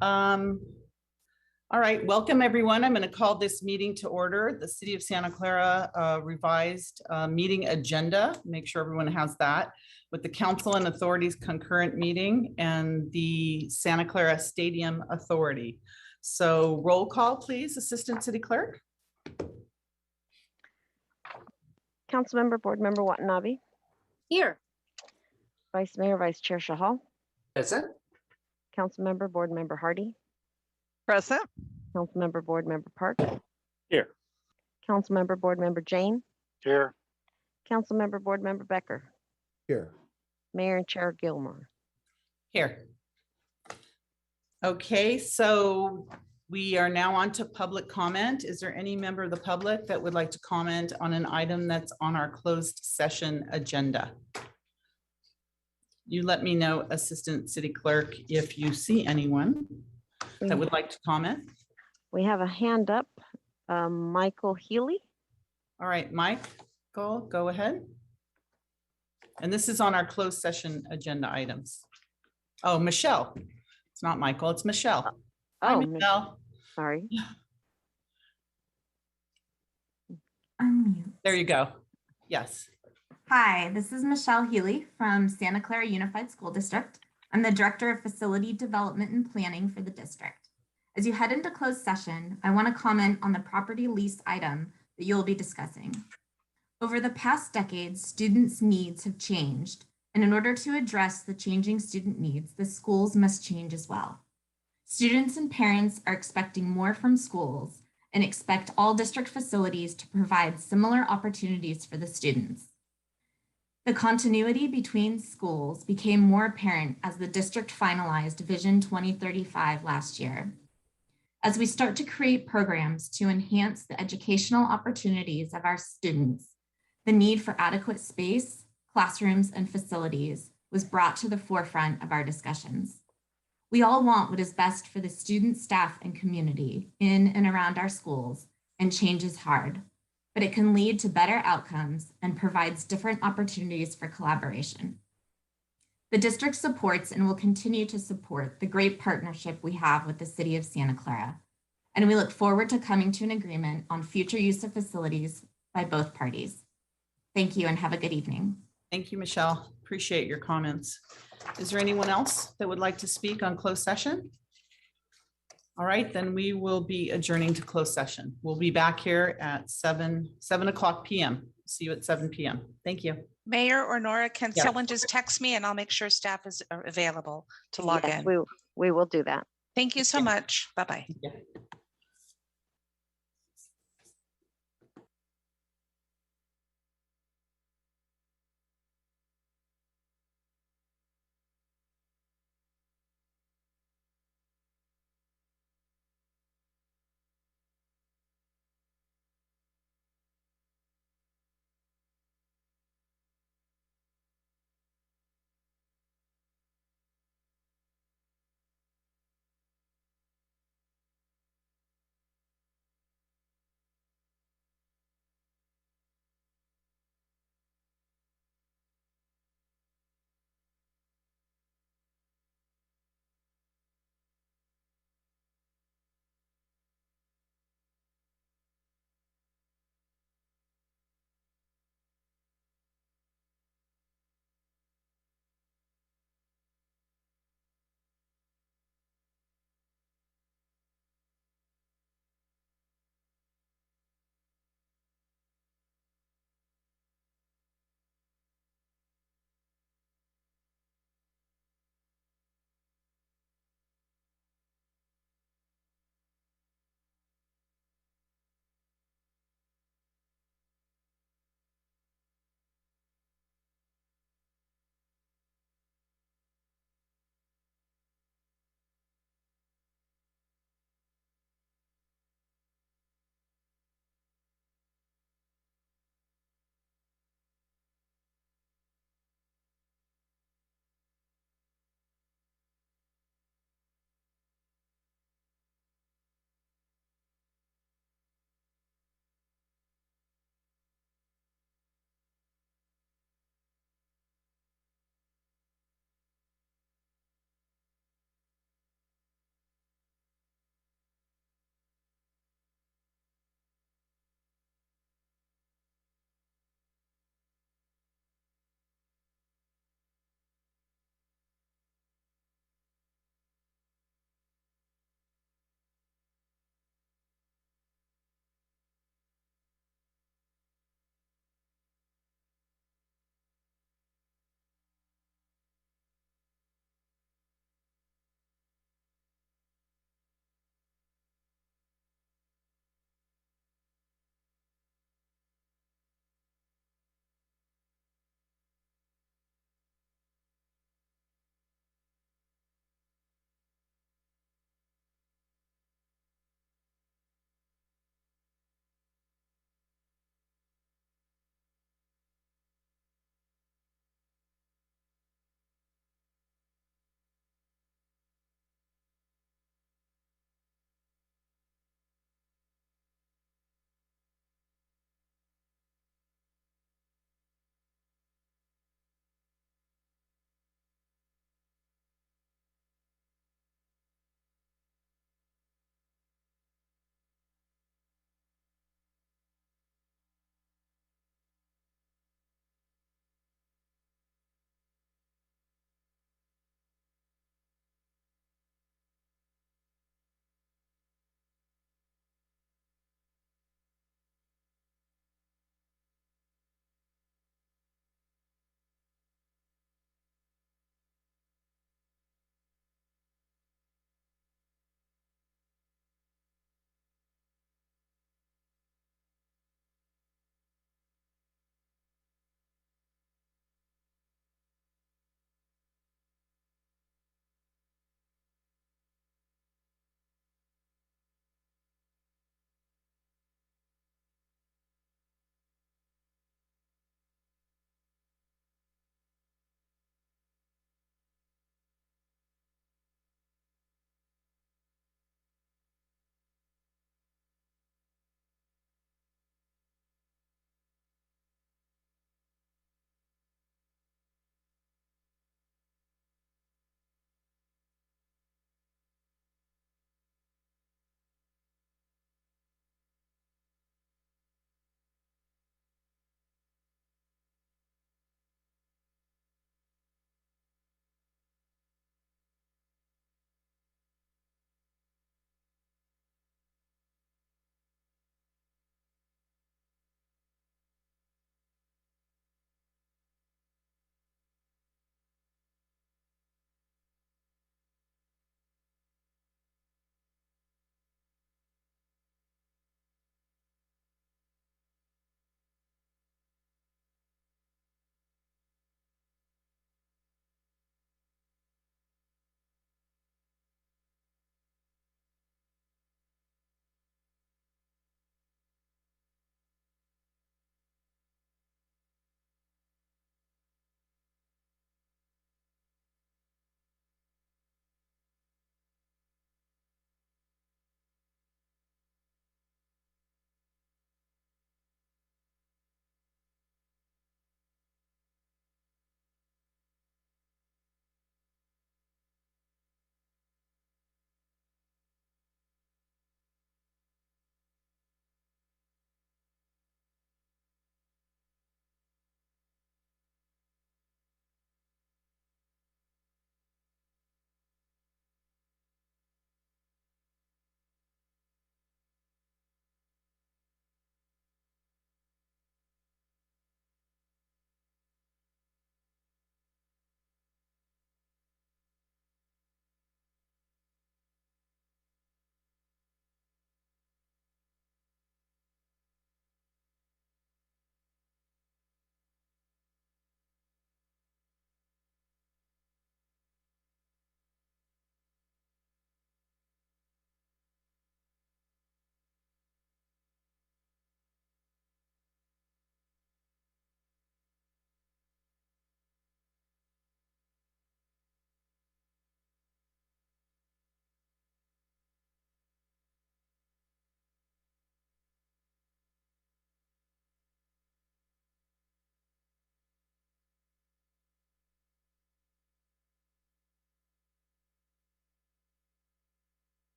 Um, all right, welcome everyone. I'm going to call this meeting to order. The City of Santa Clara revised meeting agenda. Make sure everyone has that with the Council and Authorities concurrent meeting and the Santa Clara Stadium Authority. So roll call, please, Assistant City Clerk. Councilmember, Board Member Watanabe. Here. Vice Mayor, Vice Chair Shahal. Present. Councilmember, Board Member Hardy. Present. Councilmember, Board Member Park. Here. Councilmember, Board Member Jane. Here. Councilmember, Board Member Becker. Here. Mayor and Chair Gilmore. Here. Okay, so we are now on to public comment. Is there any member of the public that would like to comment on an item that's on our closed session agenda? You let me know, Assistant City Clerk, if you see anyone that would like to comment. We have a hand up, Michael Healy. All right, Mike, go ahead. And this is on our closed session agenda items. Oh, Michelle. It's not Michael, it's Michelle. Hi, Oh, Michelle. sorry. Unmute. There you go. Yes. Hi, this is Michelle Healy from Santa Clara Unified School District. I'm the Director of Facility Development and Planning for the district. As you head into closed session, I want to comment on the property lease item that you'll be discussing. Over the past decades, students' needs have changed, and in order to address the changing student needs, the schools must change as well. Students and parents are expecting more from schools and expect all district facilities to provide similar opportunities for the students. The continuity between schools became more apparent as the district finalized Vision 2035 last year. As we start to create programs to enhance the educational opportunities of our students, the need for adequate space, classrooms, and facilities was brought to the forefront of our discussions. We all want what is best for the student, staff, and community in and around our schools, and change is hard, but it can lead to better outcomes and provides different opportunities for collaboration. The district supports and will continue to support the great partnership we have with the City of Santa Clara, and we look forward to coming to an agreement on future use of facilities by both parties. Thank you and have a good evening. Thank you, Michelle. Appreciate your comments. Is there anyone else that would like to speak on closed session? All right, then we will be adjourning to closed session. We'll be back here at 7 o'clock p.m. See you at 7 p.m. Thank you. Mayor or Nora, can Yeah. someone just text me and I'll make sure staff is available to log Yes, in. we will do that. Thank you so much. Bye-bye. Yeah.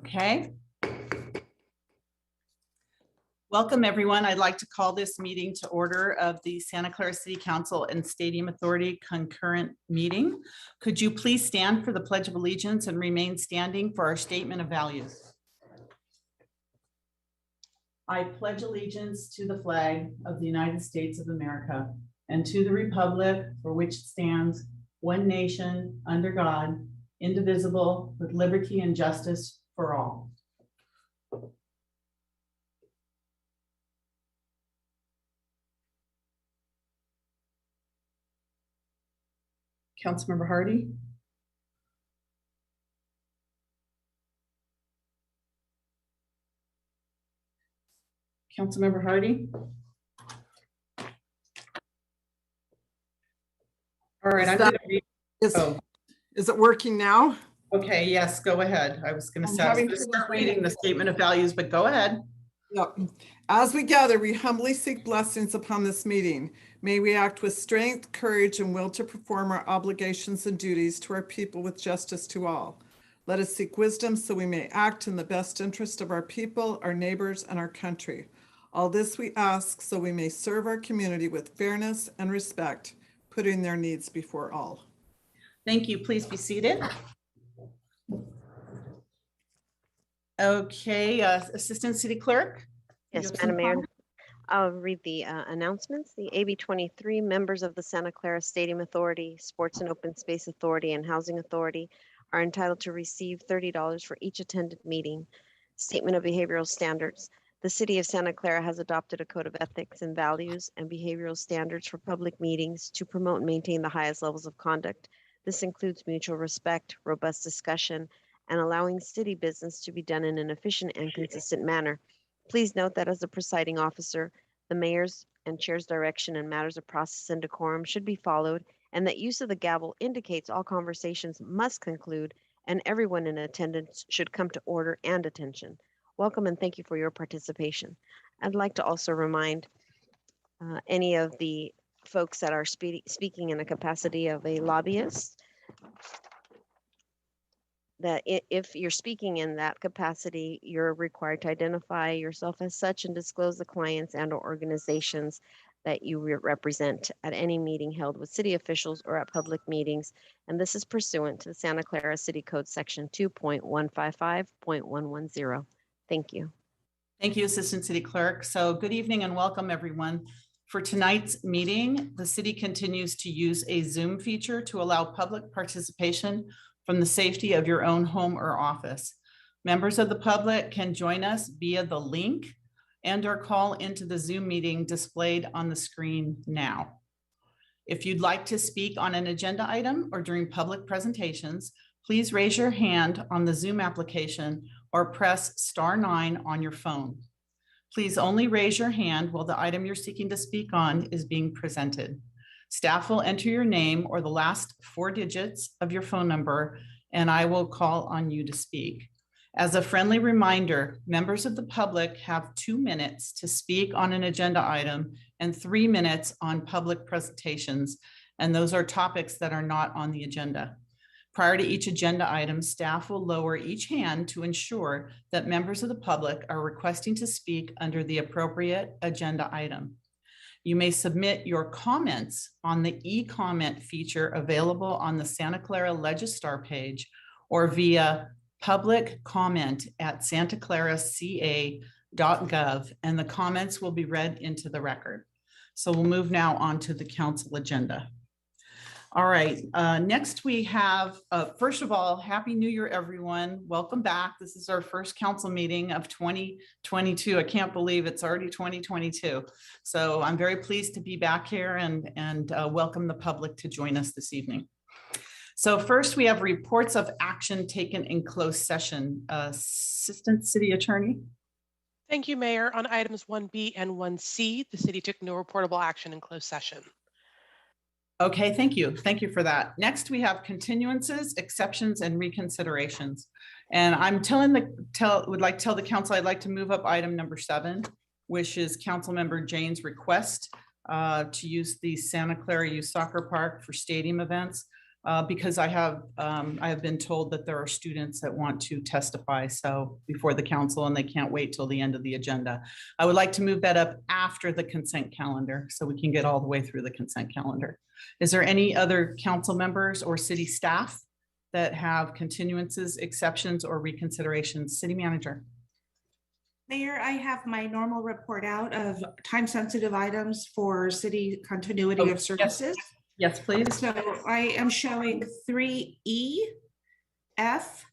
Okay. Welcome, everyone. I'd like to call this meeting to order of the Santa Clara City Council and Stadium Authority concurrent meeting. Could you please stand for the Pledge of Allegiance and remain standing for our statement of values? I pledge allegiance to the flag of the United States of America and to the republic for which it stands, one nation, under God, indivisible, with liberty and justice for all. Councilmember Hardy. Councilmember Hardy. All right, I'm going to read. Is it working now? Okay, yes, go ahead. I was going to I'm say, I was having going to trouble start finding reading the it. statement of values, but go ahead. Yep. As we gather, we humbly seek blessings upon this meeting. May we act with strength, courage, and will to perform our obligations and duties to our people with justice to all. Let us seek wisdom so we may act in the best interest of our people, our neighbors, and our country. All this we ask so we may serve our community with fairness and respect, putting their needs before all. Thank you. Please be seated. Okay, Assistant City Clerk. you Yes, have some Madam Mayor. comments? I'll read the announcements. The AB 23 members of the Santa Clara Stadium Authority, Sports and Open Space Authority, and Housing Authority are entitled to receive $30 for each attended meeting. Statement of behavioral standards. The City of Santa Clara has adopted a code of ethics and values and behavioral standards for public meetings to promote and maintain the highest levels of conduct. This includes mutual respect, robust discussion, and allowing city business to be done in an efficient and consistent manner. Please note that as the presiding officer, the mayor's and chair's direction in matters of process and decorum should be followed, and that use of the gavel indicates all conversations must conclude and everyone in attendance should come to order and attention. Welcome and thank you for your participation. I'd like to also remind any of the folks that are speaking in the capacity of a lobbyist that if you're speaking in that capacity, you're required to identify yourself as such and disclose the clients and or organizations that you represent at any meeting held with city officials or at public meetings. And this is pursuant to the Santa Clara City Code Section 2.155.110. Thank you. Thank you, Assistant City Clerk. So good evening and welcome, everyone. For tonight's meeting, the city continues to use a Zoom feature to allow public participation from the safety of your own home or office. Members of the public can join us via the link and or call into the Zoom meeting displayed on the screen now. If you'd like to speak on an agenda item or during public presentations, please raise your hand on the Zoom application or press *9 on your phone. Please only raise your hand while the item you're seeking to speak on is being presented. Staff will enter your name or the last 4 digits of your phone number, and I will call on you to speak. As a friendly reminder, members of the public have 2 minutes to speak on an agenda item and 3 minutes on public presentations, and those are topics that are not on the agenda. Prior to each agenda item, staff will lower each hand to ensure that members of the public are requesting to speak under the appropriate agenda item. You may submit your comments on the e-comment feature available on the Santa Clara Legistar page or via public comment at santaclaraca.gov, and the comments will be read into the record. So we'll move now on to the council agenda. All right, next we have, first of all, Happy New Year, everyone. Welcome back. This is our first council meeting of 2022. I can't believe it's already 2022. So I'm very pleased to be back here and welcome the public to join us this evening. So first we have reports of action taken in closed session. Assistant City Attorney. Thank you, Mayor. On items 1B and 1C, the city took no reportable action in closed session. Okay, thank you. Thank you for that. Next, we have continuances, exceptions, and reconsiderations. And I'm would like to tell the council I'd like to move up item number 7, which is Councilmember Jane's request to use the Santa Clara Youth Soccer Park for stadium events. because I have been told that there are students that want to testify so before the council and they can't wait till the end of the agenda. I would like to move that up after the consent calendar so we can get all the way through the consent calendar. Is there any other council members or city staff that have continuances, exceptions, or reconsiderations? City manager. Mayor, I have my normal report out of time-sensitive items for city continuity of services. Yes, please. So I am showing 3E, F,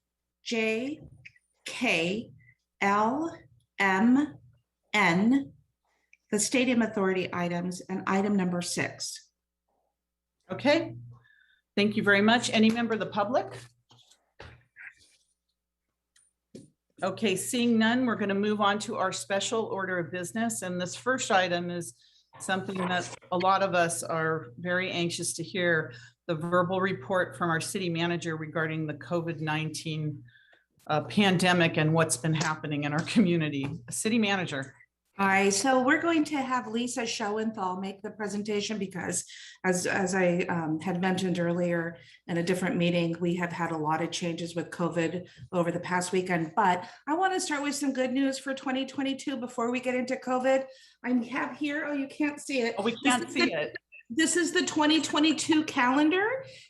J, K, L, M, N, the Stadium Authority items, and item number 6. Okay, thank you very much. Any member of the public? Okay, seeing none, we're going to move on to our special order of business. And this first item is something that a lot of us are very anxious to hear, the verbal report from our city manager regarding the COVID-19 pandemic and what's been happening in our community. City manager. All right, so we're going to have Lisa Schoenthal make the presentation because as I had mentioned earlier in a different meeting, we have had a lot of changes with COVID over the past weekend, but I want to start with some good news for 2022 before we get into COVID. I have here, oh, you can't see it. Oh, we can't see it. This is the 2022 calendar.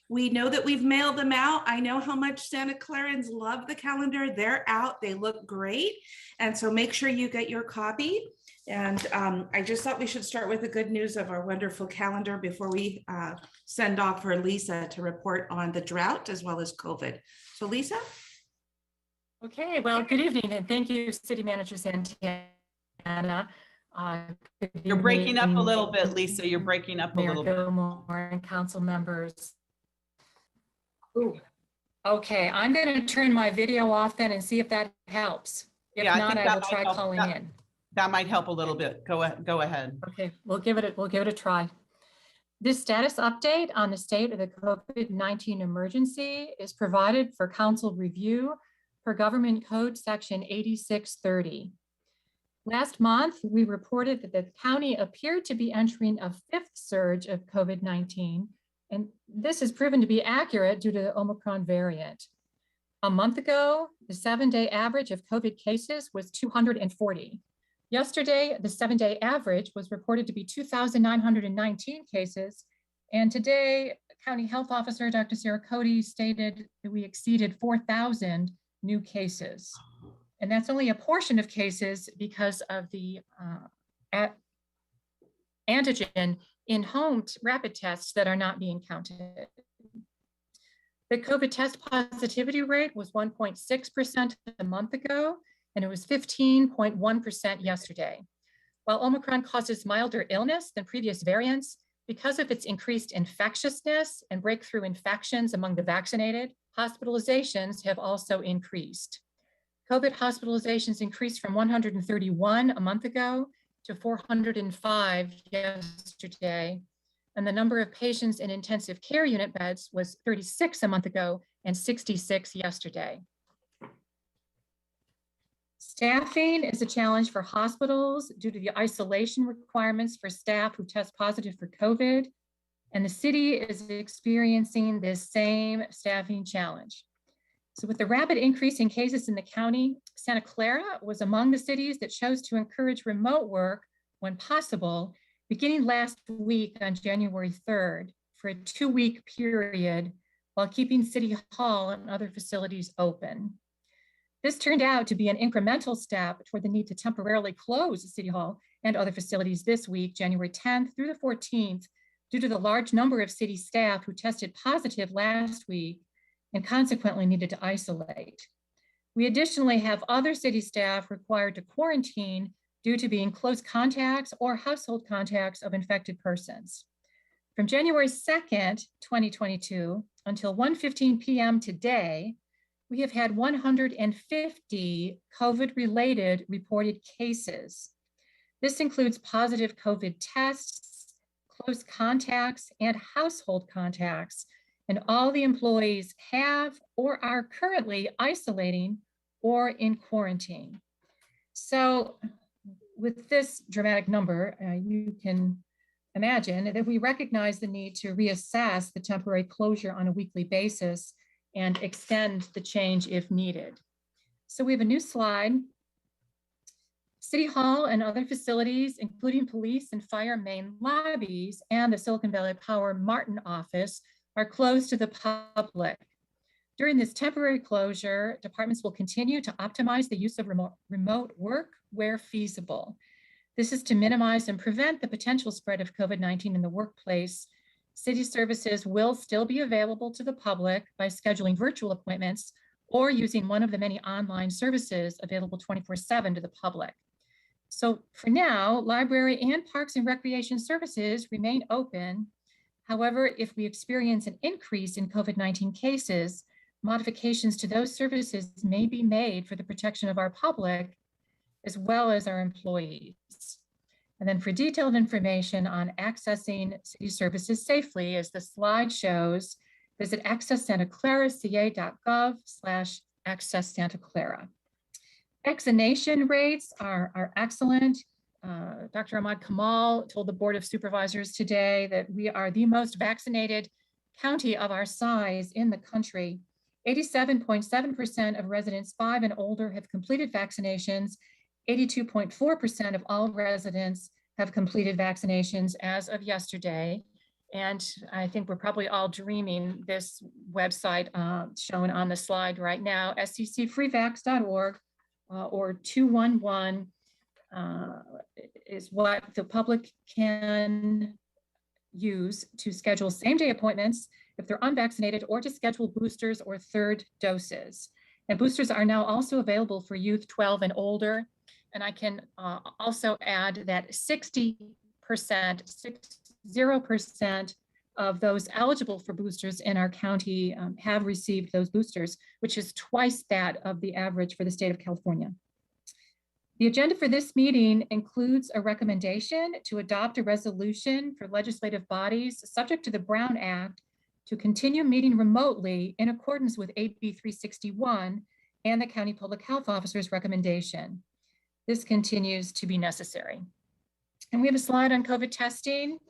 We know that we've mailed them out. I know how much Santa Clarans love the calendar. They're out, they look great. And so make sure you get your copy. And I just thought we should start with the good news of our wonderful calendar before we send off for Lisa to report on the drought as well as COVID. So Lisa? Okay, well, good evening and thank you, City Manager Santana. You're breaking up a little bit, Lisa. You're breaking up a Mayor little bit. Gilmore and council members. Ooh. Okay, I'm going to turn my video off then and see if that helps. If Yeah, not, I will try help. calling in. That might help a little bit. Go ahead. Okay, we'll give it a try. This status update on the state of the COVID-19 emergency is provided for council review per Government Code Section 8630. Last month, we reported that the county appeared to be entering a 5th surge of COVID-19, and this has proven to be accurate due to the Omicron variant. A month ago, the 7-day average of COVID cases was 240. Yesterday, the 7-day average was reported to be 2,919 cases. And today, County Health Officer Dr. Sarah Cody stated that we exceeded 4,000 new cases. And that's only a portion of cases because of the antigen in-home rapid tests that are not being counted. The COVID test positivity rate was 1.6% a month ago, and it was 15.1% yesterday. While Omicron causes milder illness than previous variants, because of its increased infectiousness and breakthrough infections among the vaccinated, hospitalizations have also increased. COVID hospitalizations increased from 131 a month ago to 405 yesterday, and the number of patients in intensive care unit beds was 36 a month ago and 66 yesterday. Staffing is a challenge for hospitals due to the isolation requirements for staff who test positive for COVID, and the city is experiencing this same staffing challenge. So with the rapid increase in cases in the county, Santa Clara was among the cities that chose to encourage remote work when possible, beginning last week on January 3rd for a 2-week period while keeping City Hall and other facilities open. This turned out to be an incremental step toward the need to temporarily close City Hall and other facilities this week, January 10th through the 14th, due to the large number of city staff who tested positive last week and consequently needed to isolate. We additionally have other city staff required to quarantine due to being close contacts or household contacts of infected persons. From January 2nd, 2022 until 1:15 p.m. today, we have had 150 COVID-related reported cases. This includes positive COVID tests, close contacts, and household contacts, and all the employees have or are currently isolating or in quarantine. So with this dramatic number, you can imagine that we recognize the need to reassess the temporary closure on a weekly basis and extend the change if needed. So we have a new slide. City Hall and other facilities, including police and fire main lobbies and the Silicon Valley Power Martin office, are closed to the public. During this temporary closure, departments will continue to optimize the use of remote work where feasible. This is to minimize and prevent the potential spread of COVID-19 in the workplace. City services will still be available to the public by scheduling virtual appointments or using one of the many online services available 24/7 to the public. So for now, library and parks and recreation services remain open. However, if we experience an increase in COVID-19 cases, modifications to those services may be made for the protection of our public as well as our employees. And then for detailed information on accessing city services safely, as the slide shows, visit accesssantaclaraca.gov/access Santa Clara. Vaccination rates are excellent. Dr. Ahmad Kamal told the Board of Supervisors today that we are the most vaccinated county of our size in the country. 87.7% of residents 5 and older have completed vaccinations. 82.4% of all residents have completed vaccinations as of yesterday. And I think we're probably all dreaming this website shown on the slide right now, sccfreevax.org or 211 is what the public can use to schedule same-day appointments if they're unvaccinated or to schedule boosters or third doses. And boosters are now also available for youth 12 and older. And I can also add that 60% of those eligible for boosters in our county have received those boosters, which is twice that of the average for the state of California. The agenda for this meeting includes a recommendation to adopt a resolution for legislative bodies subject to the Brown Act to continue meeting remotely in accordance with AB 361 and the County Public Health Officer's recommendation. This continues to be necessary. And we have a slide on COVID testing.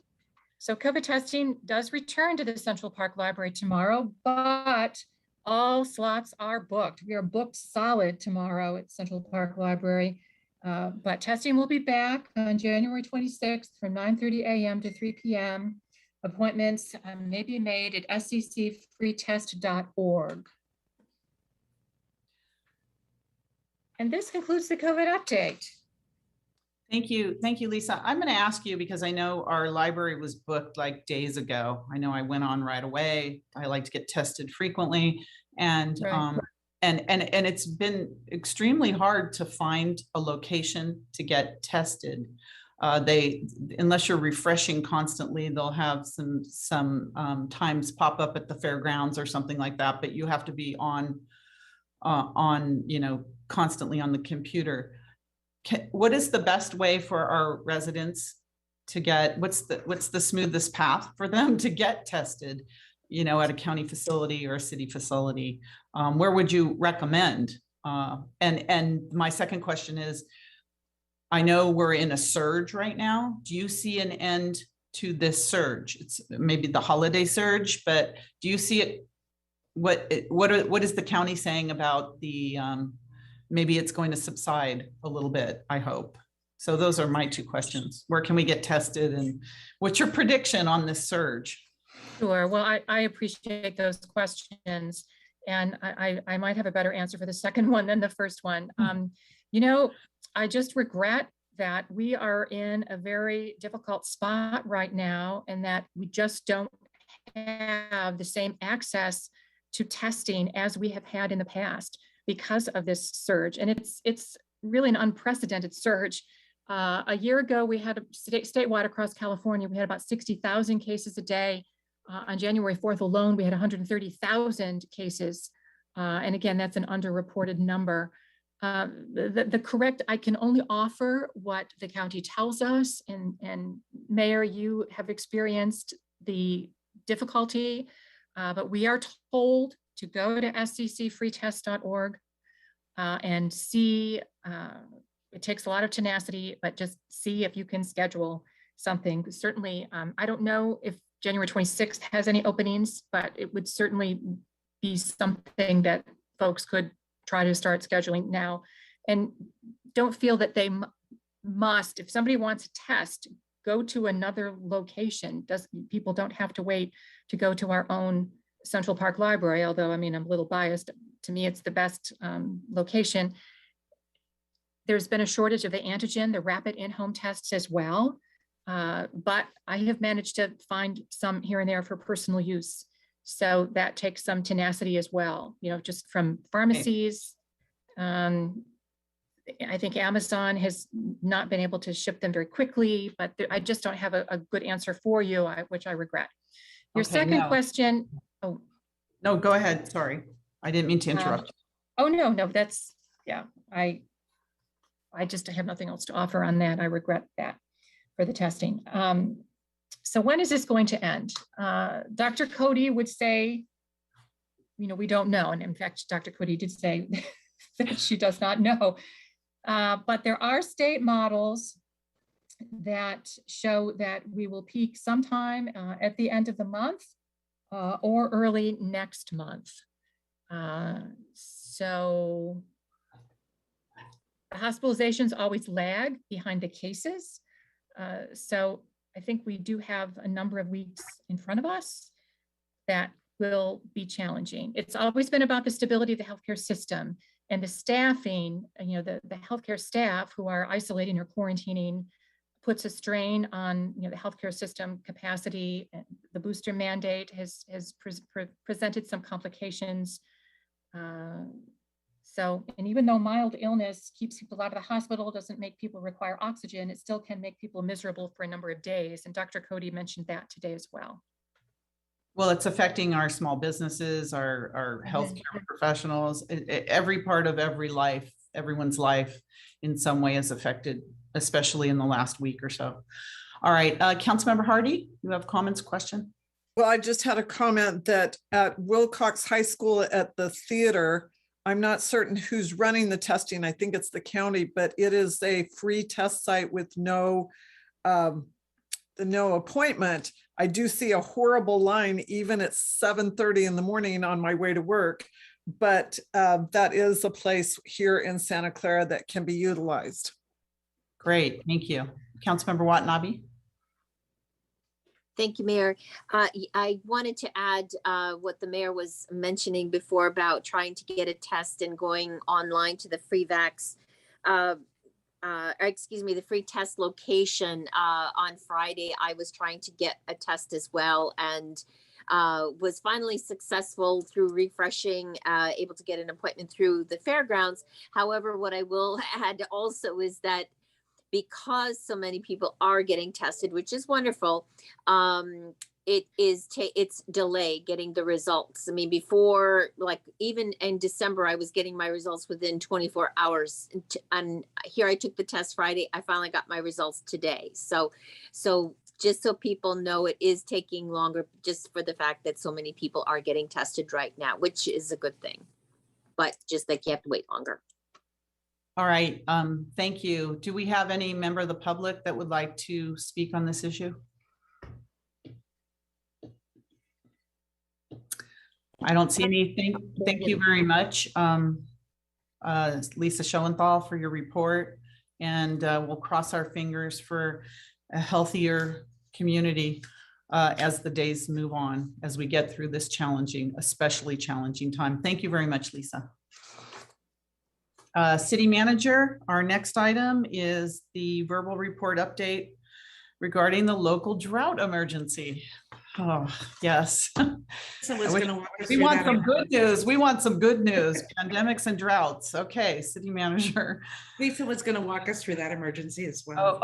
So COVID testing does return to the Central Park Library tomorrow, but all slots are booked. We are booked solid tomorrow at Central Park Library, but testing will be back on January 26th from 9:30 a.m. to 3 p.m. Appointments may be made at sccfreetest.org. And this concludes the COVID update. Thank you, Lisa. I'm going to ask you because I know our library was booked like days ago. I know I went on right away. I like to get tested frequently, and Right. and it's been extremely hard to find a location to get tested. Unless you're refreshing constantly, they'll have some times pop up at the fairgrounds or something like that. But you have to be on constantly on the computer. What is the best way for our residents to get, what's the smoothest path for them to get tested, at a county facility or a city facility? Where would you recommend? And my second question is, I know we're in a surge right now. Do you see an end to this surge? It's maybe the holiday surge, but do you see it? What is the county saying about the, maybe it's going to subside a little bit, I hope. So those are my two questions. Where can we get tested, and what's your prediction on this surge? Sure. Well, I appreciate those questions, and I might have a better answer for the second one than the first one. I just regret that we are in a very difficult spot right now, and that we just don't have the same access to testing as we have had in the past because of this surge. And it's really an unprecedented surge. A year ago, we had statewide across California, we had about 60,000 cases a day. On January 4th alone, we had 130,000 cases. And again, that's an underreported number. The correct, I can only offer what the county tells us. And Mayor, you have experienced the difficulty, but we are told to go to sccfreetest.org and see, it takes a lot of tenacity, but just see if you can schedule something. Certainly, I don't know if January 26th has any openings, but it would certainly be something that folks could try to start scheduling now. And don't feel that they must, if somebody wants a test, go to another location. People don't have to wait to go to our own Central Park Library, although, I mean, I'm a little biased. To me, it's the best location. There's been a shortage of the antigen, the rapid in-home tests as well. But I have managed to find some here and there for personal use. So that takes some tenacity as well, you know, just from pharmacies. I think Amazon has not been able to ship them very quickly, but I just don't have a good answer for you, which I regret. Your second question. Oh, no, go ahead. Sorry. I didn't mean to interrupt. Oh, no, that's, yeah, I just have nothing else to offer on that. I regret that for the testing. So when is this going to end? Dr. Cody would say, you know, we don't know. And in fact, Dr. Cody did say that she does not know. But there are state models that show that we will peak sometime at the end of the month or early next month. So hospitalizations always lag behind the cases. So I think we do have a number of weeks in front of us that will be challenging. It's always been about the stability of the healthcare system and the staffing, you know, the healthcare staff who are isolating or quarantining puts a strain on, you know, the healthcare system capacity. And the booster mandate has presented some complications. So, and even though mild illness keeps people out of the hospital, doesn't make people require oxygen, it still can make people miserable for a number of days. And Dr. Cody mentioned that today as well. Well, it's affecting our small businesses, our healthcare professionals. Every part of everyone's life in some way is affected, especially in the last week or so. All right, Councilmember Hardy, you have comments, question? Well, I just had a comment that at Wilcox High School at the theater, I'm not certain who's running the testing. I think it's the county, but it is a free test site with no appointment. I do see a horrible line even at 7:30 in the morning on my way to work, but that is a place here in Santa Clara that can be utilized. Great, thank you. Councilmember Watanabe. Thank you, Mayor. I wanted to add what the mayor was mentioning before about trying to get a test and going online to the free the free test location. On Friday, I was trying to get a test as well and was finally successful through refreshing, able to get an appointment through the fairgrounds. However, what I will add also is that because so many people are getting tested, which is wonderful, it's delayed getting the results. I mean, before, like even in December, I was getting my results within 24 hours. And here I took the test Friday. I finally got my results today. So just so people know, it is taking longer just for the fact that so many people are getting tested right now, which is a good thing, but just like you have to wait longer. All right, thank you. Do we have any member of the public that would like to speak on this issue? I don't see anything. Thank you very much, Lisa Schoenthal, for your report. And we'll cross our fingers for a healthier community as the days move on, as we get through this challenging, especially challenging time. Thank you very much, Lisa. City Manager, our next item is the verbal report update regarding the local drought emergency. Oh, yes. We want some good news. We want some good news. Pandemics and droughts. Okay, City Manager. Lisa was going to walk us through that emergency as well.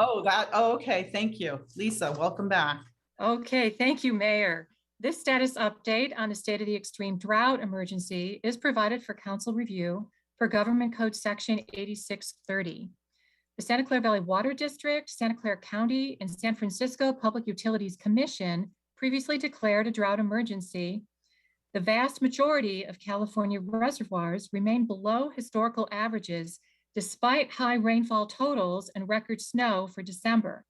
Okay. Thank you. Lisa, welcome back. Okay, thank you, Mayor. This status update on the state of the extreme drought emergency is provided for council review for Government Code Section 8630. The Santa Clara Valley Water District, Santa Clara County, and San Francisco Public Utilities Commission previously declared a drought emergency. The vast majority of California reservoirs remain below historical averages despite high rainfall totals and record snow for December.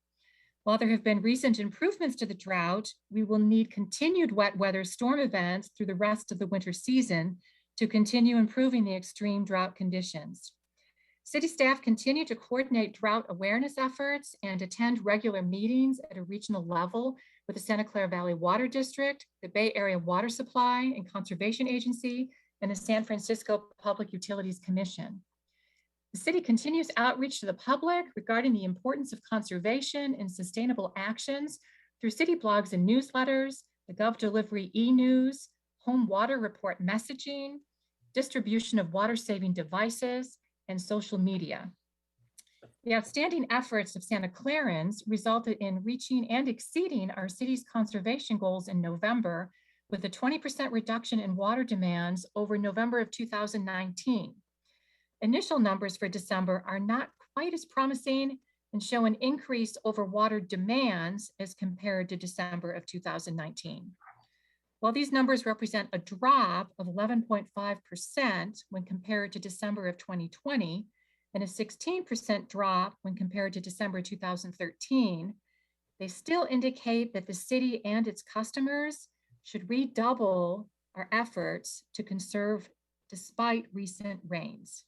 While there have been recent improvements to the drought, we will need continued wet weather storm events through the rest of the winter season to continue improving the extreme drought conditions. City staff continue to coordinate drought awareness efforts and attend regular meetings at a regional level with the Santa Clara Valley Water District, the Bay Area Water Supply and Conservation Agency, and the San Francisco Public Utilities Commission. The city continues outreach to the public regarding the importance of conservation and sustainable actions through city blogs and newsletters, the Gov Delivery e-news, home water report messaging, distribution of water-saving devices, and social media. The outstanding efforts of Santa Clarans resulted in reaching and exceeding our city's conservation goals in November with a 20% reduction in water demands over November of 2019. Initial numbers for December are not quite as promising and show an increase over water demands as compared to December of 2019. While these numbers represent a drop of 11.5% when compared to December of 2020 and a 16% drop when compared to December 2013, they still indicate that the city and its customers should redouble our efforts to conserve despite recent rains.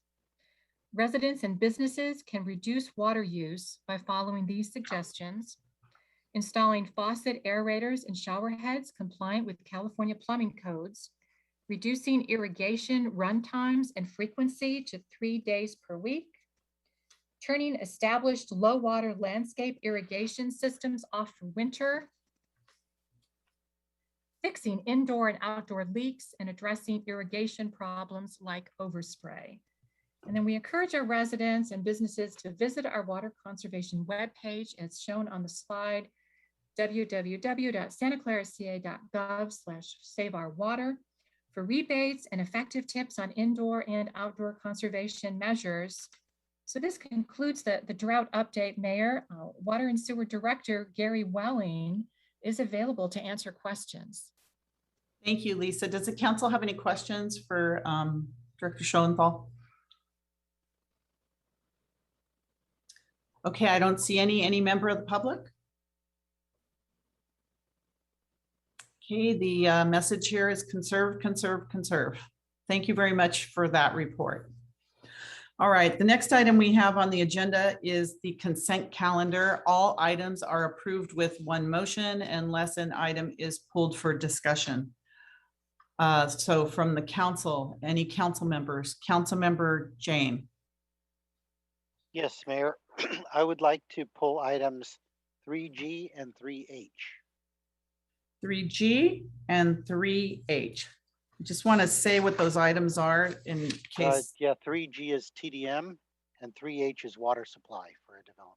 Residents and businesses can reduce water use by following these suggestions: installing faucet aerators and shower heads compliant with California plumbing codes, reducing irrigation run times and frequency to 3 days per week, turning established low water landscape irrigation systems off for winter, fixing indoor and outdoor leaks, and addressing irrigation problems like overspray. And then we encourage our residents and businesses to visit our water conservation webpage as shown on the slide, www.santaclaraca.gov/saveourwater for rebates and effective tips on indoor and outdoor conservation measures. So this concludes the drought update, Mayor. Water and Sewer Director Gary Welling is available to answer questions. Thank you, Lisa. Does the council have any questions for Director Schoenthal? Okay, I don't see any member of the public. Okay, the message here is conserve, conserve, conserve. Thank you very much for that report. All right, the next item we have on the agenda is the consent calendar. All items are approved with one motion unless an item is pulled for discussion. So from the council, any council members? Councilmember Jane. Yes, Mayor. I would like to pull items 3G and 3H. 3G and 3H. Just want to say what those items are in case. Yeah, 3G is TDM and 3H is water supply for a development.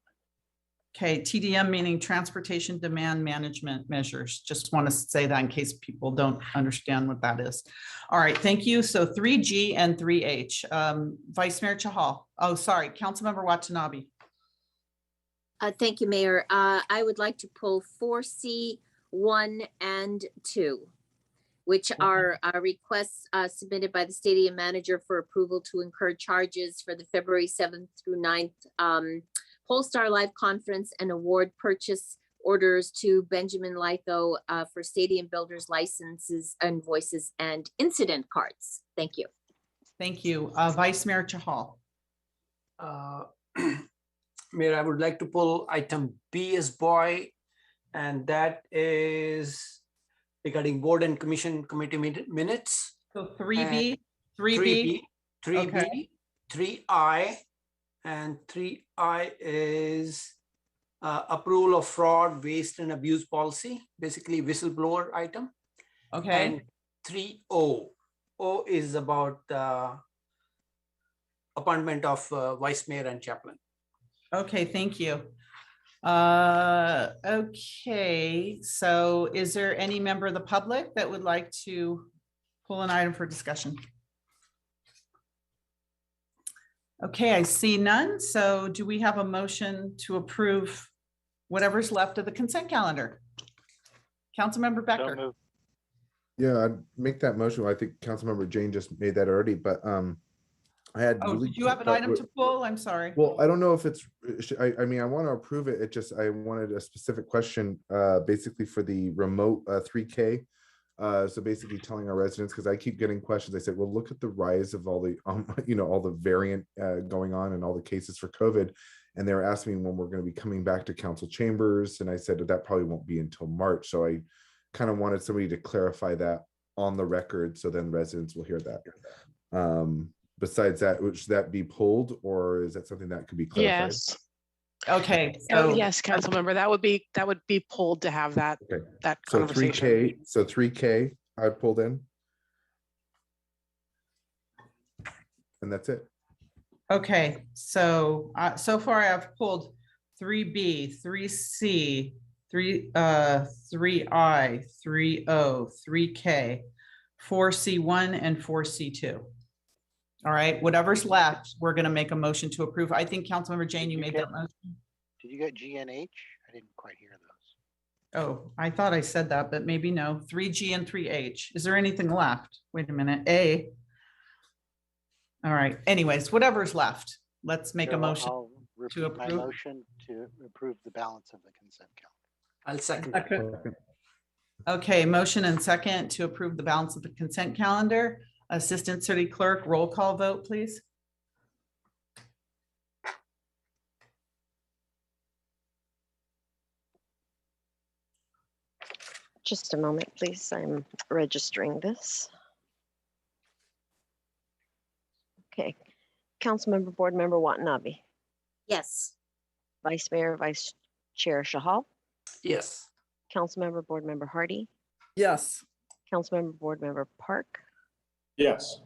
Okay, TDM meaning transportation demand management measures. Just want to say that in case people don't understand what that is. All right, thank you. So 3G and 3H. Vice Mayor Chahal. Oh, sorry, Councilmember Watanabe. Thank you, Mayor. I would like to pull 4C 1 and 2, which are requests submitted by the stadium manager for approval to incur charges for the February 7th through 9th Polestar Live Conference and award purchase orders to Benjamin Lytho for stadium builders licenses, invoices, and incident cards. Thank you. Thank you. Vice Mayor Chahal. Mayor, I would like to pull item B as boy, and that is regarding board and commission committee minutes. So 3B, 3B, 3B, okay. 3I, and 3I is approval of fraud, waste, and abuse policy, basically whistleblower item. Okay. And 3O, O is about appointment of vice mayor and chaplain. Okay, thank you. Okay, so is there any member of the public that would like to pull an item for discussion? Okay, I see none. So do we have a motion to approve whatever's left of the consent calendar? Councilmember Becker. So moved. Yeah, I'd make that motion. I think Councilmember Jane just made that already, but I I had Oh, really did you have an quick- item to pull? I'm sorry. Well, I don't know if it's, I mean, I want to approve it. It just, I wanted a specific question, basically for the remote 3K. So basically telling our residents, because I keep getting questions. I said, well, look at the rise of all the, all the variant going on and all the cases for COVID. And they were asking me when we're going to be coming back to council chambers. And I said that probably won't be until March. So I kind of wanted somebody to clarify that on the record. So then residents will hear that. Besides that, should that be pulled, or is that something that could be clarified? Yes. Okay. Oh, So yes, council member, that would be pulled to have that, Okay. that So conversation. 3K, so 3K, I pulled in. And that's it. okay, so so far I've pulled 3B, 3C, 3I, 3O, 3K, 4C1, and 4C2. All right, whatever's left, we're gonna make a motion to approve. I think Councilmember Jane, you made that motion. Did you get G and H? I didn't quite hear those. Oh, I thought I said that, but maybe no. 3G and 3H. Is there anything left? Wait a minute. A. All right. Anyways, whatever's left, let's make a So motion. I'll repeat my approve. motion to approve the balance of the consent calendar. I'll second that. Second. Okay, motion and second to approve the balance of the consent calendar. Assistant City Clerk, roll call vote, please. Just a moment, please. I'm registering this. Okay. Councilmember Board Member Watanabe, Yes. Vice Mayor, Vice Chair Shahal, Yes. Councilmember Board Member Hardy, Yes. Councilmember Board Member Park, Yes.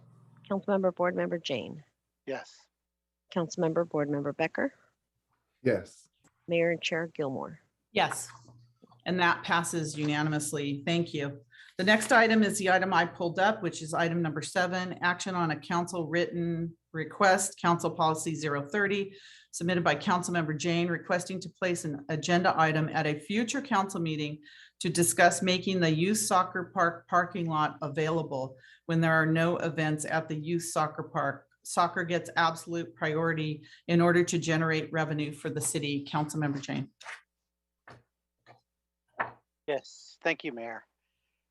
Councilmember Board Member Jane, Yes. Councilmember Board Member Becker, Yes. Mayor and Chair Gilmore. Yes. And that passes unanimously. Thank you. The next item is the item I pulled up, which is item number 7, action on a council written request, Council Policy 030, submitted by Councilmember Jane, requesting to place an agenda item at a future council meeting to discuss making the youth soccer park parking lot available when there are no events at the youth soccer park. Soccer gets absolute priority in order to generate revenue for the city. Councilmember Jane. Yes, thank you, Mayor.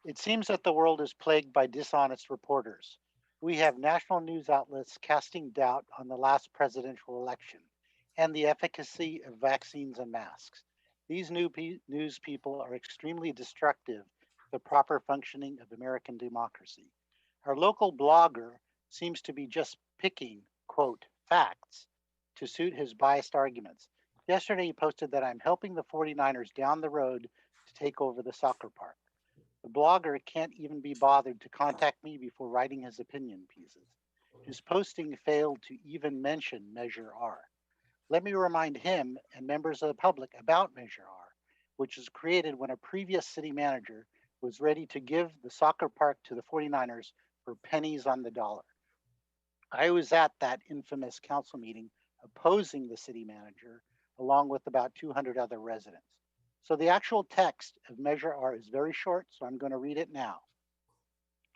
It seems that the world is plagued by dishonest reporters. We have national news outlets casting doubt on the last presidential election and the efficacy of vaccines and masks. These news people are extremely destructive to the proper functioning of American democracy. Our local blogger seems to be just picking, quote, facts to suit his biased arguments. Yesterday, he posted that I'm helping the 49ers down the road to take over the soccer park. The blogger can't even be bothered to contact me before writing his opinion pieces. His posting failed to even mention Measure R. Let me remind him and members of the public about Measure R, which was created when a previous city manager was ready to give the soccer park to the 49ers for pennies on the dollar. I was at that infamous council meeting opposing the city manager, along with about 200 other residents. So the actual text of Measure R is very short, so I'm going to read it now.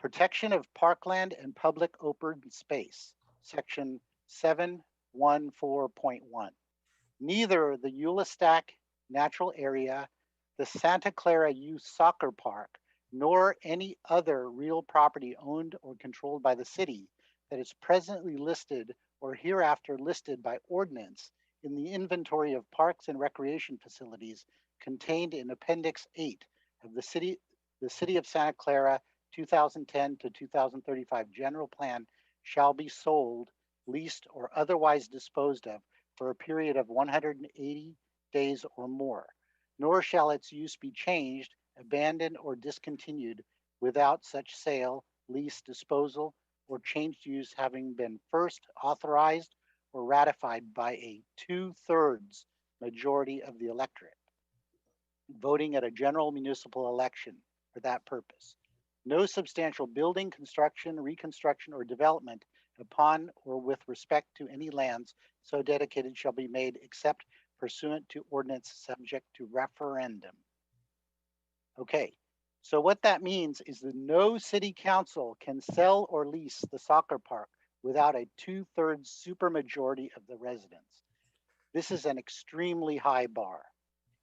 Protection of parkland and public open space, section 714.1. Neither the Eulastack Natural Area, the Santa Clara Youth Soccer Park, nor any other real property owned or controlled by the city that is presently listed or hereafter listed by ordinance in the inventory of parks and recreation facilities contained in Appendix 8 of the City of Santa Clara 2010 to 2035 General Plan shall be sold, leased, or otherwise disposed of for a period of 180 days or more, nor shall its use be changed, abandoned, or discontinued without such sale, lease, disposal, or changed use having been first authorized or ratified by a 2/3 majority of the electorate, voting at a general municipal election for that purpose. No substantial building, construction, reconstruction, or development upon or with respect to any lands so dedicated shall be made except pursuant to ordinance subject to referendum. Okay, so what that means is that no city council can sell or lease the soccer park without a 2/3 supermajority of the residents. This is an extremely high bar.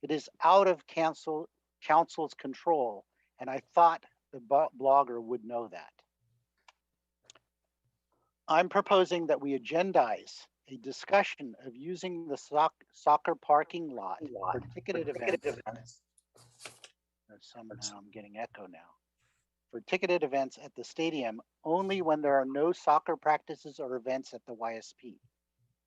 It is out of council's control, and I thought the blogger would know that. I'm proposing that we agendize a discussion of using the soccer parking lot for ticketed events. Somehow I'm getting echo now. For ticketed events at the stadium only when there are no soccer practices or events at the YSP.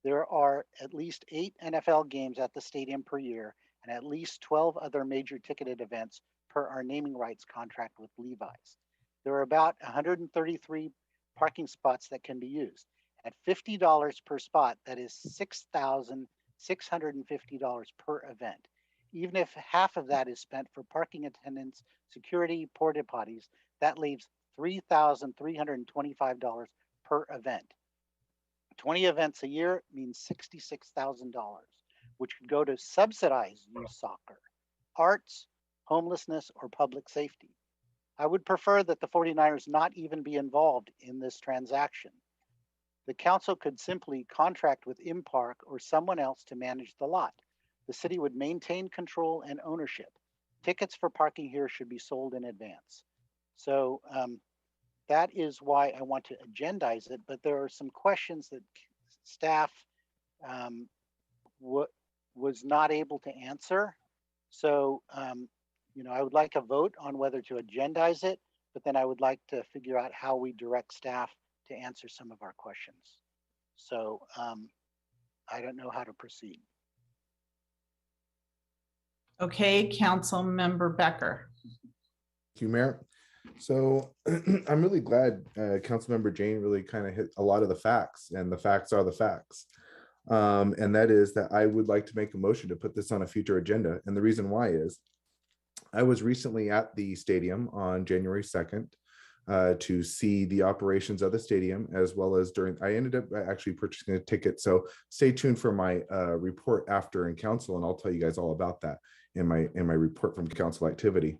There are at least 8 NFL games at the stadium per year and at least 12 other major ticketed events per our naming rights contract with Levi's. There are about 133 parking spots that can be used. At $50 per spot, that is $6,650 per event. Even if half of that is spent for parking attendants, security, porta potties, that leaves $3,325 per event. 20 events a year means $66,000, which could go to subsidize youth soccer, arts, homelessness, or public safety. I would prefer that the 49ers not even be involved in this transaction. The council could simply contract with Impark or someone else to manage the lot. The city would maintain control and ownership. Tickets for parking here should be sold in advance. So that is why I want to agendize it, but there are some questions that staff was not able to answer. So, you know, I would like a vote on whether to agendize it, but then I would like to figure out how we direct staff to answer some of our questions. So I don't know how to proceed. Okay, Council Member Becker. Thank you, Mayor. So I'm really glad Councilmember Jane really kind of hit a lot of the facts, and the facts are the facts. And that is that I would like to make a motion to put this on a future agenda. And the reason why is I was recently at the stadium on January 2nd to see the operations of the stadium, as well as I ended up actually purchasing a ticket. So stay tuned for my report after in council, and I'll tell you guys all about that in my report from council activity.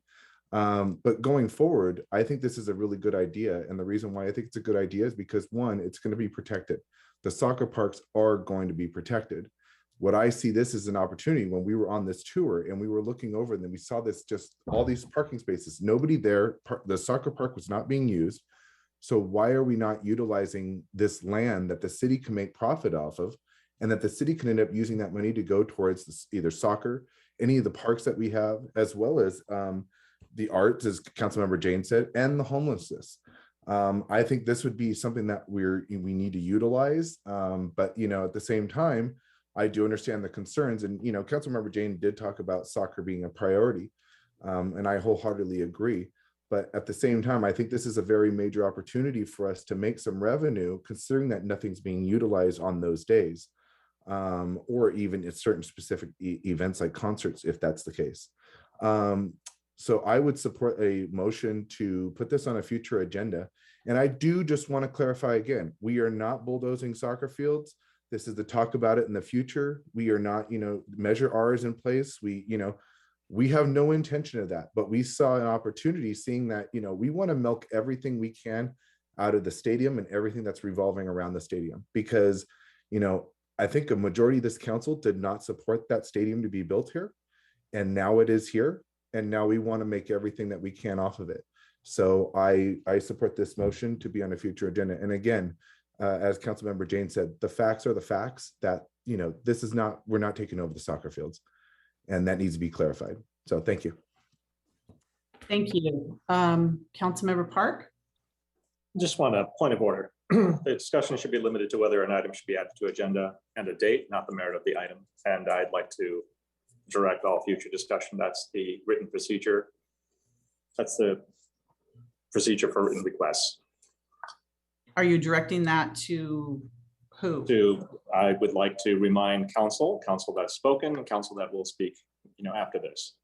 But going forward, I think this is a really good idea. And the reason why I think it's a good idea is because, one, it's going to be protected. The soccer parks are going to be protected. What I see this as an opportunity when we were on this tour and we were looking over and then we saw this, just all these parking spaces, nobody there, the soccer park was not being used. So why are we not utilizing this land that the city can make profit off of, and that the city can end up using that money to go towards this, either soccer, any of the parks that we have, as well as the arts, as Councilmember Jane said, and the homelessness. I think this would be something that we need to utilize. But, you know, at the same time, I do understand the concerns. And, you know, Councilmember Jane did talk about soccer being a priority. And I wholeheartedly agree. But at the same time, I think this is a very major opportunity for us to make some revenue, considering that nothing's being utilized on those days, or even at certain specific events like concerts, if that's the case. So I would support a motion to put this on a future agenda. And I do just want to clarify again, we are not bulldozing soccer fields. This is to talk about it in the future. We are not, you know, Measure R is in place. We have no intention of that, but we saw an opportunity seeing that, you know, we want to milk everything we can out of the stadium and everything that's revolving around the stadium, because, you know, I think a majority of this council did not support that stadium to be built here. And now it is here. And now we want to make everything that we can off of it. So I support this motion to be on a future agenda. And again, as Councilmember Jane said, the facts are the facts, that, you know, this is not, we're not taking over the soccer fields, and that needs to be clarified. So thank you. Thank you. Councilmember Park. Just want a point of order. The discussion should be limited to whether an item should be added to agenda and a date, not the merit of the item. And I'd like to direct all future discussion. That's the written procedure. That's the procedure for written requests. Are you directing that to who? I would like to remind council that's spoken, and council that will speak, you know, after this.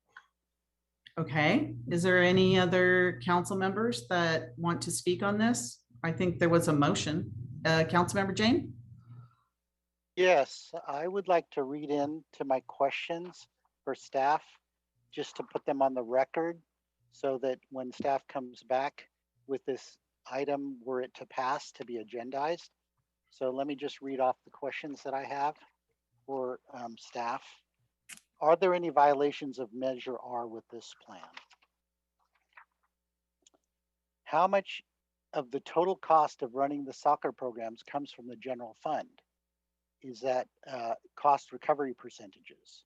Okay. Is there any other council members that want to speak on this? I think there was a motion. Councilmember Jane? Yes, I would like to read in to my questions for staff, just to put them on the record, so that when staff comes back with this item, were it to pass to be agendized, So let me just read off the questions that I have for staff. Are there any violations of Measure R with this plan? How much of the total cost of running the soccer programs comes from the general fund? Is that cost recovery percentages?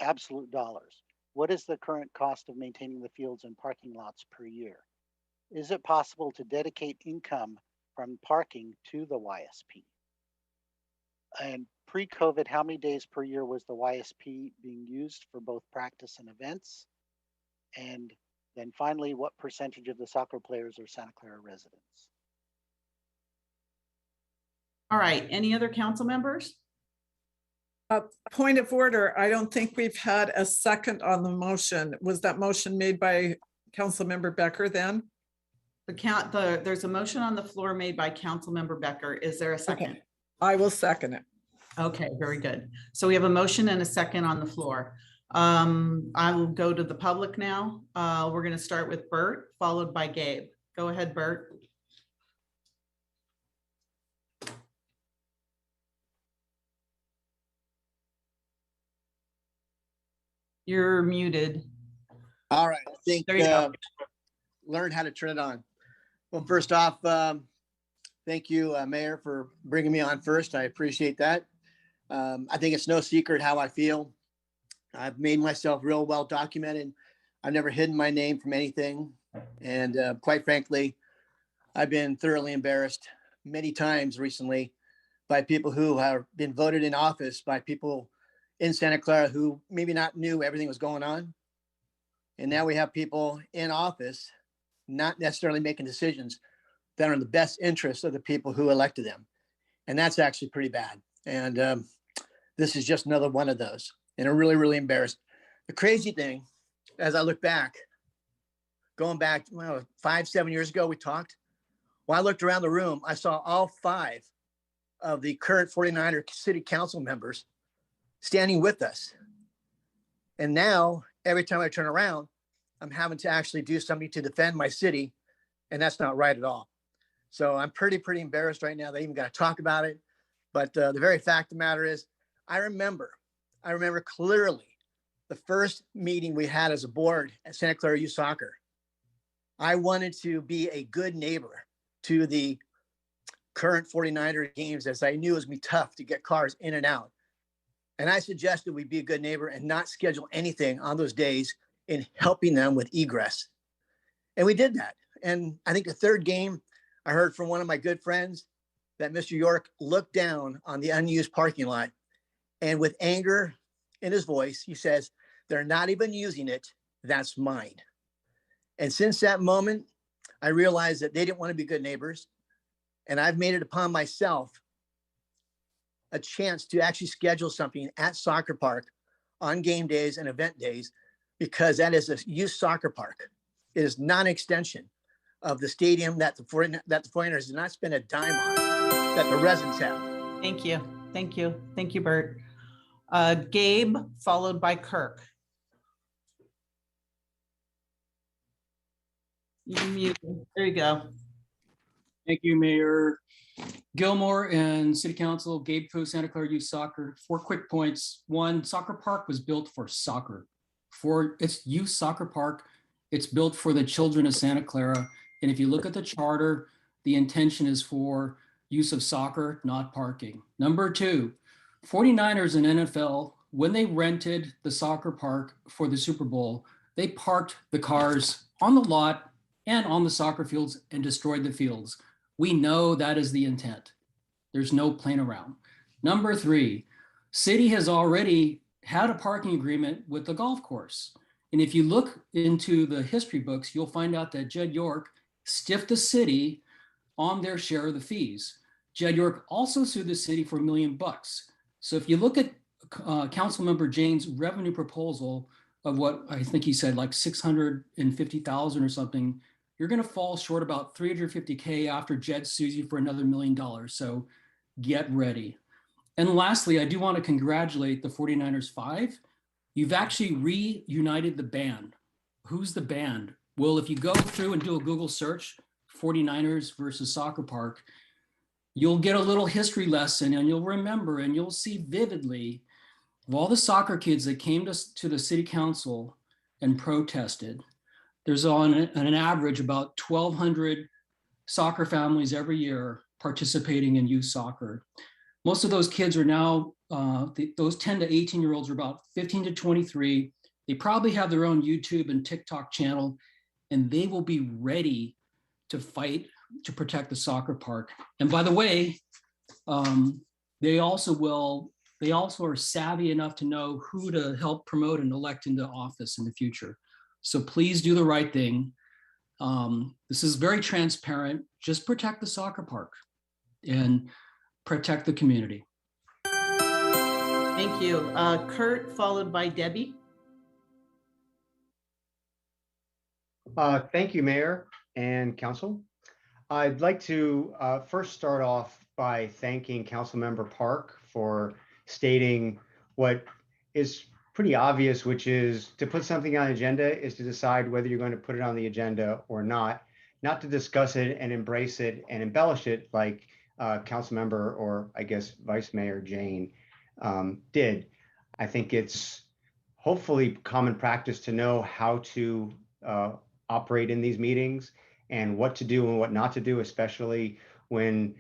Absolute dollars. What is the current cost of maintaining the fields and parking lots per year? Is it possible to dedicate income from parking to the YSP? And pre-COVID, how many days per year was the YSP being used for both practice and events? And then finally, what percentage of the soccer players are Santa Clara residents? All right, any other council members? Point of order, I don't think we've had a second on the motion. Was that motion made by Councilmember Becker then? There's a motion on the floor made by Councilmember Becker. Is there a second? Okay. I will second it. Okay, very good. So we have a motion and a second on the floor. I will go to the public now. We're going to start with Bert, followed by Gabe. Go ahead, Bert. You're muted. All right, I think There you go. learn how to turn it on. Well, first off, thank you, Mayor, for bringing me on first. I appreciate that. I think it's no secret how I feel. I've made myself real well documented. I've never hidden my name from anything. And quite frankly, I've been thoroughly embarrassed many times recently by people who have been voted in office, by people in Santa Clara who maybe not knew everything was going on. And now we have people in office not necessarily making decisions that are in the best interest of the people who elected them. And that's actually pretty bad. And this is just another one of those. And I'm really, really embarrassed. The crazy thing, as I look back, going back, well, 5-7 years ago, we talked. When I looked around the room, I saw all 5 of the current 49er city council members standing with us. And now, every time I turn around, I'm having to actually do something to defend my city. And that's not right at all. So I'm pretty embarrassed right now. They even got to talk about it. But the very fact of the matter is, I remember clearly the first meeting we had as a board at Santa Clara Youth Soccer. I wanted to be a good neighbor to the current 49er games, as I knew it was going to be tough to get cars in and out. And I suggested we be a good neighbor and not schedule anything on those days in helping them with egress. And we did that. And I think the third game, I heard from one of my good friends that Mr. York looked down on the unused parking lot, and with anger in his voice, he says, "They're not even using it. That's mine." And since that moment, I realized that they didn't want to be good neighbors. And I've made it upon myself a chance to actually schedule something at Soccer Park on game days and event days, because that is a youth soccer park. It is not an extension of the stadium that the 49ers did not spend a dime on, that the residents have. Thank you. Thank you. Thank you, Bert. Gabe, followed by Kirk. You're muted. There you go. Thank you, Mayor Gilmore and City Council. Gabe Fu, Santa Clara Youth Soccer. 4 quick points. 1, Soccer Park was built for soccer. For its youth soccer park, it's built for the children of Santa Clara. And if you look at the charter, the intention is for use of soccer, not parking. Number 2, 49ers and NFL, when they rented the soccer park for the Super Bowl, they parked the cars on the lot and on the soccer fields and destroyed the fields. We know that is the intent. There's no playing around. Number 3, city has already had a parking agreement with the golf course. And if you look into the history books, you'll find out that Jed York stiffed the city on their share of the fees. Jed York also sued the city for $1 million. So if you look at Councilmember Jane's revenue proposal of what I think he said, like 650,000 or something, you're going to fall short about 350K after Jed sues you for another $1 million. So get ready. And lastly, I do want to congratulate the 49ers 5. You've actually reunited the band. Who's the band? Well, if you go through and do a Google search, 49ers versus Soccer Park, you'll get a little history lesson and you'll remember and you'll see vividly of all the soccer kids that came to the city council and protested. There's on an average about 1,200 soccer families every year participating in youth soccer. Most of those kids are now, those 10 to 18-year-olds are about 15 to 23. They probably have their own YouTube and TikTok channel, and they will be ready to fight to protect the soccer park. And by the way, they also are savvy enough to know who to help promote and elect into office in the future. So please do the right thing. This is very transparent. Just protect the soccer park and protect the community. Thank you. Kurt, followed by Debbie. Thank you, Mayor and Council. I'd like to first start off by thanking Councilmember Park for stating what is pretty obvious, which is to put something on agenda is to decide whether you're going to put it on the agenda or not to discuss it and embrace it and embellish it like Councilmember, or I guess Vice Mayor Jane did. I think it's hopefully common practice to know how to operate in these meetings and what to do and what not to do, especially when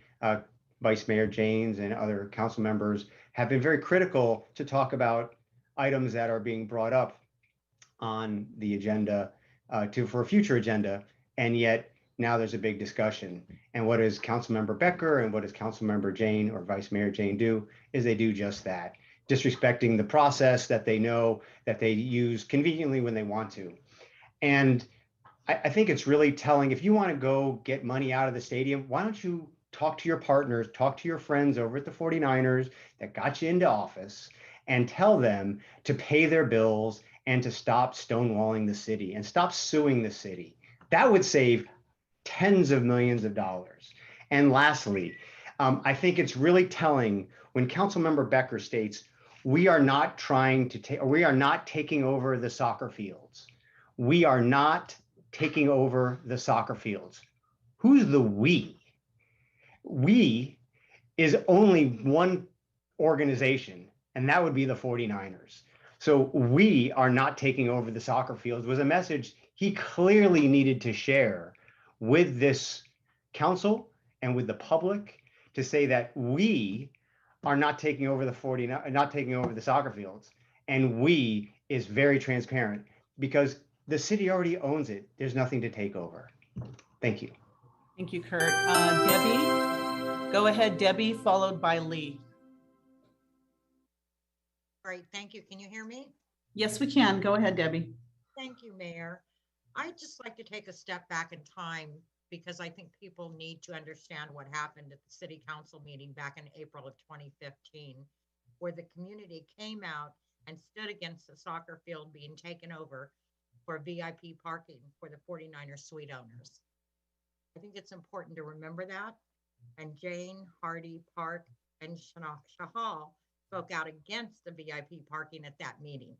Vice Mayor Janes and other council members have been very critical to talk about items that are being brought up on the agenda for a future agenda. And yet now there's a big discussion. And what does Councilmember Becker and what does Councilmember Jane or Vice Mayor Jane do is they do just that, disrespecting the process that they know that they use conveniently when they want to. And I think it's really telling. If you want to go get money out of the stadium, why don't you talk to your partners, talk to your friends over at the 49ers that got you into office and tell them to pay their bills and to stop stonewalling the city and stop suing the city. That would save tens of millions of dollars. And lastly, I think it's really telling when Councilmember Becker states, we are not trying to take, or we are not taking over the soccer fields. We are not taking over the soccer fields. Who's the we? We is only one organization, and that would be the 49ers. So we are not taking over the soccer fields was a message he clearly needed to share with this council and with the public, to say that we are not taking over not taking over the soccer fields. And we is very transparent because the city already owns it. There's nothing to take over. Thank you. Thank you, Kurt. Debbie, go ahead, Debbie, followed by Lee. Great, thank you. Can you hear me? Yes, we can. Go ahead, Debbie. Thank you, Mayor. I'd just like to take a step back in time because I think people need to understand what happened at the city council meeting back in April of 2015, where the community came out and stood against the soccer field being taken over for VIP parking for the 49er suite owners. I think it's important to remember that. And Jane, Hardy, Park, and Shahal spoke out against the VIP parking at that meeting.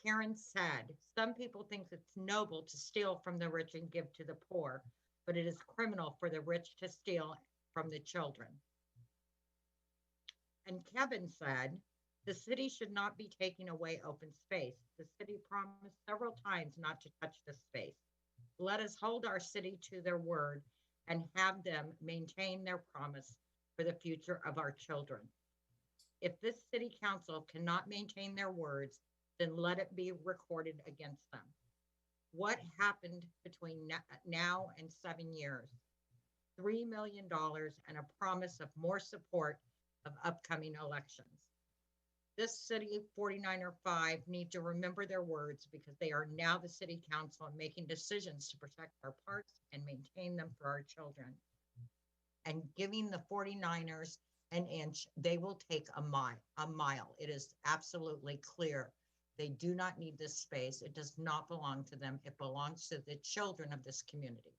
Karen said, some people think it's noble to steal from the rich and give to the poor, but it is criminal for the rich to steal from the children. And Kevin said, the city should not be taking away open space. The city promised several times not to touch this space. Let us hold our city to their word and have them maintain their promise for the future of our children. If this city council cannot maintain their words, then let it be recorded against them. What happened between now and 7 years? $3 million and a promise of more support of upcoming elections. This city 49er 5 need to remember their words because they are now the city council and making decisions to protect our parks and maintain them for our children. And giving the 49ers an inch, they will take a mile. It is absolutely clear. They do not need this space. It does not belong to them. It belongs to the children of this community.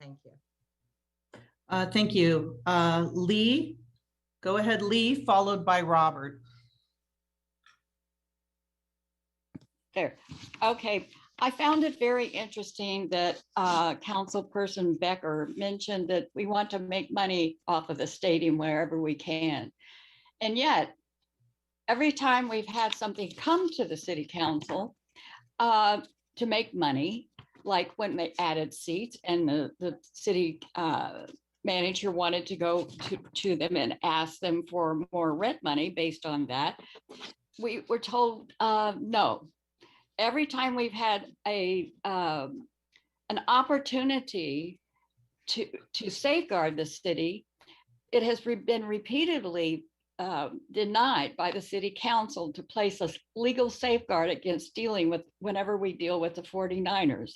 Thank you. Thank you. Lee, go ahead, Lee, followed by Robert. There. Okay. I found it very interesting that Councilperson Becker mentioned that we want to make money off of the stadium wherever we can. And yet, every time we've had something come to the city council to make money, like when they added seats and the city manager wanted to go to them and ask them for more rent money based on that, we were told no. Every time we've had an opportunity to safeguard the city, it has been repeatedly denied by the city council to place a legal safeguard against dealing with whenever we deal with the 49ers.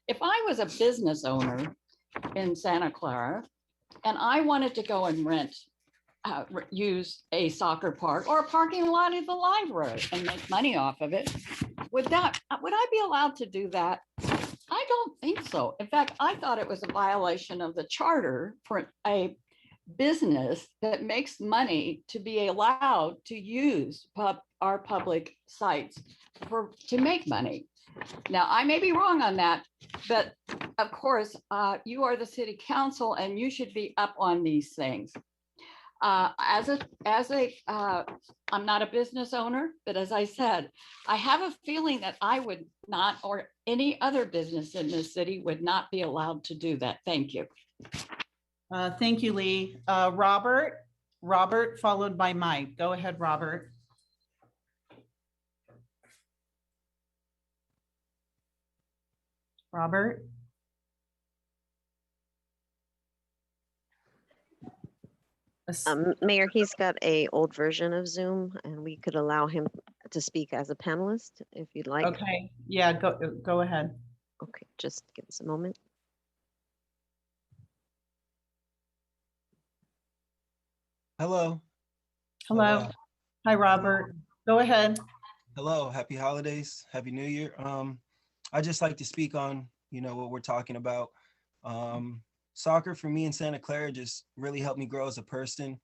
If I was a business owner in Santa Clara and I wanted to go and use a soccer park or a parking lot at the library and make money off of it, would I be allowed to do that? I don't think so. In fact, I thought it was a violation of the charter for a business that makes money to be allowed to use our public sites to make money. Now, I may be wrong on that, but of course, you are the city council and you should be up on these things. I'm not a business owner, but as I said, I have a feeling that I would not, or any other business in this city would not be allowed to do that. Thank you. Thank you, Lee. Robert followed by Mike. Go ahead, Robert. Robert. Mayor, he's got a old version of Zoom and we could allow him to speak as a panelist if you'd like. Okay, yeah, go ahead. Okay, just give us a moment. Hello. Hello. Hi, Robert. Go ahead. Hello. Happy holidays. Happy New Year. I just like to speak on, what we're talking about. Soccer for me in Santa Clara just really helped me grow as a person,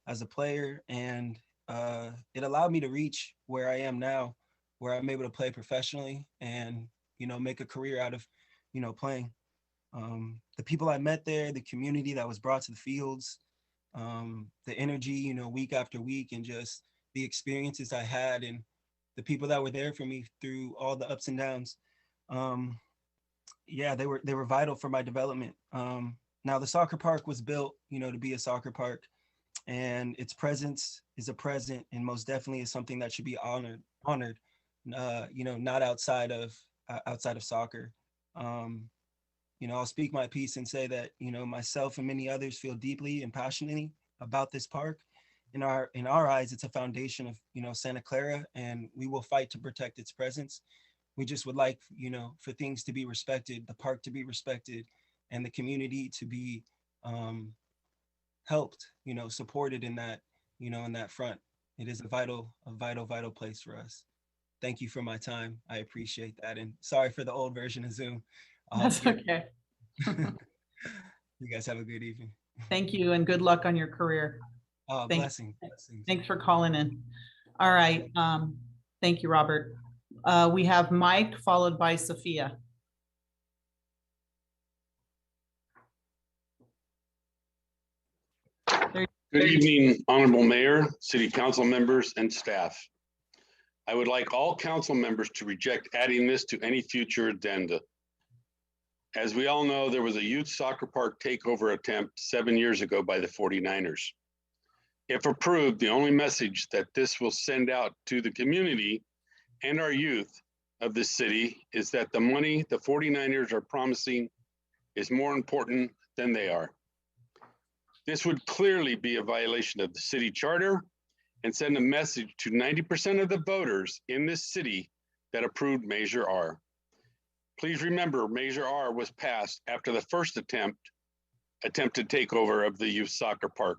as a player, and it allowed me to reach where I am now, where I'm able to play professionally and, make a career out of, playing. The people I met there, the community that was brought to the fields, the energy, week after week, and just the experiences I had and the people that were there for me through all the ups and downs. Yeah, they were vital for my development. Now the soccer park was built, to be a soccer park, and its presence is a present and most definitely is something that should be honored, not outside of soccer. I'll speak my piece and say that, myself and many others feel deeply and passionately about this park. In our eyes, it's a foundation of, Santa Clara, and we will fight to protect its presence. We just would like, for things to be respected, the park to be respected, and the community to be helped, supported in that, in that front. It is a vital place for us. Thank you for my time. I appreciate that. And sorry for the old version of Zoom. That's okay. You guys have a good evening. Thank you and good luck on your career. Blessings. Thanks for calling in. All right. Thank you, Robert. We have Mike followed by Sophia. Good evening, Honorable Mayor, City Council members, and staff. I would like all council members to reject adding this to any future agenda. As we all know, there was a youth soccer park takeover attempt 7 years ago by the 49ers. If approved, the only message that this will send out to the community and our youth of this city is that the money the 49ers are promising is more important than they are. This would clearly be a violation of the city charter and send a message to 90% of the voters in this city that approved Measure R. Please remember, Measure R was passed after the first attempted takeover of the youth soccer park.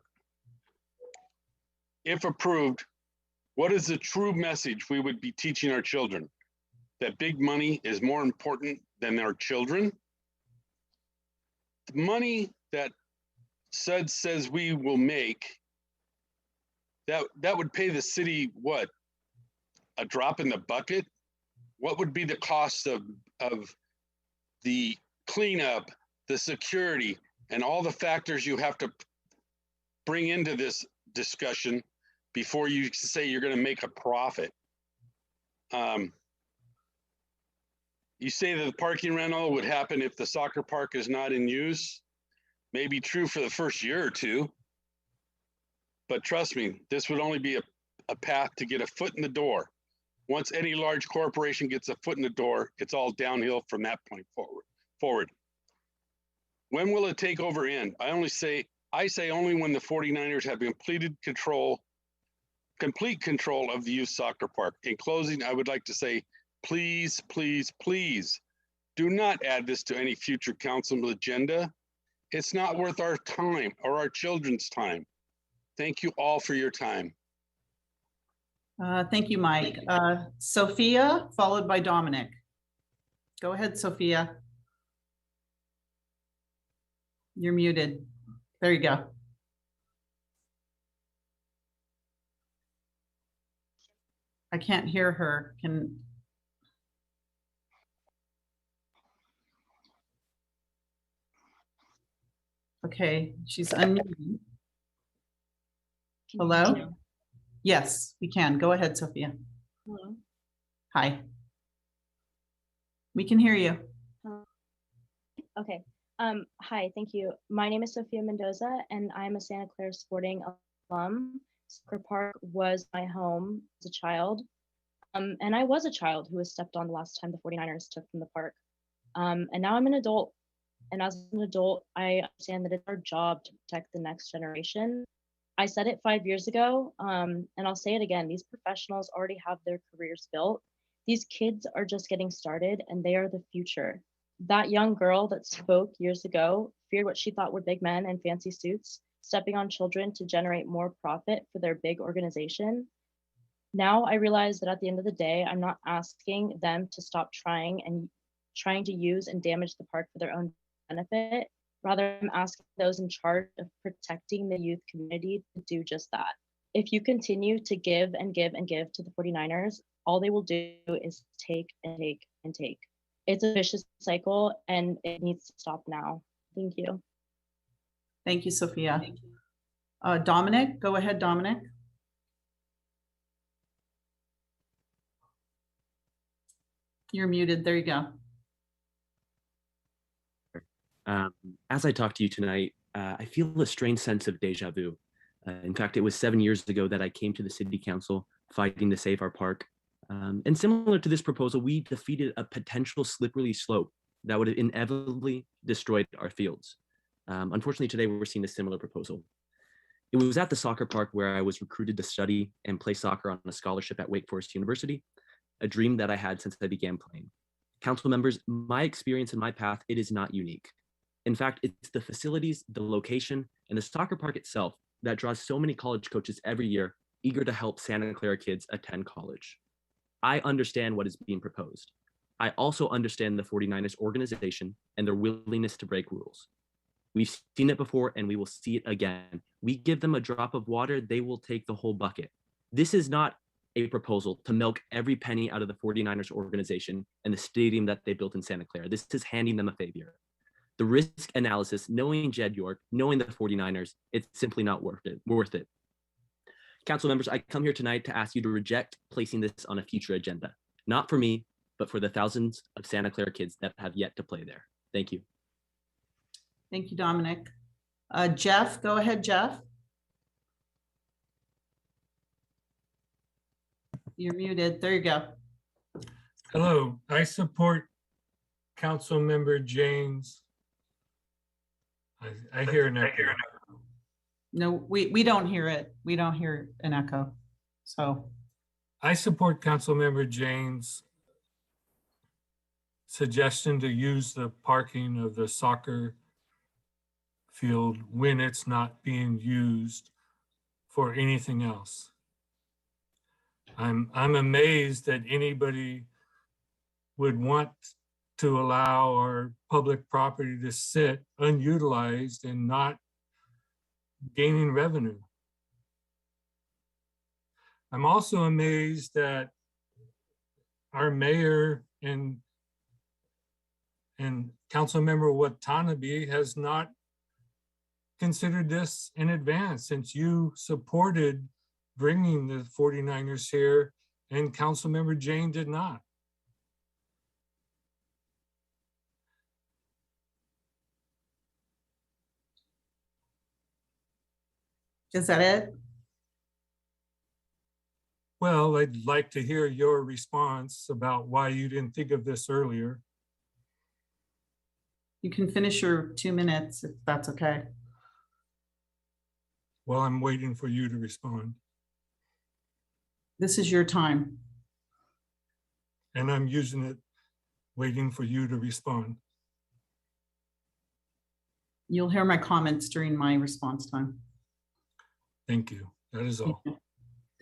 If approved, what is the true message we would be teaching our children? That big money is more important than our children? The money that SUD says we will make, that would pay the city what? A drop in the bucket? What would be the cost of the cleanup, the security, and all the factors you have to bring into this discussion before you say you're going to make a profit? You say that the parking rental would happen if the soccer park is not in use. Maybe true for the first year or two. But trust me, this would only be a path to get a foot in the door. Once any large corporation gets a foot in the door, it's all downhill from that point forward. When will it take over end? I say only when the 49ers have complete control of the youth soccer park. In closing, I would like to say, please, please, please do not add this to any future council agenda. It's not worth our time or our children's time. Thank you all for your time. Thank you, Mike. Sophia, followed by Dominic. Go ahead, Sophia. You're muted. There you go. I can't hear her. Okay, she's unmuted. Hello? Yes, we can. Go ahead, Sophia. Hello. Hi. We can hear you. Okay. Hi, thank you. My name is Sophia Mendoza, and I'm a Santa Clara Sporting alum. Soccer Park was my home as a child. And I was a child who was stepped on the last time the 49ers took from the park. And now I'm an adult. And as an adult, I understand that it's our job to protect the next generation. I said it 5 years ago, and I'll say it again. These professionals already have their careers built. These kids are just getting started, and they are the future. That young girl that spoke years ago feared what she thought were big men in fancy suits, stepping on children to generate more profit for their big organization. Now I realize that at the end of the day, I'm not asking them to stop trying to use and damage the park for their own benefit. Rather, I'm asking those in charge of protecting the youth community to do just that. If you continue to give and give and give to the 49ers, all they will do is take and take and take. It's a vicious cycle and it needs to stop now. Thank you. Thank you, Sophia. Dominic, go ahead, Dominic. You're muted. There you go. As I talk to you tonight, I feel a strange sense of deja vu. In fact, it was 7 years ago that I came to the city council fighting to save our park. And similar to this proposal, we defeated a potential slippery slope that would have inevitably destroyed our fields. Unfortunately, today we're seeing a similar proposal. It was at the soccer park where I was recruited to study and play soccer on a scholarship at Wake Forest University, a dream that I had since I began playing. Council members, my experience and my path, it is not unique. In fact, it's the facilities, the location, and the soccer park itself that draws so many college coaches every year eager to help Santa Clara kids attend college. I understand what is being proposed. I also understand the 49ers organization and their willingness to break rules. We've seen it before and we will see it again. We give them a drop of water, they will take the whole bucket. This is not a proposal to milk every penny out of the 49ers organization and the stadium that they built in Santa Clara. This is handing them a favor. The risk analysis, knowing Jed York, knowing the 49ers, it's simply not worth it. Council members, I come here tonight to ask you to reject placing this on a future agenda. Not for me, but for the thousands of Santa Clara kids that have yet to play there. Thank you. Thank you, Dominic. Jeff, go ahead, Jeff. You're muted. There you go. Hello, I support Councilmember James. I hear an echo. No, we don't hear it. We don't hear an echo. So I support Councilmember James' suggestion to use the parking of the soccer field when it's not being used for anything else. I'm amazed that anybody would want to allow our public property to sit unutilized and not gaining revenue. I'm also amazed that our mayor and Councilmember Watanabe has not considered this in advance, since you supported bringing the 49ers here and Councilmember Jane did not. Is that it? Well, I'd like to hear your response about why you didn't think of this earlier. You can finish your 2 minutes if that's okay. Well, I'm waiting for you to respond. This is your time. And I'm using it, waiting for you to respond. You'll hear my comments during my response time. Thank you. That is all.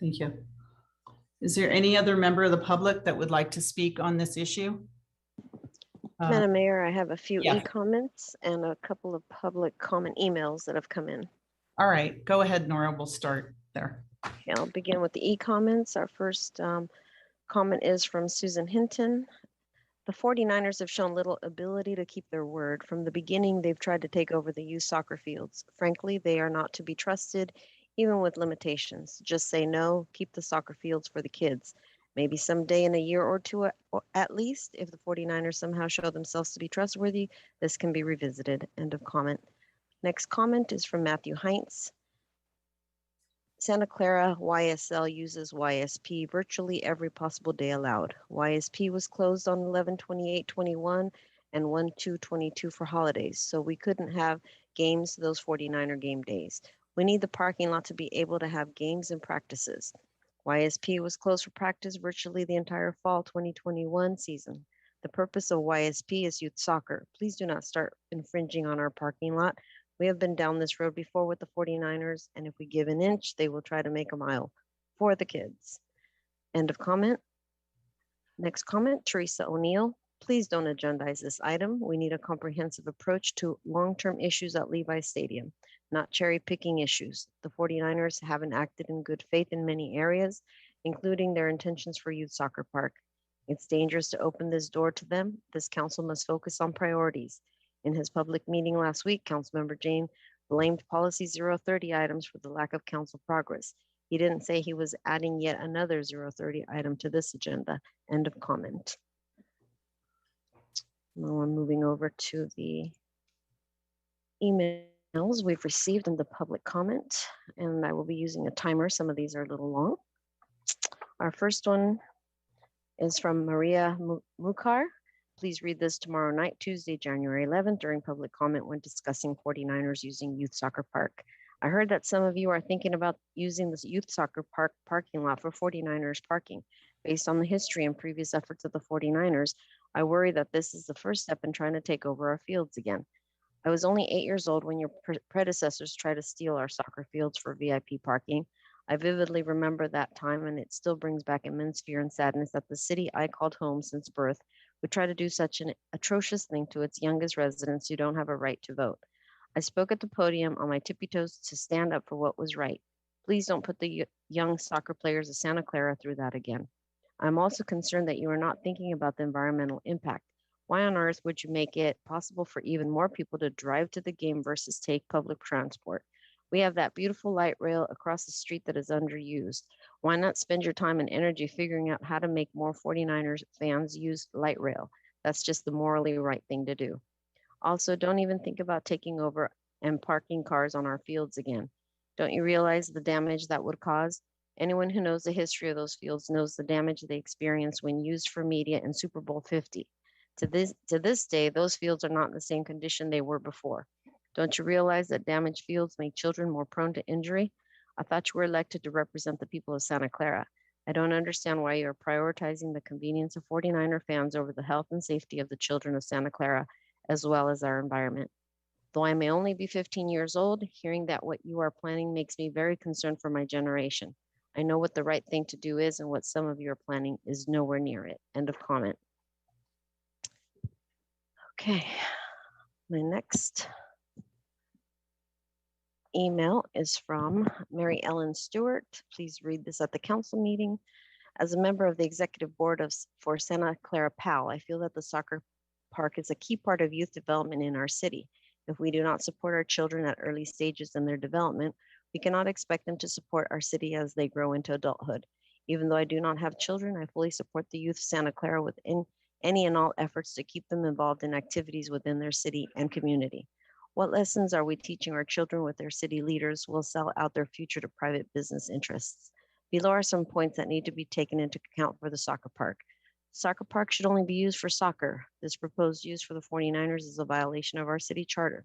Thank you. Is there any other member of the public that would like to speak on this issue? Madam Mayor, I have a few yeah. e-comments and a couple of public comment emails that have come in. All right, go ahead, Nora. We'll start there. Okay, I'll begin with the e-comments. Our first comment is from Susan Hinton. The 49ers have shown little ability to keep their word. From the beginning, they've tried to take over the youth soccer fields. Frankly, they are not to be trusted, even with limitations. Just say no, keep the soccer fields for the kids. Maybe someday in a year or two at least, if the 49ers somehow show themselves to be trustworthy, this can be revisited. End of comment. Next comment is from Matthew Heinz. Santa Clara YSL uses YSP virtually every possible day allowed. YSP was closed on 11/28/21 and 1/2/22 for holidays, so we couldn't have games those 49er game days. We need the parking lot to be able to have games and practices. YSP was closed for practice virtually the entire fall 2021 season. The purpose of YSP is youth soccer. Please do not start infringing on our parking lot. We have been down this road before with the 49ers, and if we give an inch, they will try to make a mile for the kids. End of comment. Next comment, Teresa O'Neill. Please don't agendize this item. We need a comprehensive approach to long-term issues at Levi Stadium, not cherry-picking issues. The 49ers haven't acted in good faith in many areas, including their intentions for youth soccer park. It's dangerous to open this door to them. This council must focus on priorities. In his public meeting last week, Councilmember Jane blamed Policy 030 items for the lack of council progress. He didn't say he was adding yet another 030 item to this agenda. End of comment. Now I'm moving over to the emails we've received in the public comment, and I will be using a timer. Some of these are a little long. Our first one is from Maria Mukar. Please read this tomorrow night, Tuesday, January 11th, during public comment when discussing 49ers using youth soccer park. I heard that some of you are thinking about using this youth soccer park parking lot for 49ers parking. Based on the history and previous efforts of the 49ers, I worry that this is the first step in trying to take over our fields again. I was only 8 years old when your predecessors tried to steal our soccer fields for VIP parking. I vividly remember that time, and it still brings back immense fear and sadness that the city I called home since birth would try to do such an atrocious thing to its youngest residents who don't have a right to vote. I spoke at the podium on my tippy toes to stand up for what was right. Please don't put the young soccer players of Santa Clara through that again. I'm also concerned that you are not thinking about the environmental impact. Why on earth would you make it possible for even more people to drive to the game versus take public transport? We have that beautiful light rail across the street that is underused. Why not spend your time and energy figuring out how to make more 49ers fans use light rail? That's just the morally right thing to do. Also, don't even think about taking over and parking cars on our fields again. Don't you realize the damage that would cause? Anyone who knows the history of those fields knows the damage they experienced when used for media in Super Bowl 50. To this day, those fields are not in the same condition they were before. Don't you realize that damaged fields make children more prone to injury? I thought you were elected to represent the people of Santa Clara. I don't understand why you're prioritizing the convenience of 49er fans over the health and safety of the children of Santa Clara, as well as our environment. Though I may only be 15 years old, hearing that what you are planning makes me very concerned for my generation. I know what the right thing to do is, and what some of you are planning is nowhere near it. End of comment. Okay, my next email is from Mary Ellen Stewart. Please read this at the council meeting. As a member of the executive board for Santa Clara PAL, I feel that the soccer park is a key part of youth development in our city. If we do not support our children at early stages in their development, we cannot expect them to support our city as they grow into adulthood. Even though I do not have children, I fully support the youth of Santa Clara within any and all efforts to keep them involved in activities within their city and community. What lessons are we teaching our children with their city leaders will sell out their future to private business interests? Below are some points that need to be taken into account for the soccer park. Soccer park should only be used for soccer. This proposed use for the 49ers is a violation of our city charter.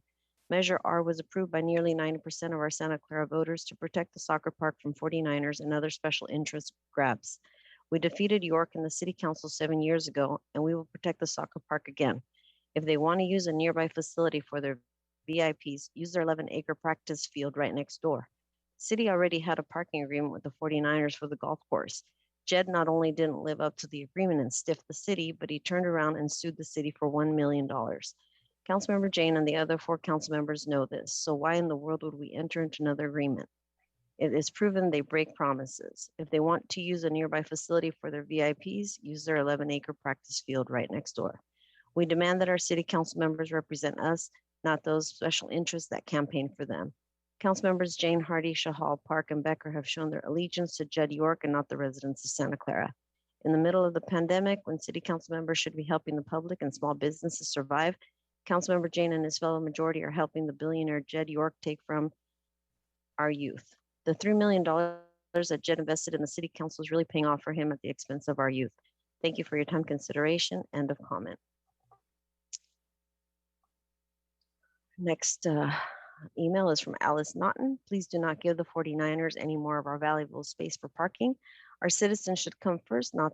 Measure R was approved by nearly 90% of our Santa Clara voters to protect the soccer park from 49ers and other special interest grabs. We defeated York in the city council 7 years ago, and we will protect the soccer park again. If they want to use a nearby facility for their VIPs, use their 11-acre practice field right next door. City already had a parking agreement with the 49ers for the golf course. Jed not only didn't live up to the agreement and stiffed the city, but he turned around and sued the city for $1 million. Councilmember Jane and the other 4 council members know this, so why in the world would we enter into another agreement? It is proven they break promises. If they want to use a nearby facility for their VIPs, use their 11-acre practice field right next door. We demand that our city council members represent us, not those special interests that campaign for them. Council members Jane Hardy, Shahal, Park, and Becker have shown their allegiance to Jed York and not the residents of Santa Clara. In the middle of the pandemic, when city council members should be helping the public and small businesses survive, Councilmember Jane and his fellow majority are helping the billionaire Jed York take from our youth. The $3 million that Jed invested in the city council is really paying off for him at the expense of our youth. Thank you for your time, consideration. End of comment. Next email is from Alice Naughton. Please do not give the 49ers any more of our valuable space for parking. Our citizens should come first, not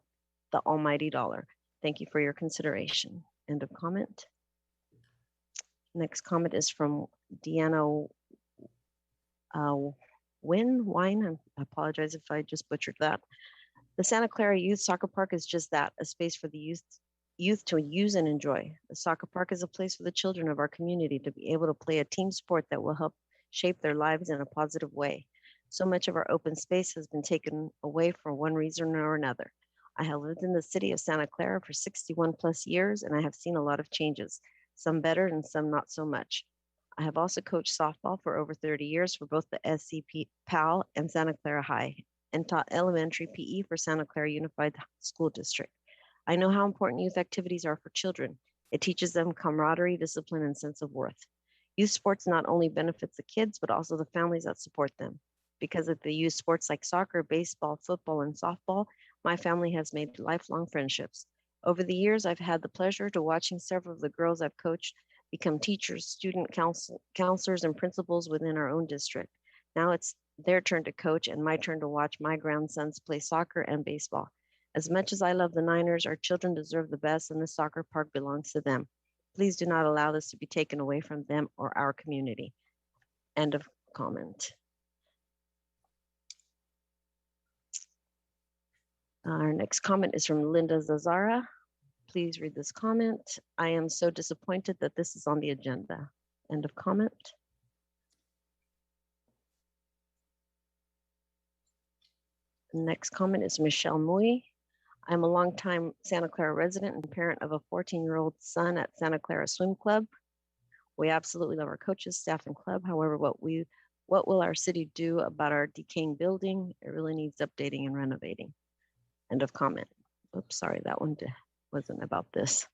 the almighty dollar. Thank you for your consideration. End of comment. Next comment is from Deanna Wine. I apologize if I just butchered that. The Santa Clara Youth Soccer Park is just that, a space for the youth to use and enjoy. The soccer park is a place for the children of our community to be able to play a team sport that will help shape their lives in a positive way. So much of our open space has been taken away for one reason or another. I have lived in the city of Santa Clara for 61 plus years, and I have seen a lot of changes, some better and some not so much. I have also coached softball for over 30 years for both the SCP PAL and Santa Clara High, and taught elementary PE for Santa Clara Unified School District. I know how important youth activities are for children. It teaches them camaraderie, discipline, and sense of worth. Youth sports not only benefits the kids, but also the families that support them. Because of the youth sports like soccer, baseball, football, and softball, my family has made lifelong friendships. Over the years, I've had the pleasure to watching several of the girls I've coached become teachers, student counselors, and principals within our own district. Now it's their turn to coach and my turn to watch my grandsons play soccer and baseball. As much as I love the Niners, our children deserve the best, and the soccer park belongs to them. Please do not allow this to be taken away from them or our community. End of comment. Our next comment is from Linda Zazara. Please read this comment. I am so disappointed that this is on the agenda. End of comment. Next comment is Michelle Mui. I'm a longtime Santa Clara resident and parent of a 14-year-old son at Santa Clara Swim Club. We absolutely love our coaches, staff, and club. However, what will our city do about our decaying building? It really needs updating and renovating. End of comment. Oops, sorry, that one wasn't about this.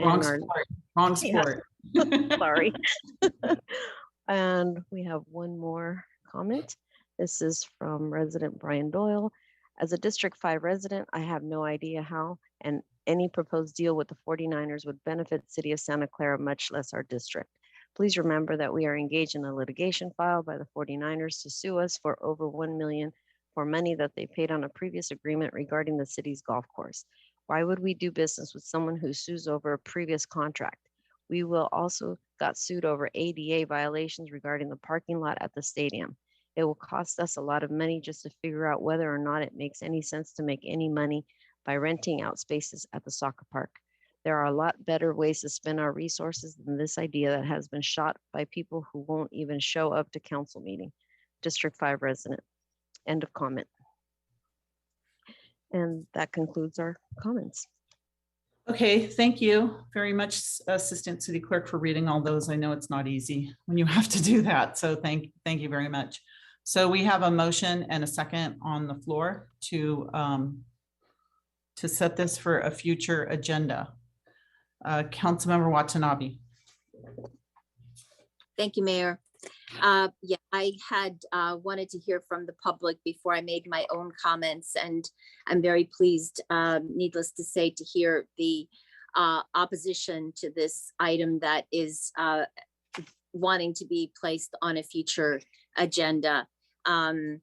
Wrong sport. Wrong sport. Yeah. Sorry. And we have one more comment. This is from resident Brian Doyle. As a District 5 resident, I have no idea how and any proposed deal with the 49ers would benefit the city of Santa Clara, much less our district. Please remember that we are engaged in a litigation filed by the 49ers to sue us for over $1 million for money that they paid on a previous agreement regarding the city's golf course. Why would we do business with someone who sues over a previous contract? We will also got sued over ADA violations regarding the parking lot at the stadium. It will cost us a lot of money just to figure out whether or not it makes any sense to make any money by renting out spaces at the soccer park. There are a lot better ways to spend our resources than this idea that has been shot by people who won't even show up to council meeting. District 5 resident. End of comment. And that concludes our comments. Okay, thank you very much, Assistant City Clerk, for reading all those. I know it's not easy when you have to do that, so thank you very much. So we have a motion and a second on the floor to set this for a future agenda. Councilmember Watanabe. Thank you, Mayor. Yeah, I had wanted to hear from the public before I made my own comments, and I'm very pleased, needless to say, to hear the opposition to this item that is wanting to be placed on a future agenda. And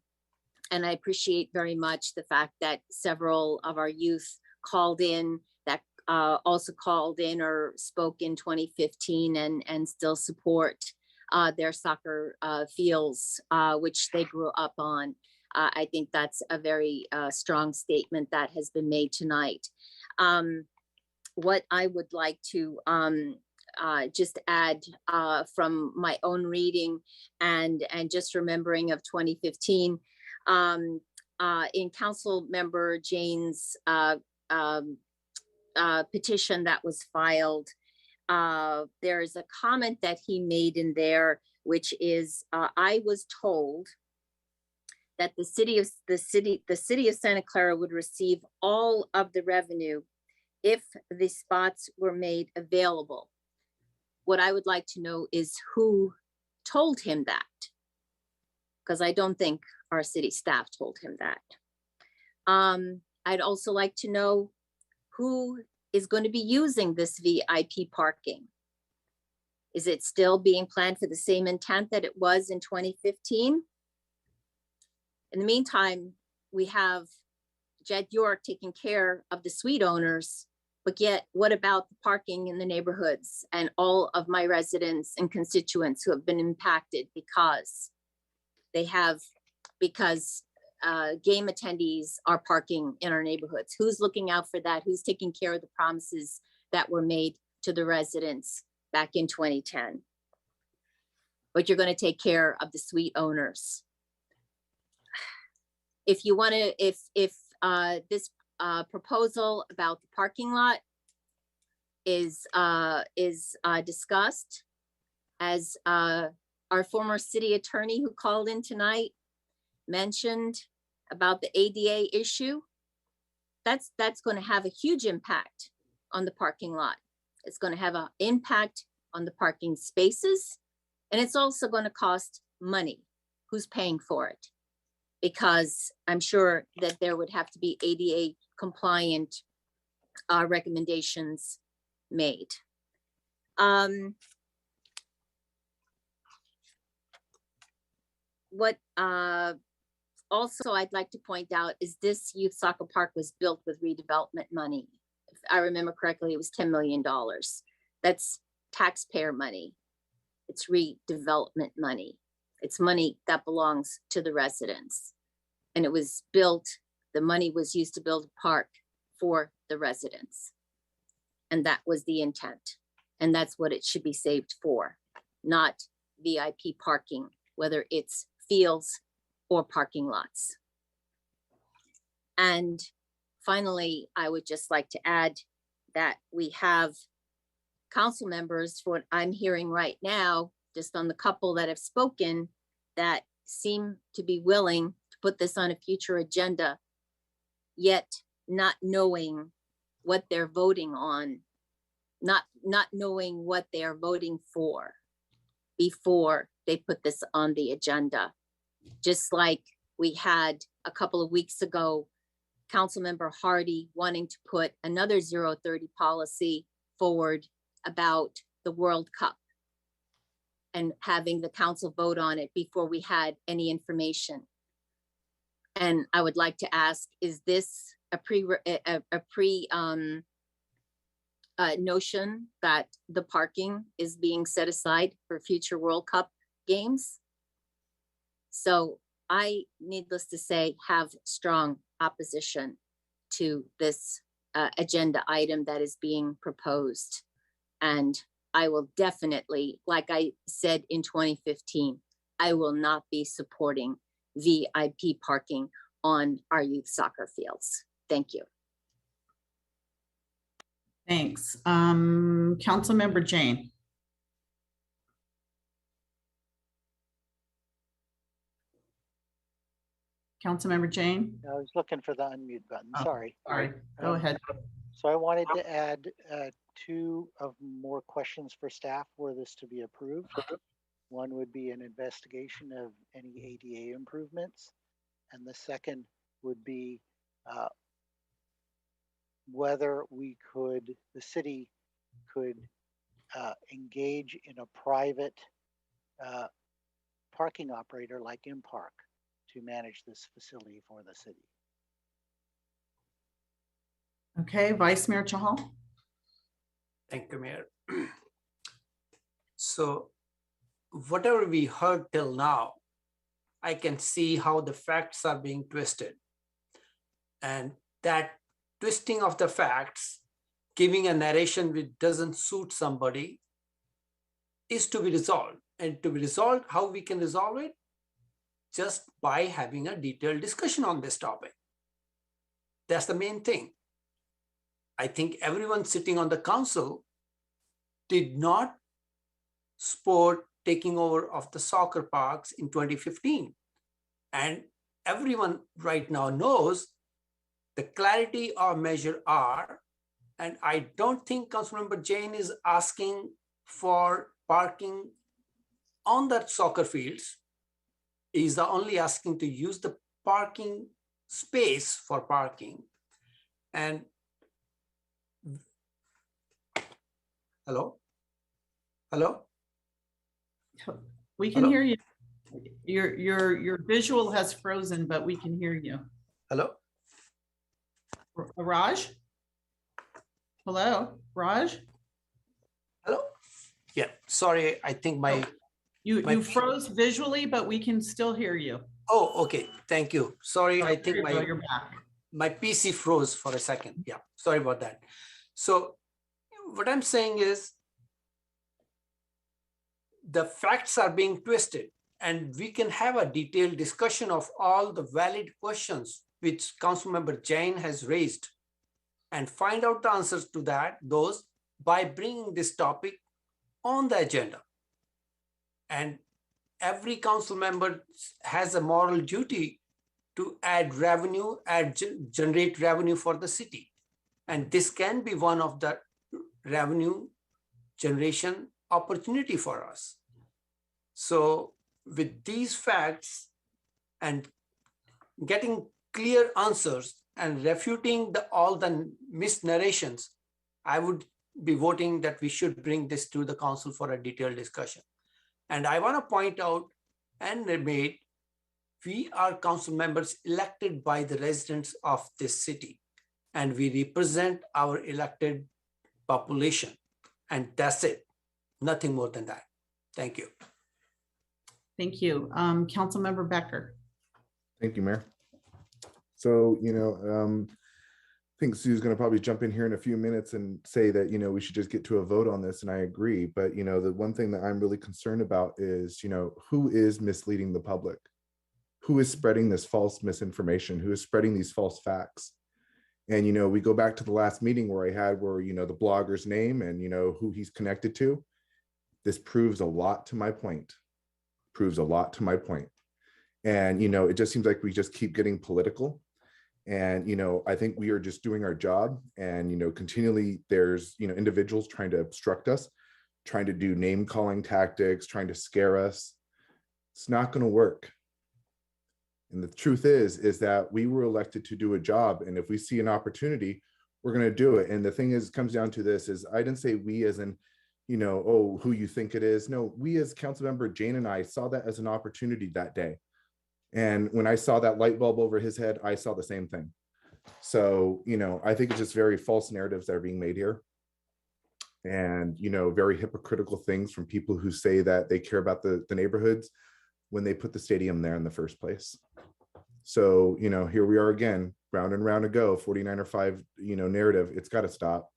I appreciate very much the fact that several of our youth called in, that also called in or spoke in 2015 and still support their soccer fields, which they grew up on. I think that's a very strong statement that has been made tonight. What I would like to just add from my own reading and just remembering of 2015, in Council Member Jane's petition that was filed, there is a comment that he made in there, which is, I was told that the city of Santa Clara would receive all of the revenue if the spots were made available. What I would like to know is who told him that, because I don't think our city staff told him that. I'd also like to know who is going to be using this VIP parking. Is it still being planned for the same intent that it was in 2015? In the meantime, we have Jed York taking care of the suite owners, but yet what about the parking in the neighborhoods and all of my residents and constituents who have been impacted because game attendees are parking in our neighborhoods? Who's looking out for that? Who's taking care of the promises that were made to the residents back in 2010? But you're going to take care of the suite owners. If you want to, if this proposal about the parking lot is discussed, as our former city attorney who called in tonight mentioned about the ADA issue, that's going to have a huge impact on the parking lot. It's going to have an impact on the parking spaces, and it's also going to cost money. Who's paying for it? Because I'm sure that there would have to be ADA compliant recommendations made. What also I'd like to point out is this youth soccer park was built with redevelopment money. If I remember correctly, it was $10 million. That's taxpayer money. It's redevelopment money. It's money that belongs to the residents. And it was built, the money was used to build a park for the residents. And that was the intent. And that's what it should be saved for, not VIP parking, whether it's fields or parking lots. And finally, I would just like to add that we have council members, for what I'm hearing right now, just on the couple that have spoken, that seem to be willing to put this on a future agenda, yet not knowing what they're voting on, not knowing what they are voting for before they put this on the agenda. Just like we had a couple of weeks ago, Councilmember Hardy wanting to put another 030 policy forward about the World Cup and having the council vote on it before we had any information. And I would like to ask, is this a pre notion that the parking is being set aside for future World Cup games? So I, needless to say, have strong opposition to this agenda item that is being proposed. And I will definitely, like I said in 2015, I will not be supporting VIP parking on our youth soccer fields. Thank you. Thanks. Councilmember Jane. Councilmember Jane. I was looking for the unmute button. Oh, Sorry. Sorry, go ahead. So I wanted to add two of more questions for staff were this to be approved. One would be an investigation of any ADA improvements. And the second would be whether the city could engage in a private parking operator like InPark to manage this facility for the city. Okay, Vice Mayor Chahal. Thank you, Mayor. So whatever we heard till now, I can see how the facts are being twisted. And that twisting of the facts, giving a narration which doesn't suit somebody, is to be resolved. And to be resolved, how we can resolve it? Just by having a detailed discussion on this topic. That's the main thing. I think everyone sitting on the council did not support taking over of the soccer parks in 2015. And everyone right now knows the clarity of Measure R. And I don't think Councilmember Jane is asking for parking on the soccer fields. He's only asking to use the parking space for parking. And hello? Hello? We can Hello? hear you. Your visual has frozen, but we can hear you. Hello? Raj? Hello, Raj? Hello? Yeah, sorry, I think my... You froze visually, but we can still hear you. Oh, okay, thank you. Sorry, I think You're back. my PC froze for a second. Yeah, sorry about that. So what I'm saying is the facts are being twisted, and we can have a detailed discussion of all the valid questions which Councilmember Jain has raised and find out the answers to those by bringing this topic on the agenda. And every council member has a moral duty to add revenue, generate revenue for the city. And this can be one of the revenue generation opportunity for us. So with these facts and getting clear answers and refuting all the misnarrations, I would be voting that we should bring this to the council for a detailed discussion. And I want to point out and made, we are council members elected by the residents of this city, and we represent our elected population. And that's it, nothing more than that. Thank you. Thank you. Councilmember Becker. Thank you, Mayor. So, I think Sue's going to probably jump in here in a few minutes and say that, we should just get to a vote on this. And I agree. But, the one thing that I'm really concerned about is, who is misleading the public? Who is spreading this false misinformation? Who is spreading these false facts? And, we go back to the last meeting where the blogger's name and, who he's connected to. This proves a lot to my point. And, it just seems like we just keep getting political. And, I think we are just doing our job. And, continually there's, individuals trying to obstruct us, trying to do name calling tactics, trying to scare us. It's not going to work. And the truth is that we were elected to do a job. And if we see an opportunity, we're going to do it. And the thing is, comes down to this is I didn't say we as in, oh, who you think it is. No, we as Councilmember Jane and I saw that as an opportunity that day. And when I saw that light bulb over his head, I saw the same thing. So, I think it's just very false narratives that are being made here. And, very hypocritical things from people who say that they care about the neighborhoods when they put the stadium there in the first place. So, here we are again, round and round to go, 49-5, narrative. It's got to stop.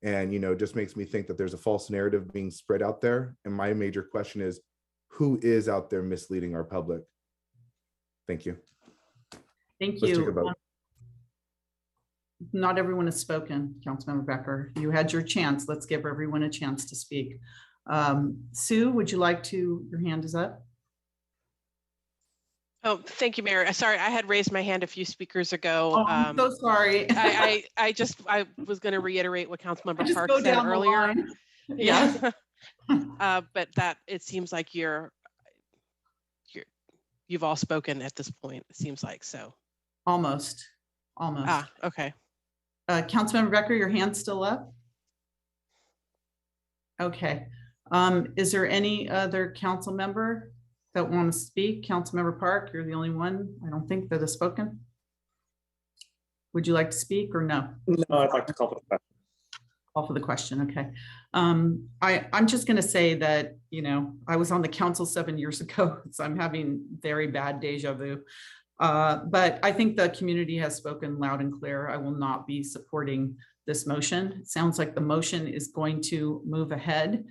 And, it just makes me think that there's a false narrative being spread out there. And my major question is, who is out there misleading our public? Thank you. Thank Let's take a you. vote. not everyone has spoken, Councilmember Becker. You had your chance. Let's give everyone a chance to speak. Sue, would you like to, your hand is up? Oh, thank you, Mayor. Sorry, I had raised my hand a few speakers ago. Oh, I'm so sorry. I was going to reiterate what Councilmember Park go said down the earlier. line. Yeah. But that it seems like you've all spoken at this point. It seems like so. Almost. Okay. Councilmember Becker, your hand's still up? Okay. Is there any other council member that want to speak? Councilmember Park, you're the only one, I don't think, that has spoken. Would you like to speak or no? No, I'd like to call for the question. Call for the question, okay. I'm just going to say that, you know, I was on the council 7 years ago, so I'm having very bad deja vu. But I think the community has spoken loud and clear. I will not be supporting this motion. It sounds like the motion is going to move ahead.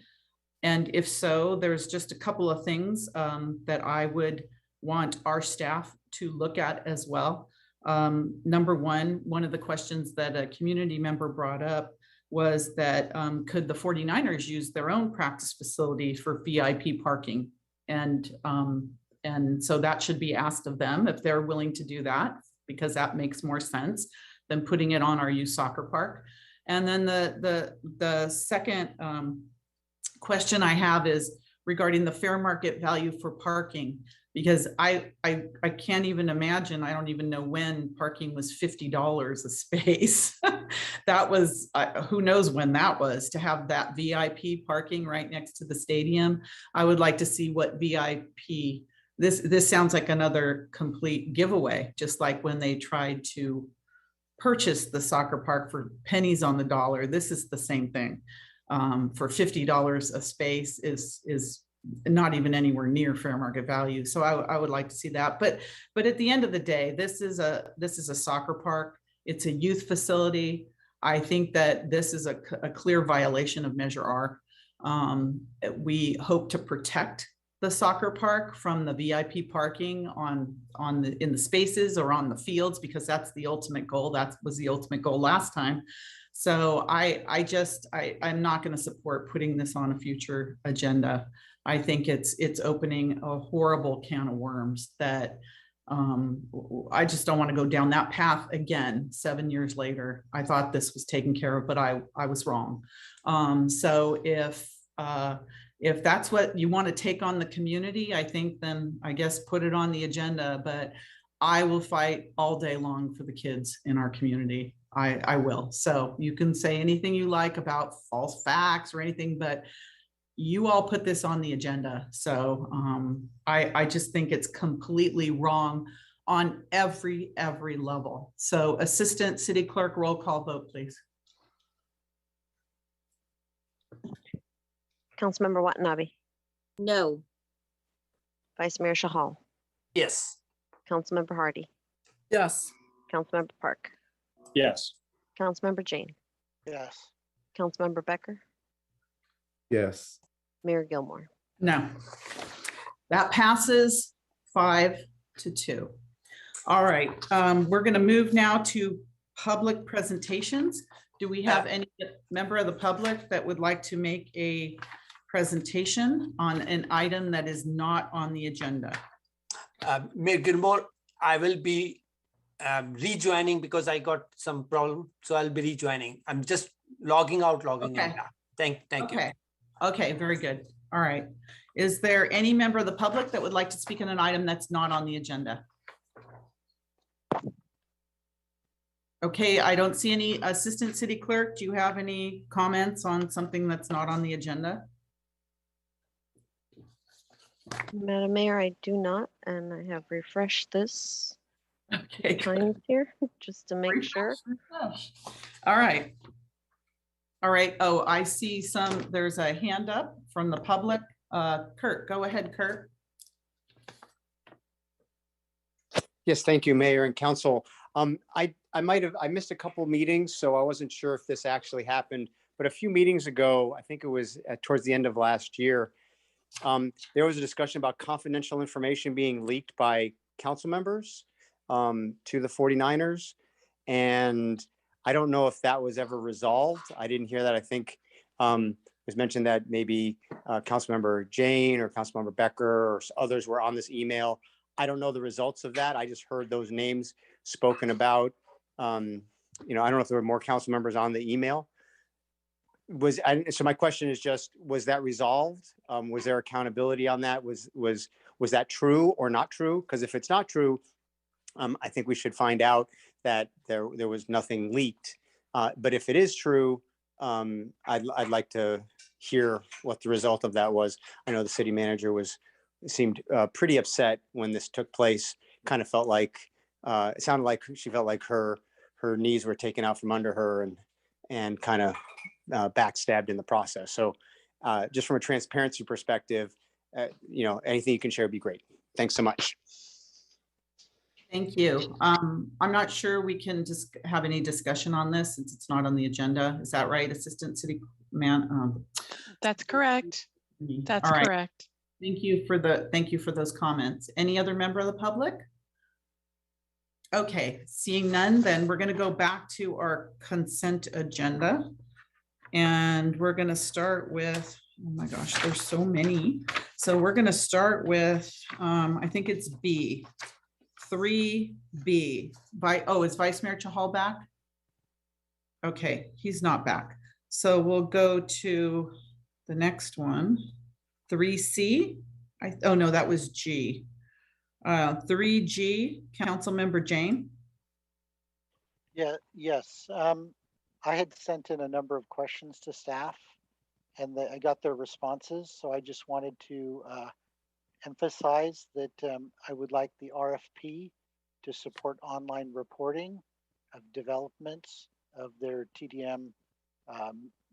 And if so, there's just a couple of things that I would want our staff to look at as well. Number one of the questions that a community member brought up was that could the 49ers use their own practice facility for VIP parking? And so that should be asked of them if they're willing to do that, because that makes more sense than putting it on our youth soccer park. And then the second question I have is regarding the fair market value for parking, because I can't even imagine, I don't even know when parking was $50 a space. That was, who knows when that was, to have that VIP parking right next to the stadium. I would like to see what VIP, this sounds like another complete giveaway, just like when they tried to purchase the soccer park for pennies on the dollar. This is the same thing. For $50 a space is not even anywhere near fair market value. So I would like to see that. But at the end of the day, this is a soccer park. It's a youth facility. I think that this is a clear violation of Measure R. We hope to protect the soccer park from the VIP parking in the spaces or on the fields, because that's the ultimate goal. That was the ultimate goal last time. So I'm not going to support putting this on a future agenda. I think it's opening a horrible can of worms that I just don't want to go down that path again. 7 years later, I thought this was taken care of, but I was wrong. So if that's what you want to take on the community, I think then I guess put it on the agenda, but I will fight all day long for the kids in our community. I will. So you can say anything you like about false facts or anything, but you all put this on the agenda. So I just think it's completely wrong on every level. So Assistant City Clerk, roll call vote, please. Councilmember Watanabe, No. Vice Mayor Shahal, Yes. Councilmember Hardy, Yes. Councilmember Park, Yes. Councilmember Jane, Yes. Councilmember Becker, Yes. Mayor Gilmore. No. That passes 5-2. All right, we're going to move now to public presentations. Do we have any member of the public that would like to make a presentation on an item that is not on the agenda? Mayor Gilmore, I will be rejoining because I got some problem. So I'll be rejoining. I'm just logging out, logging in now. Thank you. Okay, very good. All right. Is there any member of the public that would like to speak on an item that's not on the agenda? Okay, I don't see any. Assistant City Clerk, do you have any comments on something that's not on the agenda? Madam Mayor, I do not, and I have refreshed this okay, times here just to make sure. All right. All right. Oh, I see there's a hand up from the public. Kurt, go ahead, Kurt. Yes, thank you, Mayor and Council. I missed a couple meetings, so I wasn't sure if this actually happened. But a few meetings ago, I think it was towards the end of last year, there was a discussion about confidential information being leaked by council members to the 49ers. And I don't know if that was ever resolved. I didn't hear that. I think it was mentioned that maybe Councilmember Jane or Councilmember Becker or others were on this email. I don't know the results of that. I just heard those names spoken about. You know, I don't know if there were more council members on the email. So my question is just, was that resolved? Was there accountability on that? Was that true or not true? Because if it's not true, I think we should find out that there was nothing leaked. But if it is true, I'd like to hear what the result of that was. I know the city manager seemed pretty upset when this took place. Kind of felt like it sounded like she felt like her knees were taken out from under her and kind of backstabbed in the process. So just from a transparency perspective, you know, anything you can share would be great. Thanks so much. Thank you. I'm not sure we can just have any discussion on this since it's not on the agenda. Is that right, Assistant City Man? That's correct. That's All right. correct. Thank you for those comments. Any other member of the public? Okay, seeing none, then we're going to go back to our consent agenda. And we're going to start with, oh my gosh, there's so many. So we're going to start with, I think it's B, 3B. Is Vice Mayor Chahal back? Okay, he's not back. So we'll go to the next one, 3C. Oh no, that was G. 3G, Councilmember Jane. Yeah, yes. I had sent in a number of questions to staff and I got their responses. So I just wanted to emphasize that I would like the RFP to support online reporting of developments of their TDM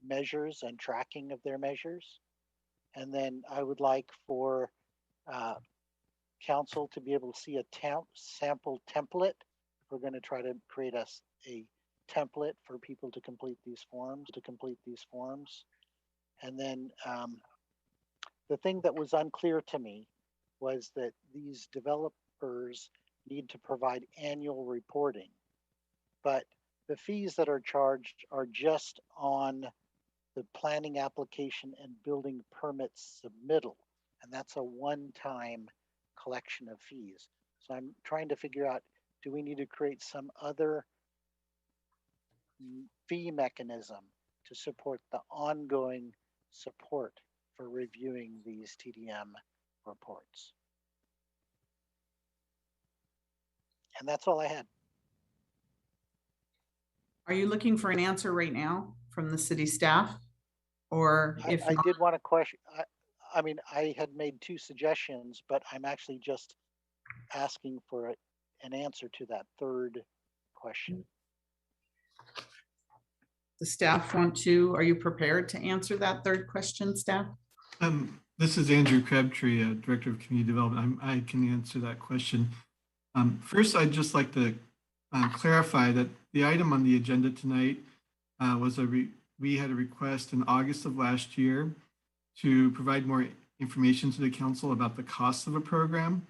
measures and tracking of their measures. And then I would like for council to be able to see a sample template. We're going to try to create a template for people to complete these forms, And then the thing that was unclear to me was that these developers need to provide annual reporting, but the fees that are charged are just on the planning application and building permit submittal. And that's a one-time collection of fees. So I'm trying to figure out, do we need to create some other fee mechanism to support the ongoing support for reviewing these TDM reports? And that's all I had. Are you looking for an answer right now from the city staff? Or if I did want to question, I mean, I had made 2 suggestions, but I'm actually just asking for an answer to that third question. The staff are you prepared to answer that third question, staff? This is Andrew Crabtree, Director of Community Development. I can answer that question. First, I'd just like to clarify that the item on the agenda tonight was we had a request in August of last year to provide more information to the council about the cost of a program.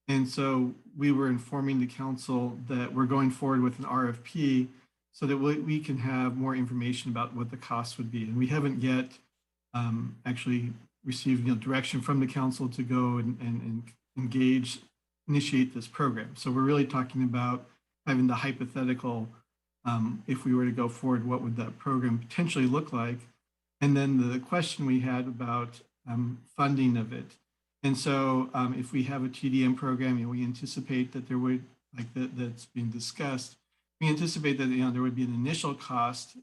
And so we were informing the council that we're going forward with an RFP so that we can have more information about what the cost would be. And we haven't yet actually received direction from the council to go and initiate this program. So we're really talking about having the hypothetical, if we were to go forward, what would that program potentially look like? And then the question we had about funding of it. And so if we have a TDM program, and we anticipate that there would, that's being discussed, we anticipate that there would be an initial cost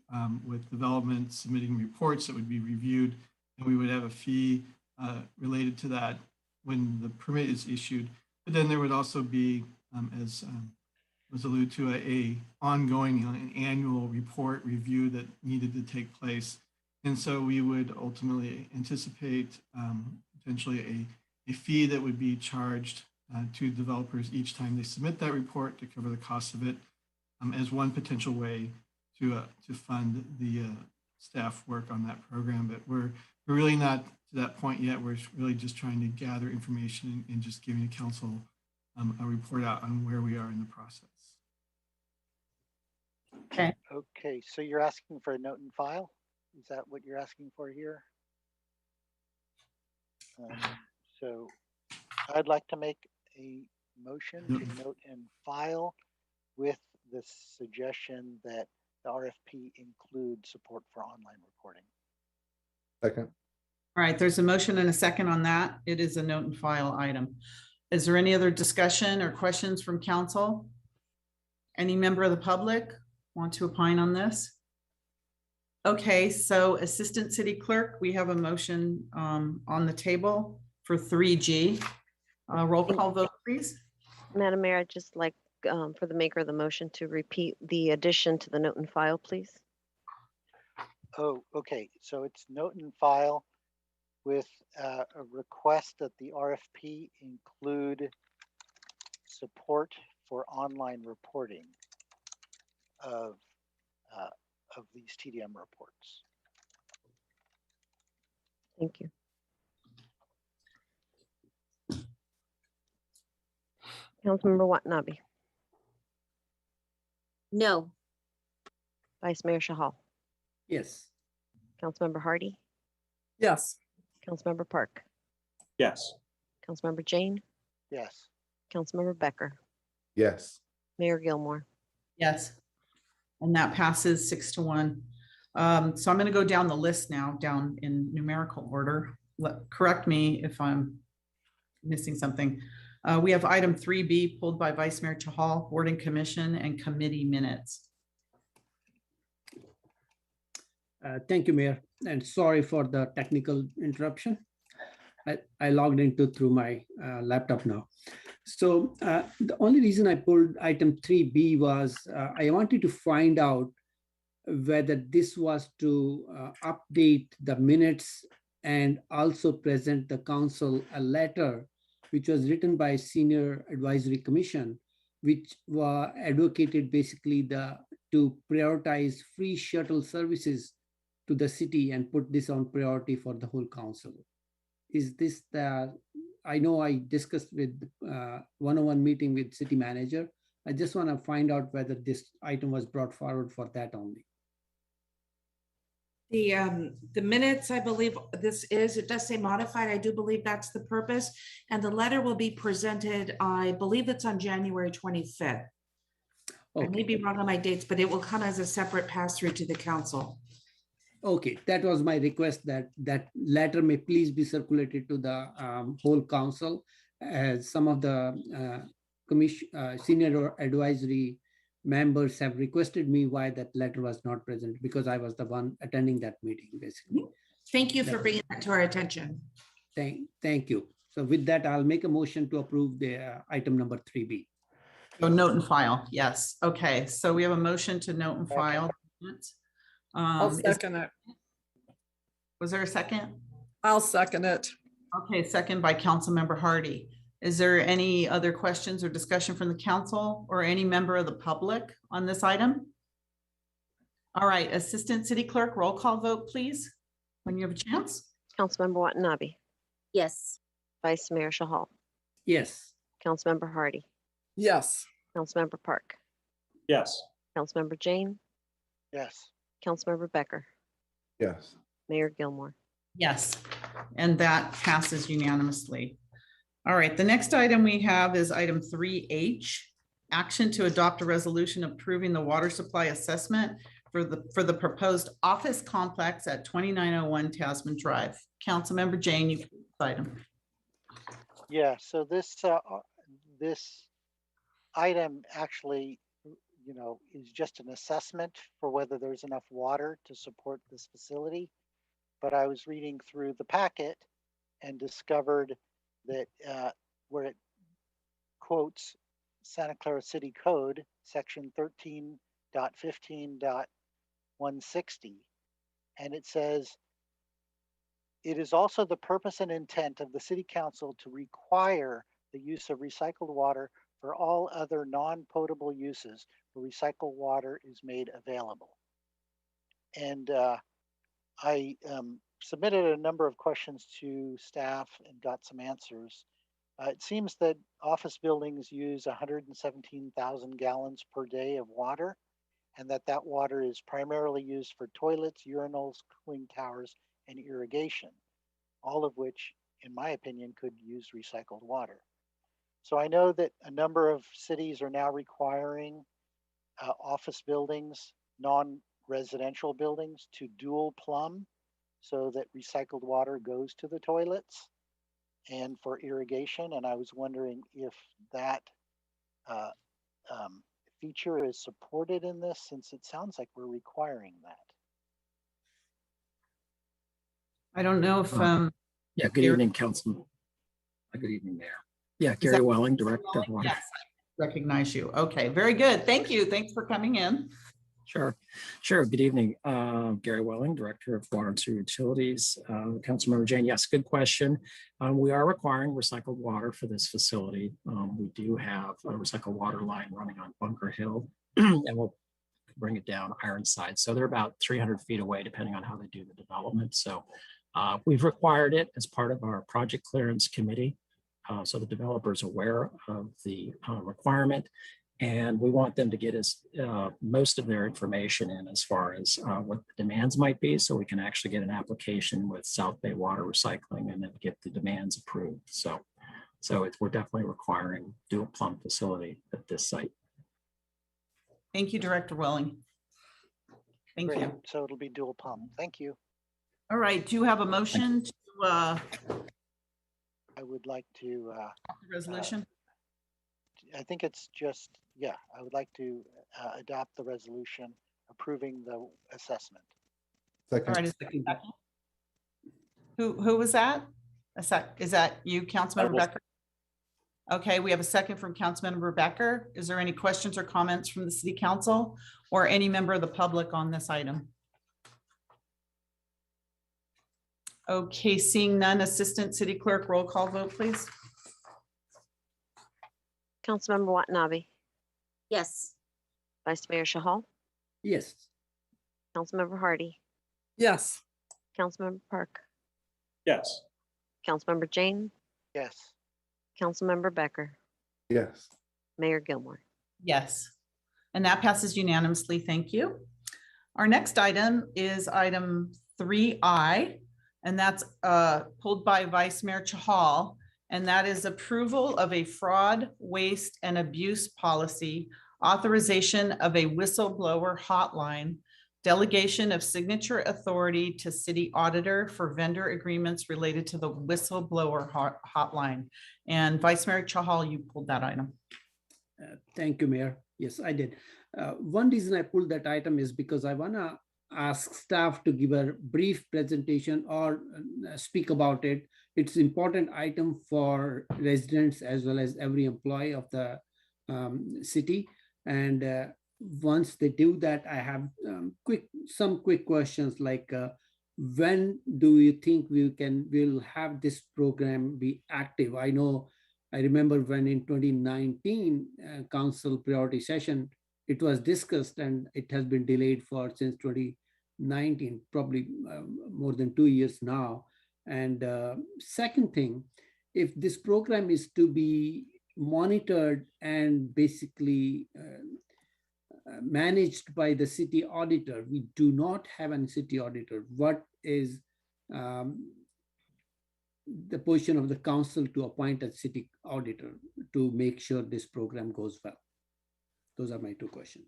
with development submitting reports that would be reviewed, and we would have a fee related to that when the permit is issued. But then there would also be, as was alluded to, a ongoing an annual report review that needed to take place. And so we would ultimately anticipate potentially a fee that would be charged to developers each time they submit that report to cover the cost of it, as one potential way to fund the staff work on that program. But we're really not to that point yet. We're really just trying to gather information and just giving the council a report out on where we are in the process. Okay. Okay, so you're asking for a note and file? Is that what you're asking for here? So I'd like to make a motion to note and file with the suggestion that the RFP include support for online reporting. Second. All right, there's a motion and a second on that. It is a note and file item. Is there any other discussion or questions from council? Any member of the public want to opine on this? Okay, so Assistant City Clerk, we have a motion on the table for 3G. Roll call vote, please. Madam Mayor, I'd just like for the maker of the motion to repeat the addition to the note and file, please. Oh, okay. So it's note and file with a request that the RFP include support for online reporting of these TDM reports. Thank you. Councilmember Watanabe. No. Vice Mayor Shahal. Yes. Councilmember Hardy. Yes. Councilmember Park. Yes. Councilmember Jane. Yes. Councilmember Becker. Yes. Mayor Gilmore. Yes. And that passes 6-1. So I'm going to go down the list now, down in numerical order. Correct me if I'm missing something. We have item 3B pulled by Vice Mayor Chahal, Board and Commission and committee minutes. Thank you, Mayor, and sorry for the technical interruption. I logged into through my laptop now. So the only reason I pulled item 3B was I wanted to find out whether this was to update the minutes and also present the council a letter which was written by Senior Advisory Commission, which advocated basically to prioritize free shuttle services to the city and put this on priority for the whole council. Is this I know I discussed with one-on-one meeting with city manager. I just want to find out whether this item was brought forward for that only. The minutes, I believe it does say modified. I do believe that's the purpose. And the letter will be presented, I believe it's on January 25th. Okay. I may be wrong on my dates, but it will come as a separate pass through to the council. Okay, that was my request, that that letter may please be circulated to the whole council, as some of the senior advisory members have requested me why that letter was not present, because I was the one attending that meeting, basically. Thank you for bringing that to our attention. Thank you. So with that, I'll make a motion to approve the item number 3B. So note and file, yes. Okay, so we have a motion to note and file. I'll second it. Was there a second? I'll second it. Okay, second by Councilmember Hardy. Is there any other questions or discussion from the council or any member of the public on this item? All right, Assistant City Clerk, roll call vote, please, when you have a chance. Councilmember Watanabe. Yes. Vice Mayor Shahal. Yes. Councilmember Hardy. Yes. Councilmember Park. Yes. Councilmember Jane. Yes. Councilmember Becker. Yes. Mayor Gilmore. Yes, and that passes unanimously. All right, the next item we have is item 3H, action to adopt a resolution approving the water supply assessment for the proposed office complex at 2901 Tasman Drive. Councilmember Jane, you item. Yeah, so this item actually, is just an assessment for whether there's enough water to support this facility. But I was reading through the packet and discovered that where it quotes Santa Clara City Code, section 13.15.160, and it says, it is also the purpose and intent of the City Council to require the use of recycled water for all other non-potable uses where recycled water is made available. And I submitted a number of questions to staff and got some answers. It seems that office buildings use 117,000 gallons per day of water, and that water is primarily used for toilets, urinals, cooling towers, and irrigation, all of which, in my opinion, could use recycled water. So I know that a number of cities are now requiring office buildings, non-residential buildings, to dual plumb so that recycled water goes to the toilets and for irrigation. And I was wondering if that feature is supported in this, since it sounds like we're requiring that. I don't know if, Yeah, good evening, Councilman. Good evening, Mayor. Yeah, Gary Welling, Director of Water. yes, I recognize you. Okay, very good. Thank you. Thanks for coming in. Sure. Good evening. Gary Welling, Director of Water and Sewer Utilities. Councilmember Jane, yes, good question. We are requiring recycled water for this facility. We do have a recycled water line running on Bunker Hill, and we'll bring it down Ironside. So they're about 300 feet away, depending on how they do the development. So we've required it as part of our project clearance committee. So the developer is aware of the requirement. And we want them to get us most of their information in as far as what the demands might be, so we can actually get an application with South Bay Water Recycling and then get the demands approved. So we're definitely requiring dual plumb facility at this site. Thank you, Director Welling. Thank Great. you. So it'll be dual pump. Thank you. All right, do you have a motion to I would like to resolution? I think it's just, yeah, I would like to adopt the resolution approving the assessment. Second. All right, is there a second? Who was that? Is that you, Councilmember Becker? Okay, we have a second from Councilmember Becker. Is there any questions or comments from the City Council or any member of the public on this item? Okay, seeing none, Assistant City Clerk, roll call vote, please. Councilmember Watanabe, Yes. Vice Mayor Shahal, Yes. Councilmember Hardy, Yes. Councilmember Park, Yes. Councilmember Jane, Yes. Councilmember Becker, Yes. Mayor Gilmore. Yes, and that passes unanimously. Thank you. Our next item is item 3I, and that's pulled by Vice Mayor Chahal, and that is approval of a fraud, waste, and abuse policy, authorization of a whistleblower hotline, delegation of signature authority to city auditor for vendor agreements related to the whistleblower hotline. And Vice Mayor Chahal, you pulled that item. Thank you, Mayor. Yes, I did. One reason I pulled that item is because I want to ask staff to give a brief presentation or speak about it. It's an important item for residents as well as every employee of the city. And once they do that, I have some quick questions like, when do you think we'll have this program be active? I remember when in 2019 council priority session, it was discussed and it has been delayed since 2019, probably more than 2 years now. And second thing, if this program is to be monitored and basically managed by the city auditor, we do not have a city auditor. What is the position of the council to appoint a city auditor to make sure this program goes well? Those are my two questions.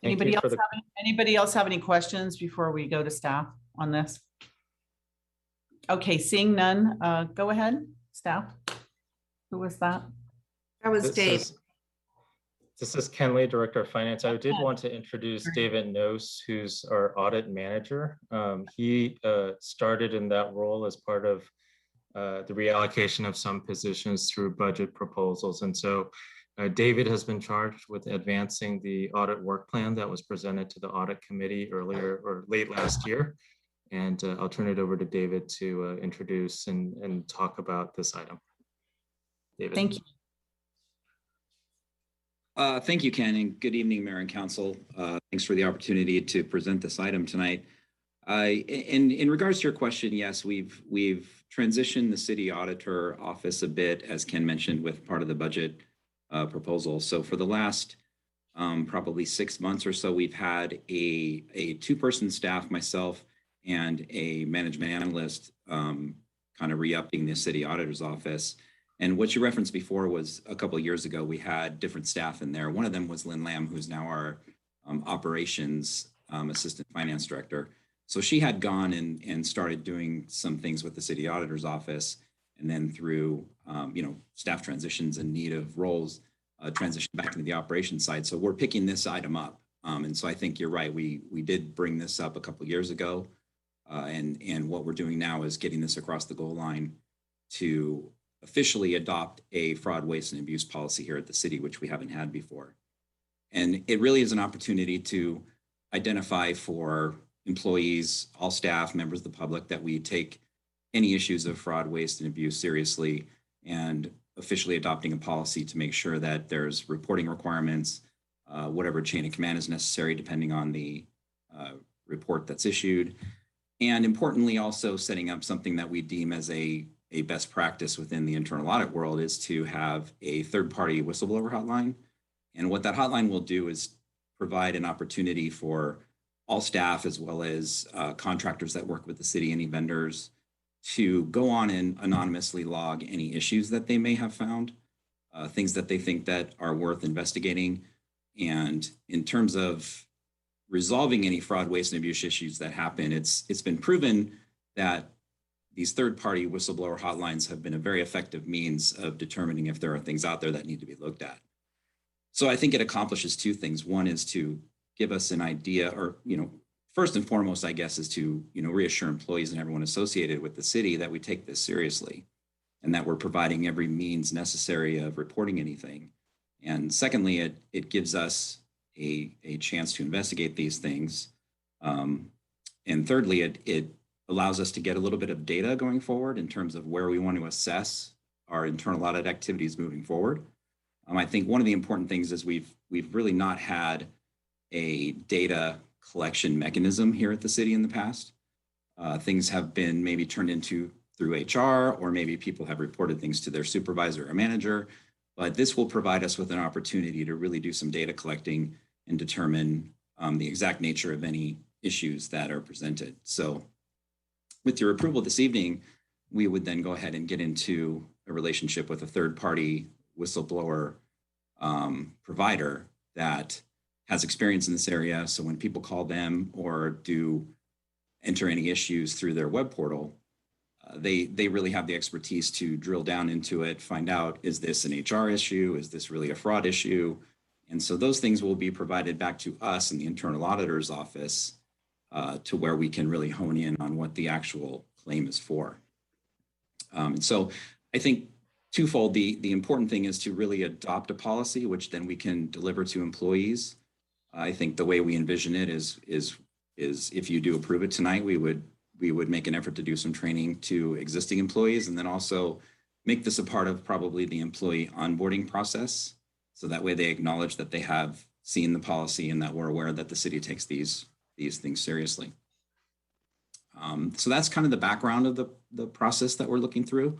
Anybody else have any questions before we go to staff on this? Okay, seeing none, go ahead, staff. Who was that? That was Dave. This is Ken Lee, Director of Finance. I did want to introduce David Nose, who's our audit manager. He started in that role as part of the reallocation of some positions through budget proposals. And so David has been charged with advancing the audit work plan that was presented to the audit committee earlier or late last year. And I'll turn it over to David to introduce and talk about this item. David. Thank you. Thank you, Ken, and good evening, Mayor and Council. Thanks for the opportunity to present this item tonight. In regards to your question, yes, we've transitioned the city auditor office a bit, as Ken mentioned, with part of the budget proposal. So for the last probably 6 months or so, we've had a two-person staff, myself and a management analyst, kind of re-upping the city auditor's office. And what you referenced before was a couple of years ago, we had different staff in there. One of them was Lynn Lamb, who's now our operations assistant finance director. So she had gone and started doing some things with the city auditor's office. And then through, staff transitions and need of roles, transition back to the operations side. So we're picking this item up. And so I think you're right. We did bring this up a couple of years ago. And what we're doing now is getting this across the goal line to officially adopt a fraud, waste, and abuse policy here at the city, which we haven't had before. And it really is an opportunity to identify for employees, all staff, members of the public, that we take any issues of fraud, waste, and abuse seriously, and officially adopting a policy to make sure that there's reporting requirements, whatever chain of command is necessary, depending on the report that's issued. And importantly, also setting up something that we deem as a best practice within the internal audit world is to have a third-party whistleblower hotline. And what that hotline will do is provide an opportunity for all staff, as well as contractors that work with the city, any vendors, to go on and anonymously log any issues that they may have found, things that they think that are worth investigating. And in terms of resolving any fraud, waste, and abuse issues that happen, it's been proven that these third-party whistleblower hotlines have been a very effective means of determining if there are things out there that need to be looked at. So I think it accomplishes two things. One is to give us an idea, or, first and foremost, I guess, is to, reassure employees and everyone associated with the city that we take this seriously and that we're providing every means necessary of reporting anything. And secondly, it gives us a chance to investigate these things. And thirdly, it allows us to get a little bit of data going forward in terms of where we want to assess our internal audit activities moving forward. I think one of the important things is we've really not had a data collection mechanism here at the city in the past. Things have been maybe turned into through HR, or maybe people have reported things to their supervisor or manager, but this will provide us with an opportunity to really do some data collecting and determine the exact nature of any issues that are presented. So with your approval this evening, we would then go ahead and get into a relationship with a third-party whistleblower provider that has experience in this area. So when people call them or do enter any issues through their web portal, they really have the expertise to drill down into it, find out, is this an HR issue? Is this really a fraud issue? And so those things will be provided back to us in the internal auditor's office to where we can really hone in on what the actual claim is for. And so I think twofold, the important thing is to really adopt a policy, which then we can deliver to employees. I think the way we envision it is if you do approve it tonight, we would make an effort to do some training to existing employees, and then also make this a part of probably the employee onboarding process. So that way they acknowledge that they have seen the policy and that we're aware that the city takes these things seriously. So that's kind of the background of the process that we're looking through.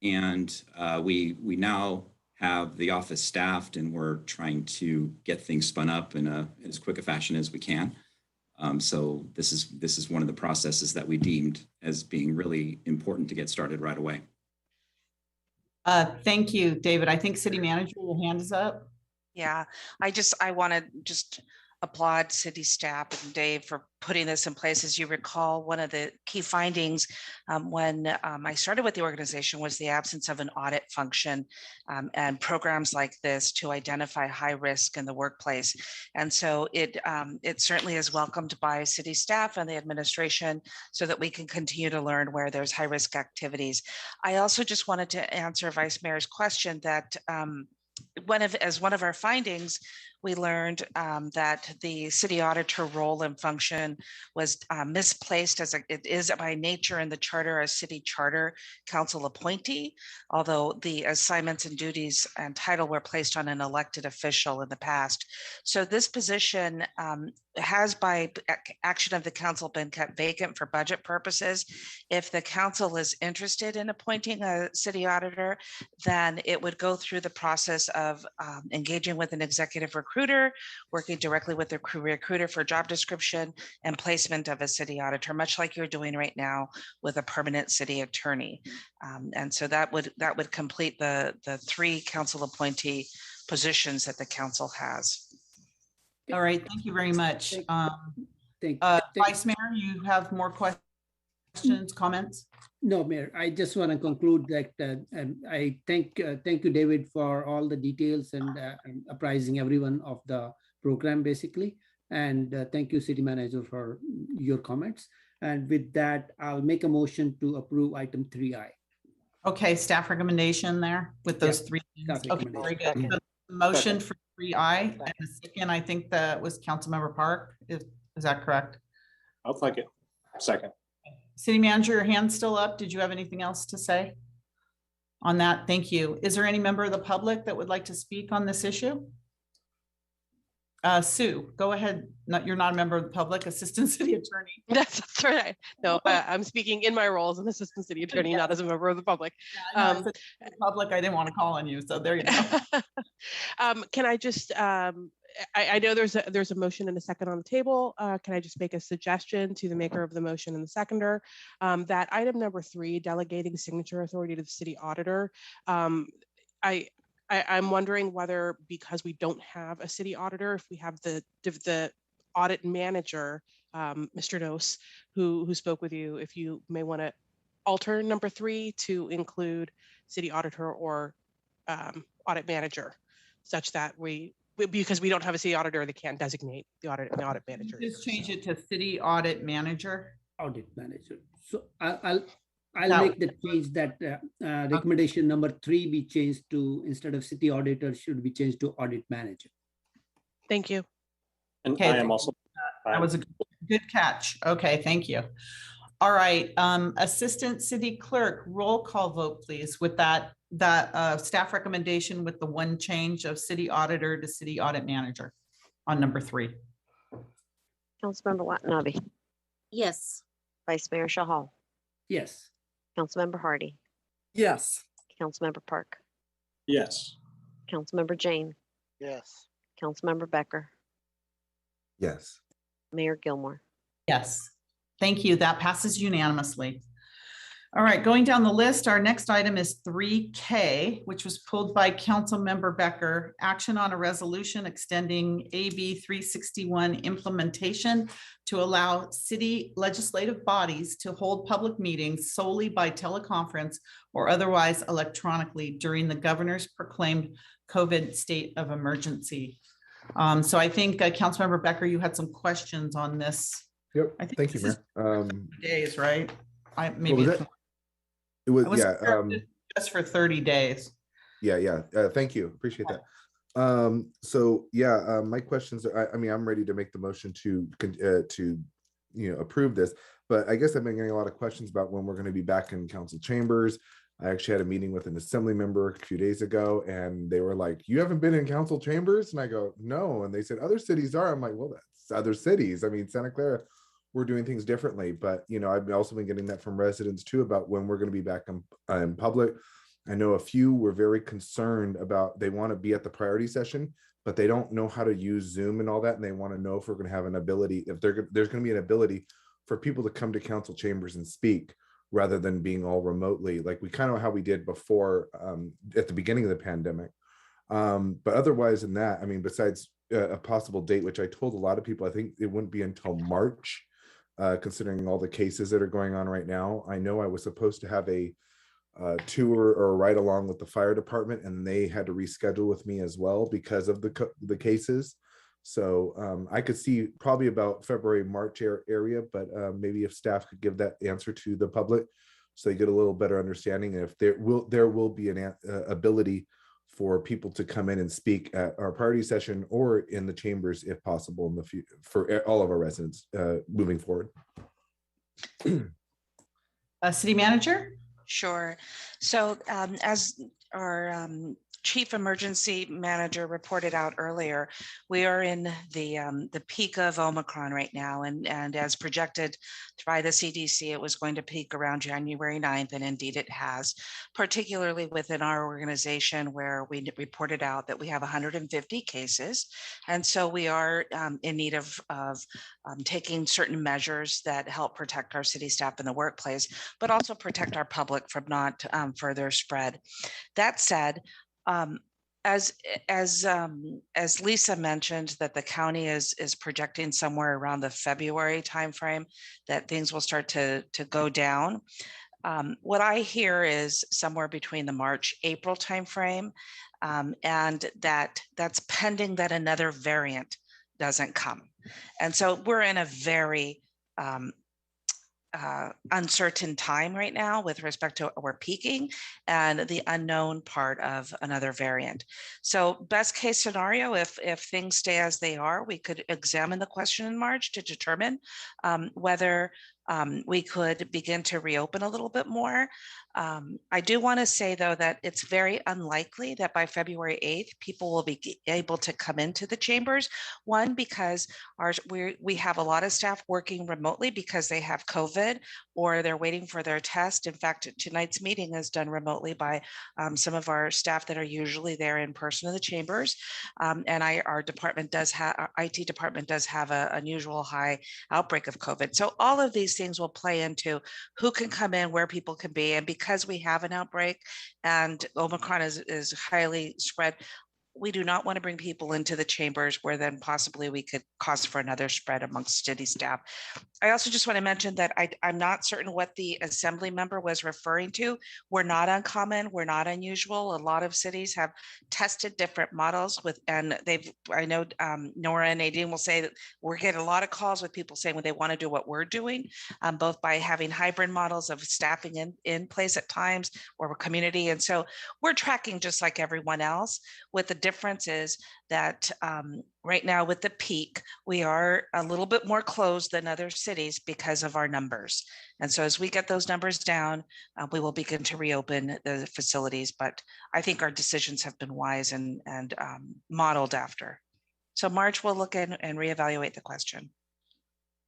And we now have the office staffed, and we're trying to get things spun up in as quick a fashion as we can. So this is one of the processes that we deemed as being really important to get started right away. Thank you, David. I think City Manager, your hand is up. Yeah, I want to just applaud city staff and Dave for putting this in place. As you recall, one of the key findings when I started with the organization was the absence of an audit function and programs like this to identify high risk in the workplace. And so it certainly is welcomed by city staff and the administration so that we can continue to learn where there's high risk activities. I also just wanted to answer Vice Mayor's question that as one of our findings, we learned that the city auditor role and function was misplaced, as it is by nature in the charter, a city charter council appointee, although the assignments and duties and title were placed on an elected official in the past. So this position has, by action of the council, been kept vacant for budget purposes. If the council is interested in appointing a city auditor, then it would go through the process of engaging with an executive recruiter recruiter, working directly with the recruiter for job description and placement of a city auditor, much like you're doing right now with a permanent city attorney. And so that would complete the 3 council appointee positions that the council has. All right, thank you very much. Vice Mayor, you have more questions, comments? No, Mayor, I just want to conclude that I thank you, David, for all the details and apprising everyone of the program, basically. And thank you, City Manager, for your comments. And with that, I'll make a motion to approve item 3I. Okay, staff recommendation there with those 3 things. Okay, very good. So motion for 3I, and the second, I think that was Councilmember Park. Is that correct? I'll take it. Second. City Manager, your hand's still up. Did you have anything else to say on that? Thank you. Is there any member of the public that would like to speak on this issue? Sue, go ahead. You're not a member of the public, Assistant City Attorney. That's right. No, I'm speaking in my role as an Assistant City Attorney, not as a member of the public. Yeah, public, I didn't want to call on you, so there you go. Can I just, I know there's a motion and a second on the table. Can I just make a suggestion to the maker of the motion and the seconder that item number 3, delegating signature authority to the city auditor. I'm wondering whether, because we don't have a city auditor, if we have the audit manager, Mr. Nos, who spoke with you, if you may want to alter number 3 to include city auditor or audit manager, such that because we don't have a city auditor, they can't designate the audit manager. Just change it to city audit manager. Audit manager. So I'll make the change that recommendation number 3 be changed to, instead of city auditor, should be changed to audit manager. Thank you. And Okay, I am also. That was a good catch. Okay, thank you. All right, Assistant City Clerk, roll call vote, please, with that staff recommendation with the 1 change of city auditor to city audit manager on number 3. Councilmember Watanabe. Yes. Vice Mayor Shahal. Yes. Councilmember Hardy. Yes. Councilmember Park. Yes. Councilmember Jane. Yes. Councilmember Becker. Yes. Mayor Gilmore. Yes. Thank you. That passes unanimously. All right, going down the list, our next item is 3K, which was pulled by Councilmember Becker. Action on a resolution extending AB 361 implementation to allow city legislative bodies to hold public meetings solely by teleconference or otherwise electronically during the governor's proclaimed COVID state of emergency. So I think Councilmember Becker, you had some questions on this. Yep. I think Thank you, Mayor. days, right? Maybe it was just for 30 days. Yeah. Thank you. Appreciate that. So yeah, my questions are, I mean, I'm ready to make the motion to approve this, but I guess I've been getting a lot of questions about when we're going to be back in council chambers. I actually had a meeting with an assembly member a few days ago, and they were like, "You haven't been in council chambers?" And I go, "No." And they said, "Other cities are." I'm like, "Well, that's other cities. I mean, Santa Clara, we're doing things differently." But I've also been getting that from residents too about when we're going to be back in public. I know a few were very concerned about, they want to be at the priority session, but they don't know how to use Zoom and all that, and they want to know if we're going to have an ability, if there's going to be an ability for people to come to council chambers and speak, rather than being all remotely, like we kind of how we did before at the beginning of the pandemic. But otherwise than that, I mean, besides a possible date, which I told a lot of people, I think it wouldn't be until March, considering all the cases that are going on right now. I know I was supposed to have a tour or a ride along with the fire department, and they had to reschedule with me as well because of the cases. So I could see probably about February, March area, but maybe if staff could give that answer to the public so they get a little better understanding. And if there will be an ability for people to come in and speak at our priority session or in the chambers, if possible, in the future for all of our residents moving forward. City Manager? Sure. So as our Chief Emergency Manager reported out earlier, we are in the peak of Omicron right now, and as projected by the CDC, it was going to peak around January 9th, and indeed it has, particularly within our organization where we reported out that we have 150 cases. And so we are in need of taking certain measures that help protect our city staff in the workplace, but also protect our public from not further spread. That said, as Lisa mentioned, that the county is projecting somewhere around the February timeframe that things will start to go down. What I hear is somewhere between the March-April timeframe, and that's pending that another variant doesn't come. And so we're in a very uncertain time right now with respect to we're peaking and the unknown part of another variant. So best case scenario, if things stay as they are, we could examine the question in March to determine whether we could begin to reopen a little bit more. I do want to say, though, that it's very unlikely that by February 8th, people will be able to come into the chambers. One, because we have a lot of staff working remotely because they have COVID or they're waiting for their test. In fact, tonight's meeting is done remotely by some of our staff that are usually there in person in the chambers. And our department does have, our IT department does have an unusual high outbreak of COVID. So all of these things will play into who can come in, where people can be. And because we have an outbreak and Omicron is highly spread, we do not want to bring people into the chambers where then possibly we could cause for another spread amongst city staff. I also just want to mention that I'm not certain what the assembly member was referring to. We're not uncommon, we're not unusual. A lot of cities have tested different models and I know Nora and Nadine will say that we're getting a lot of calls with people saying when they want to do what we're doing, both by having hybrid models of staffing in place at times or community. And so we're tracking just like everyone else, with the difference is that right now with the peak, we are a little bit more closed than other cities because of our numbers. And so as we get those numbers down, we will begin to reopen the facilities. But I think our decisions have been wise and modeled after. So March, we'll look in and reevaluate the question.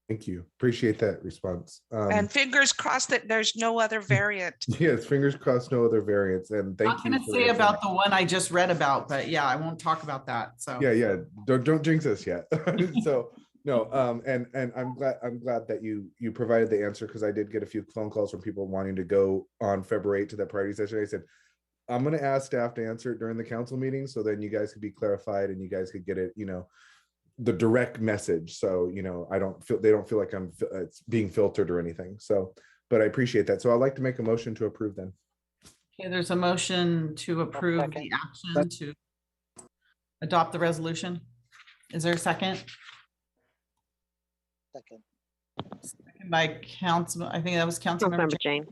Thank you. Appreciate that response. And fingers crossed that there's no other variant. Yes, fingers crossed, no other variants. And thank you. I'm going to say about the one I just read about, but yeah, I won't talk about that. So yeah, don't jinx us yet. So no, and I'm glad that you provided the answer, because I did get a few phone calls from people wanting to go on February 8th to that priority session. I said, I'm going to ask staff to answer it during the council meeting, so then you guys could be clarified and you guys could get it, the direct message. So, they don't feel like it's being filtered or anything. So, but I appreciate that. So I'd like to make a motion to approve then. okay, there's a motion to approve the action to adopt the resolution. Is there a second? Second. Second by I think that was Councilmember Jane.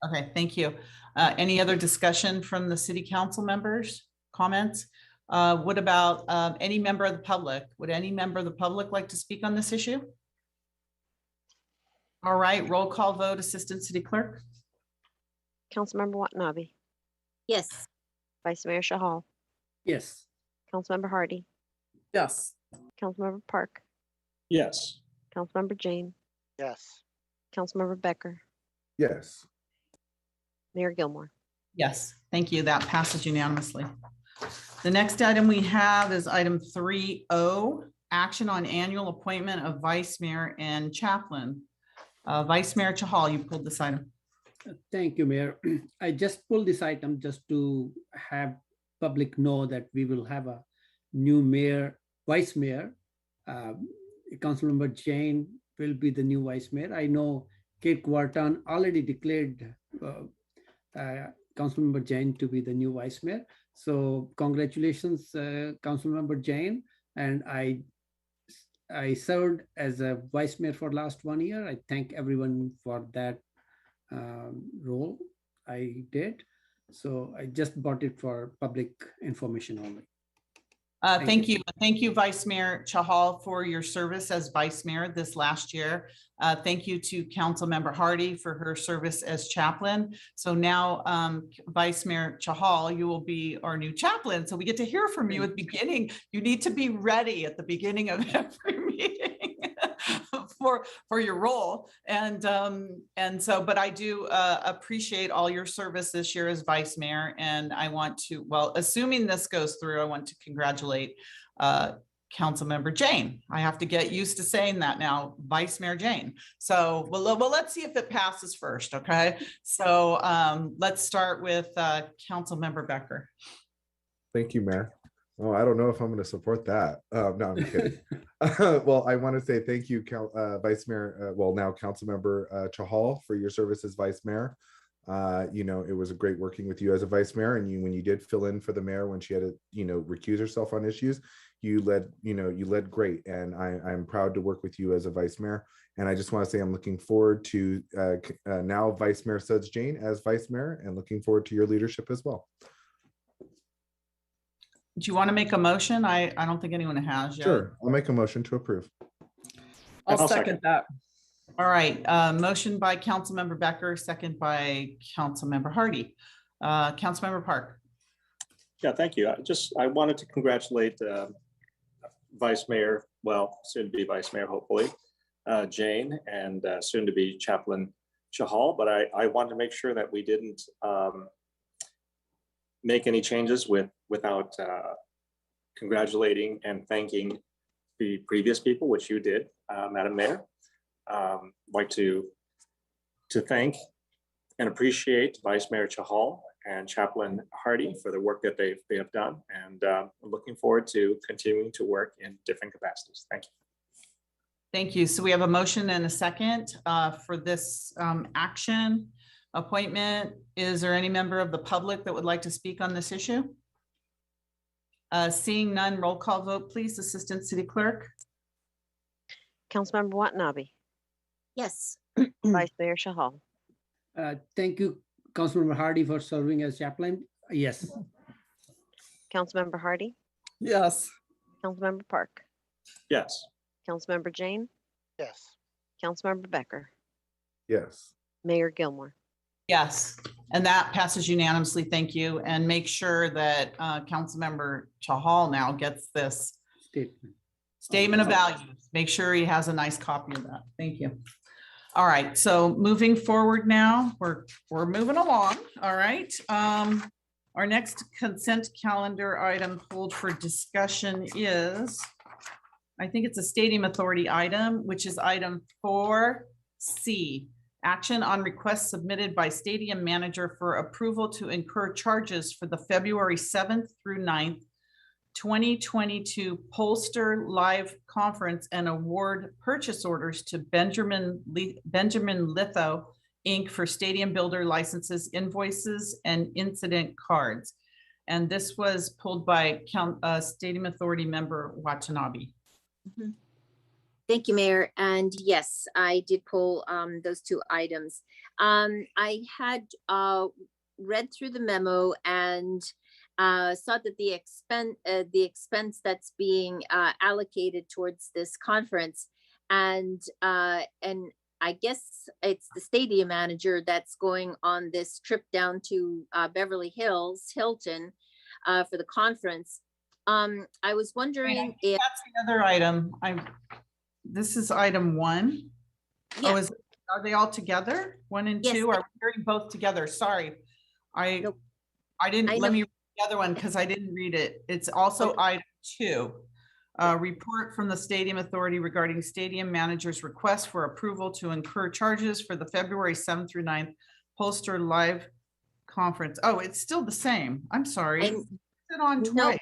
Okay, thank you. Any other discussion from the city council members? Comments? What about any member of the public? Would any member of the public like to speak on this issue? All right, roll call vote, Assistant City Clerk. Councilmember Watanabe. Yes. Vice Mayor Shahal. Yes. Councilmember Hardy. Yes. Councilmember Park. Yes. Councilmember Jane. Yes. Councilmember Becker. Yes. Mayor Gilmore. Yes, thank you. That passes unanimously. The next item we have is item 3O, action on annual appointment of vice mayor and chaplain. Vice Mayor Chahal, you pulled this item. Thank you, Mayor. I just pulled this item just to have public know that we will have a new mayor, vice mayor. Councilmember Jane will be the new vice mayor. I know Kate Quartan already declared Councilmember Jane to be the new vice mayor. So congratulations, Councilmember Jane. And I served as a vice mayor for last 1 year. I thank everyone for that role I did. So I just brought it for public information only. Thank you. Thank you, Vice Mayor Chahal, for your service as Vice Mayor this last year. Thank you to Councilmember Hardy for her service as chaplain. So now, Vice Mayor Chahal, you will be our new chaplain. So we get to hear from you at the beginning. You need to be ready at the beginning of every meeting for your role. And so, but I do appreciate all your service this year as Vice Mayor. And I want to, well, assuming this goes through, I want to congratulate Councilmember Jane. I have to get used to saying that now, Vice Mayor Jane. So, well, let's see if it passes first, okay? So let's start with Councilmember Becker. Thank you, Mayor. Oh, I don't know if I'm going to support that. No, I'm kidding. Well, I want to say thank you, Vice Mayor, well, now Councilmember Chahal, for your service as Vice Mayor. You know, it was great working with you as a Vice Mayor, and when you did fill in for the mayor when she had to, recuse herself on issues, you led great, and I'm proud to work with you as a Vice Mayor. And I just want to say I'm looking forward to now Vice Mayor Suds Jane as Vice Mayor, and looking forward to your leadership as well. Do you want to make a motion? I don't think anyone has yet. Sure, I'll make a motion to approve. I'll second that. All right, motion by Councilmember Becker, second by Councilmember Hardy. Councilmember Park. Yeah, thank you. I wanted to congratulate Vice Mayor, well, soon to be Vice Mayor, hopefully, Jane, and soon to be Chaplain Chahal. But I wanted to make sure that we didn't make any changes without congratulating and thanking the previous people, which you did, Madam Mayor. Like to thank and appreciate Vice Mayor Chahal and Chaplain Hardy for the work that they have done, and I'm looking forward to continuing to work in different capacities. Thank you. Thank you. So we have a motion and a second for this action appointment. Is there any member of the public that would like to speak on this issue? Seeing none, roll call vote, please. Assistant City Clerk. Councilmember Watanabe. Yes. Vice Mayor Chahal. Thank you, Councilmember Hardy, for serving as chaplain. Yes. Councilmember Hardy. Yes. Councilmember Park. Yes. Councilmember Jane. Yes. Councilmember Becker. Yes. Mayor Gilmore. Yes, and that passes unanimously. Thank you. And make sure that Councilmember Chahal now gets this statement of values. Make sure he has a nice copy of that. Thank you. All right, so moving forward now, we're moving along. All right. Our next consent calendar item pulled for discussion is, I think it's a Stadium Authority item, which is item 4C. Action on requests submitted by Stadium Manager for approval to incur charges for the February 7th through 9th, 2022 Pollster Live Conference and award purchase orders to Benjamin Litho, Inc. for Stadium Builder licenses, invoices, and incident cards. And this was pulled by Stadium Authority member Watanabe. Mm-hmm. Thank you, Mayor. And yes, I did pull those two items. I had read through the memo and saw that the expense that's being allocated towards this conference, and I guess it's the stadium manager that's going on this trip down to Beverly Hills, Hilton, for the conference. I was wondering if that's the other item. This is item 1. Yeah. Oh, are they all together? 1 and 2? Are we hearing both together? Sorry. I didn't, let me read the other one because I didn't read it. It's also item 2. Report from the Stadium Authority regarding Stadium Manager's request for approval to incur charges for the February 7th through 9th Pollster Live Conference. Oh, it's still the same. I'm sorry. It's on twice.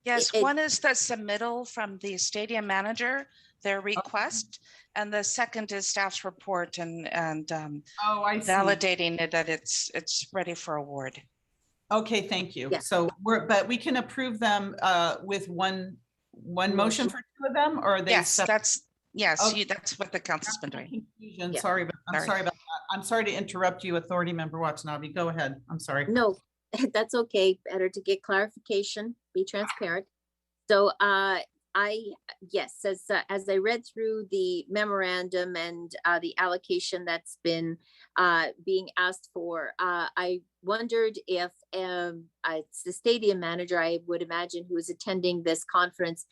Yes, one is the submittal from the Stadium Manager, their request, and the second is staff's report and validating it that it's ready for award. Okay, thank you. Yeah. So but we can approve them with one motion for 2 of them, or are they? Yes, that's what the council's been doing. Confusion. Yeah. Sorry, but I'm sorry about that. I'm sorry to interrupt you, Authority Member Watanabe. Go ahead. I'm sorry. No, that's okay. Better to get clarification. Be transparent. So yes, as I read through the memorandum and the allocation that's been being asked for, I wondered if it's the stadium manager, I would imagine, who is attending this conference,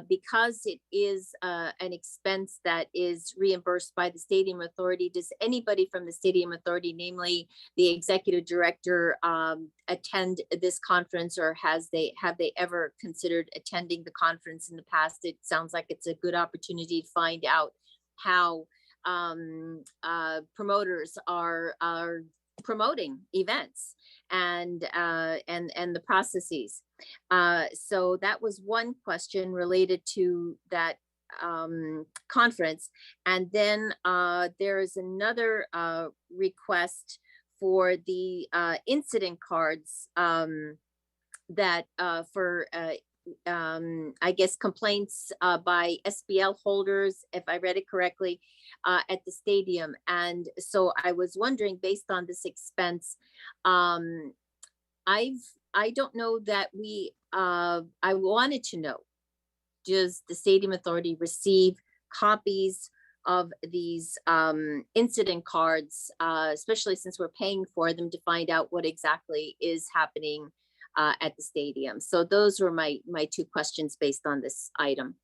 because it is an expense that is reimbursed by the Stadium Authority. Does anybody from the Stadium Authority, namely the executive director, attend this conference, or have they ever considered attending the conference in the past? It sounds like it's a good opportunity to find out how promoters are promoting events and the processes. So that was one question related to that conference. And then there is another request for the incident cards that for I guess complaints by SBL holders, if I read it correctly, at the stadium. And so I was wondering, based on this expense, I don't know that I wanted to know, does the Stadium Authority receive copies of these incident cards, especially since we're paying for them, to find out what exactly is happening at the stadium? So those were my two questions based on this item.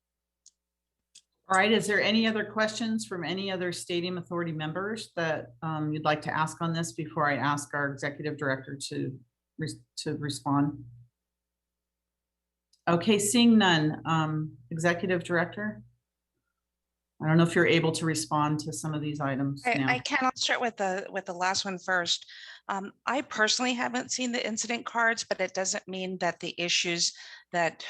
All right, is there any other questions from any other Stadium Authority members that you'd like to ask on this before I ask our executive director to respond? Okay, seeing none. Executive director, I don't know if you're able to respond to some of these items now. I can. I'll start with the last one first. I personally haven't seen the incident cards, but it doesn't mean that the issues that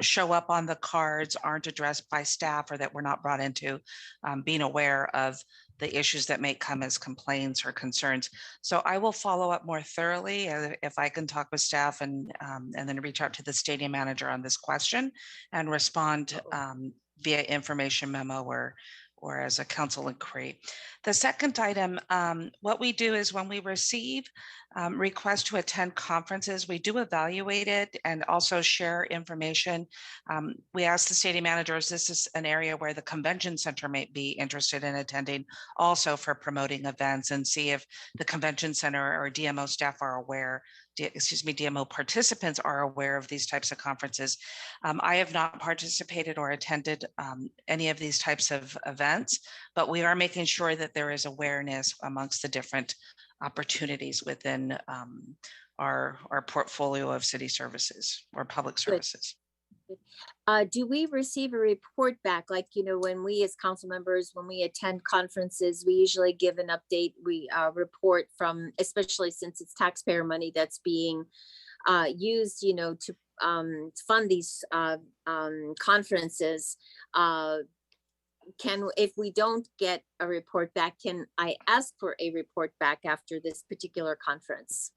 show up on the cards aren't addressed by staff, or that we're not brought into being aware of the issues that may come as complaints or concerns. So I will follow up more thoroughly if I can talk with staff and then reach out to the stadium manager on this question and respond via information memo or as a council inquiry. The second item, what we do is when we receive requests to attend conferences, we do evaluate it and also share information. We ask the stadium managers, this is an area where the convention center may be interested in attending also for promoting events, and see if the convention center or DMO staff are aware, DMO participants are aware of these types of conferences. I have not participated or attended any of these types of events, but we are making sure that there is awareness amongst the different opportunities within our portfolio of city services or public services. Do we receive a report back? Like, when we as council members, when we attend conferences, we usually give an update. We report from, especially since it's taxpayer money that's being used, to fund these conferences. If we don't get a report back, can I ask for a report back after this particular conference?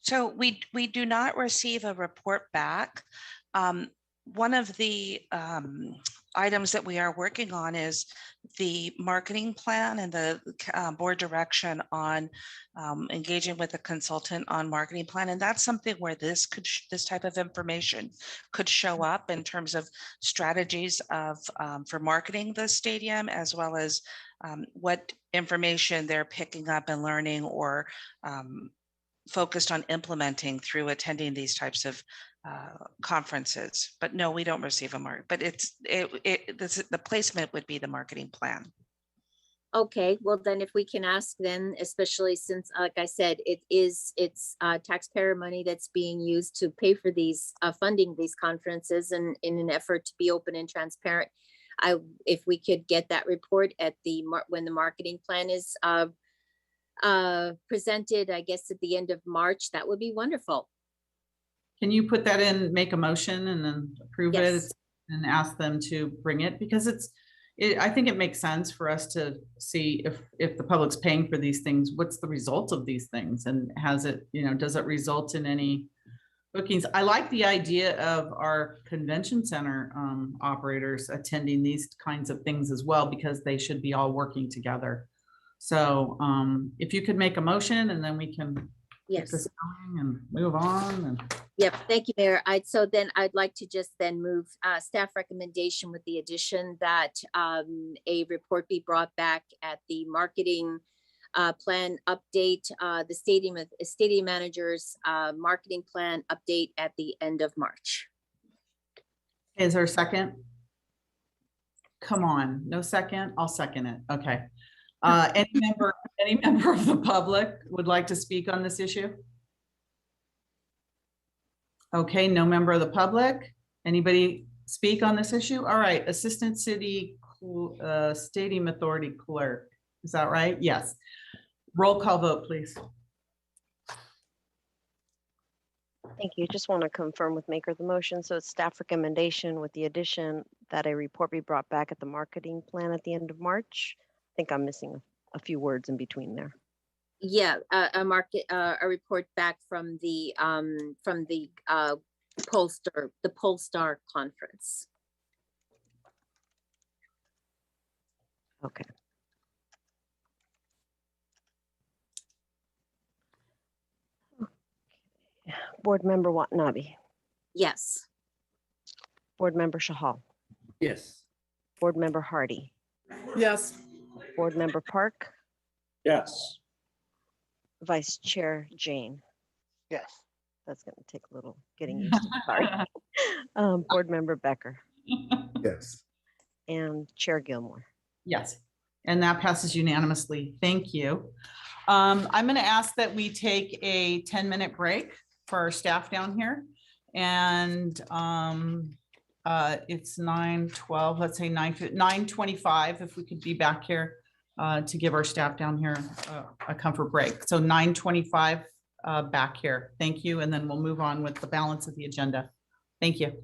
So we do not receive a report back. One of the items that we are working on is the marketing plan and the board direction on engaging with a consultant on marketing plan. And that's something where this type of information could show up in terms of strategies for marketing the stadium, as well as what information they're picking up and learning or focused on implementing through attending these types of conferences. But no, we don't receive a mark, but the placement would be the marketing plan. Okay, well then if we can ask then, especially since, like I said, it's taxpayer money that's being used to pay for these funding these conferences, and in an effort to be open and transparent, if we could get that report at when the marketing plan is presented, I guess at the end of March, that would be wonderful. Can you put that in, make a motion and then approve Yes. it and ask them to bring it? Because I think it makes sense for us to see if the public's paying for these things, what's the result of these things, and has it, does it result in any bookings? I like the idea of our convention center operators attending these kinds of things as well, because they should be all working together. So if you could make a motion, and then we can get this going and move on. Yep, thank you, Mayor. I'd like to just then move staff recommendation with the addition that a report be brought back at the marketing plan update, the stadium manager's marketing plan update at the end of March. Is there a second? Come on, no second? I'll second it. Okay. Any member of the public would like to speak on this issue? Okay, no member of the public. Anybody speak on this issue? All right, Assistant City Stadium Authority Clerk. Is that right? Yes. Roll call vote, please. Thank you. Just want to confirm with maker of the motion. So it's staff recommendation with the addition that a report be brought back at the marketing plan at the end of March. I think I'm missing a few words in between there. Yeah, a report back from the Polestar conference. Okay. Board Member Watanabe. Yes. Board Member Shahal. Yes. Board Member Hardy. Yes. Board Member Park. Yes. Vice Chair Jane. Yes. That's going to take a little getting used to. Sorry. Board Member Becker. Yes. And Chair Gilmore. Yes, and that passes unanimously. Thank you. I'm going to ask that we take a 10-minute break for our staff down here. And it's 9:12, let's say 9:25, if we could be back here to give our staff down here a comfort break. So 9:25 back here. Thank you. And then we'll move on with the balance of the agenda. Thank you.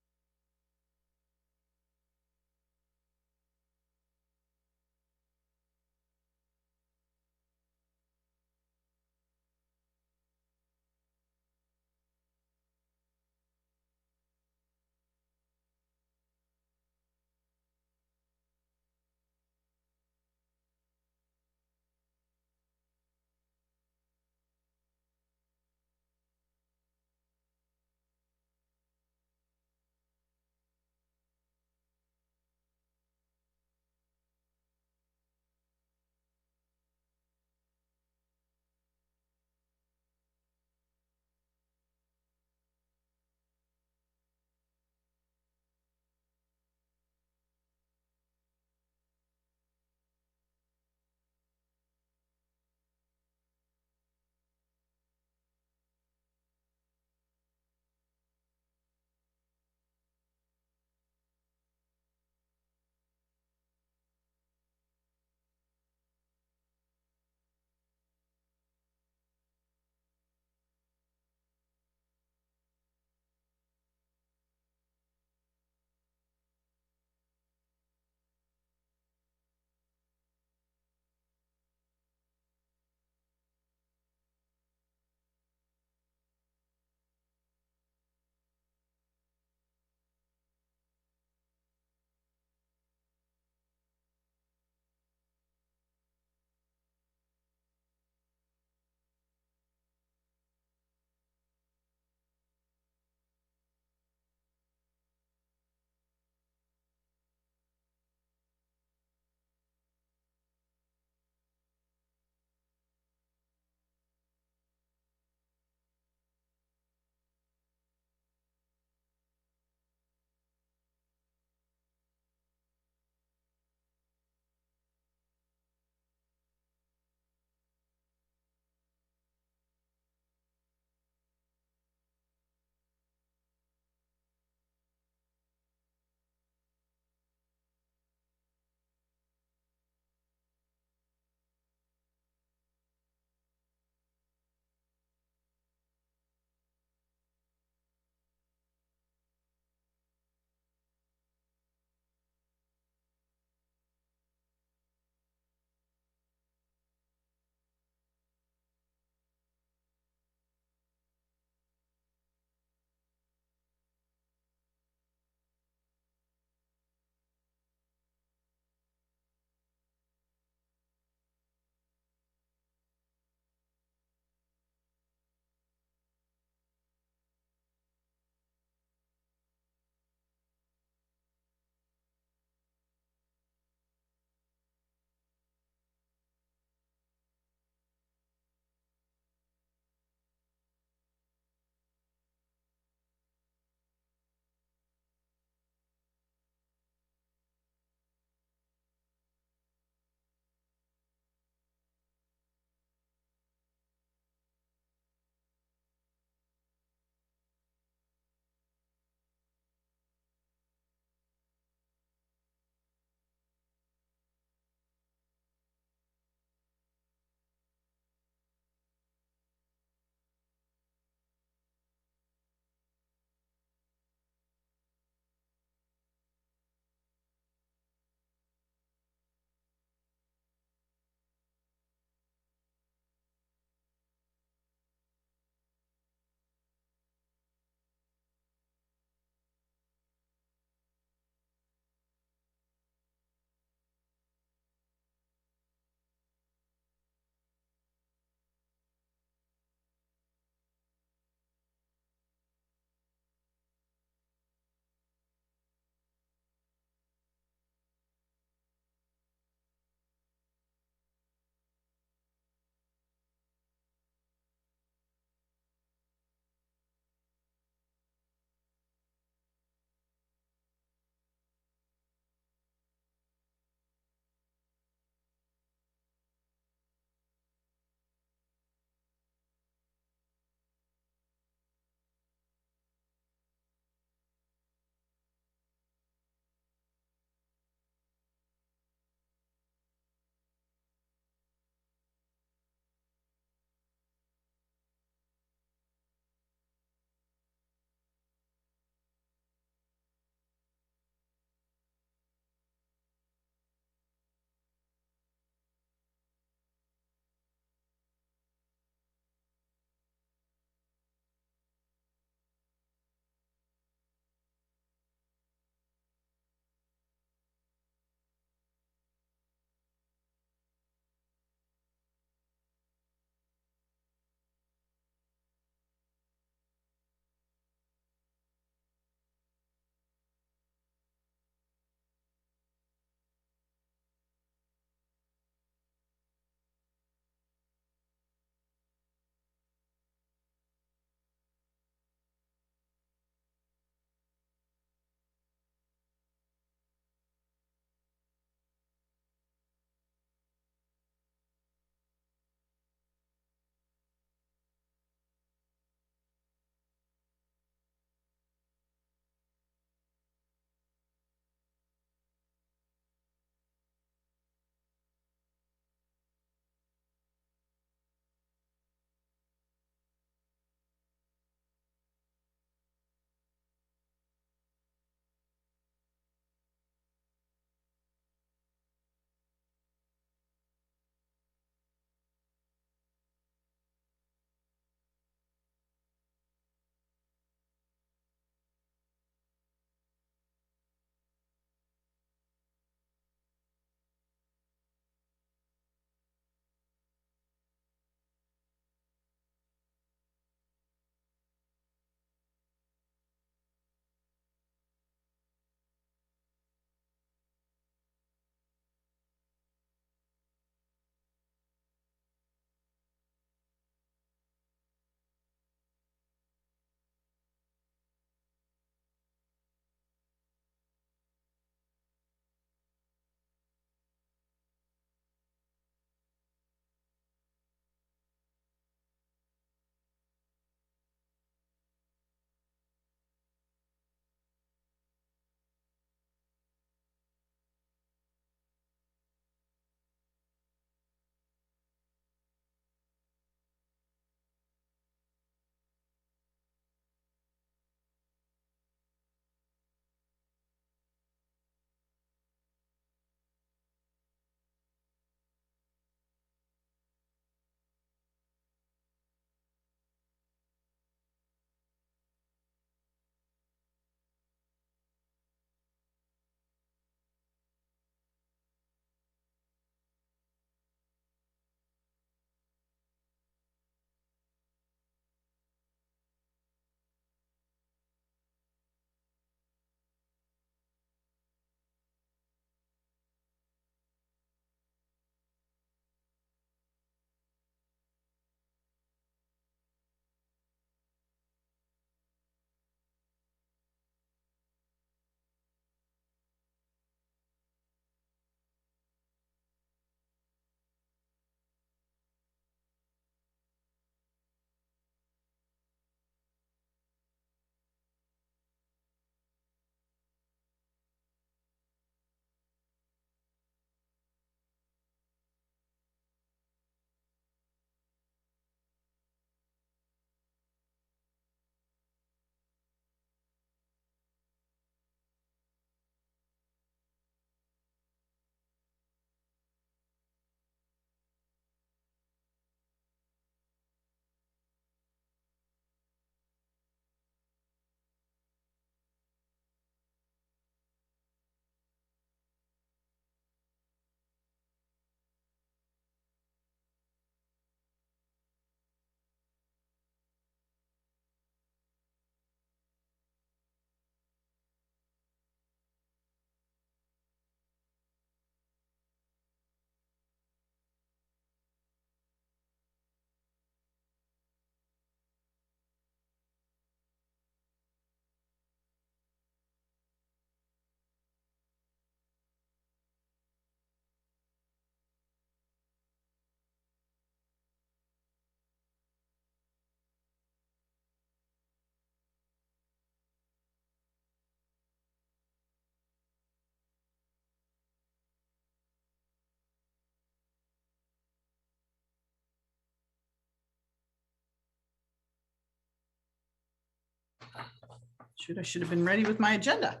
I should have been ready with my agenda.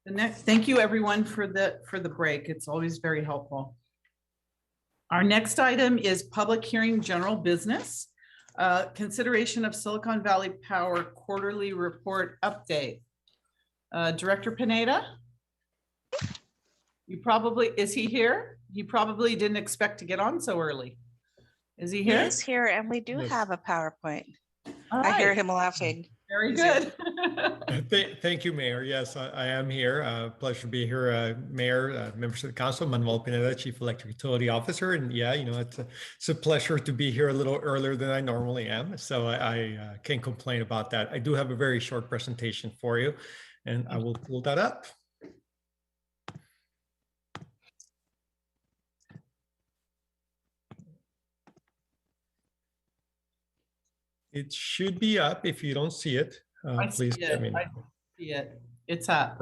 Thank you everyone for the break. It's always very helpful. Our next item is public hearing general business. Consideration of Silicon Valley Power quarterly report update. Director Pineda? Is he here? He probably didn't expect to get on so early. Is he here? He is here, and we do Yes. have a PowerPoint. All I hear right. him laughing. Very He's here. good. Thank you, Mayor. Yes, I am here. Pleasure to be here, Mayor, members of the council. Manuel Pineda, Chief Electric Utility Officer. And yeah, you know, it's a pleasure to be here a little earlier than I normally am. So I can't complain about that. I do have a very short presentation for you, and I will pull that up. It should be up. If you don't see it, please let me know. I see it. It's up.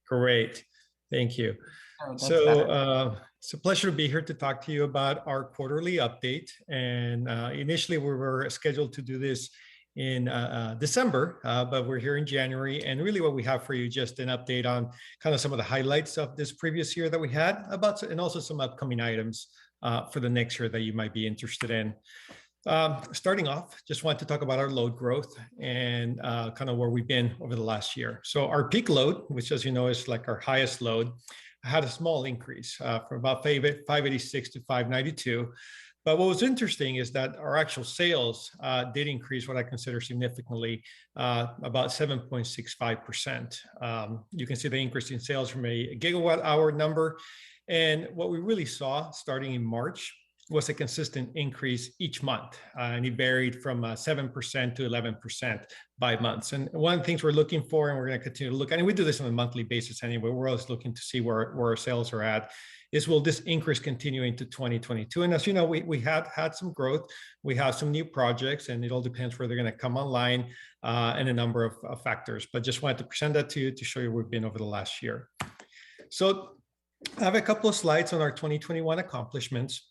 Great. Thank you. Oh, that's So better. it's a pleasure to be here to talk to you about our quarterly update. And initially we were scheduled to do this in December, but we're here in January. And really what we have for you, just an update on kind of some of the highlights of this previous year that we had and also some upcoming items for the next year that you might be interested in. Starting off, just want to talk about our load growth and kind of where we've been over the last year. So our peak load, which as you know is like our highest load, had a small increase from about 586 to 592. But what was interesting is that our actual sales did increase what I consider significantly, about 7.65%. You can see the increase in sales from a gigawatt hour number. And what we really saw starting in March was a consistent increase each month. And it varied from 7% to 11% by months. And one of the things we're looking for, and we're going to continue to look at, and we do this on a monthly basis anyway, we're always looking to see where our sales are at, is will this increase continue into 2022? And as you know, we had some growth, we have some new projects, and it all depends where they're going to come online and a number of factors. But just wanted to present that to you to show you where we've been over the last year. So I have a couple of slides on our 2021 accomplishments.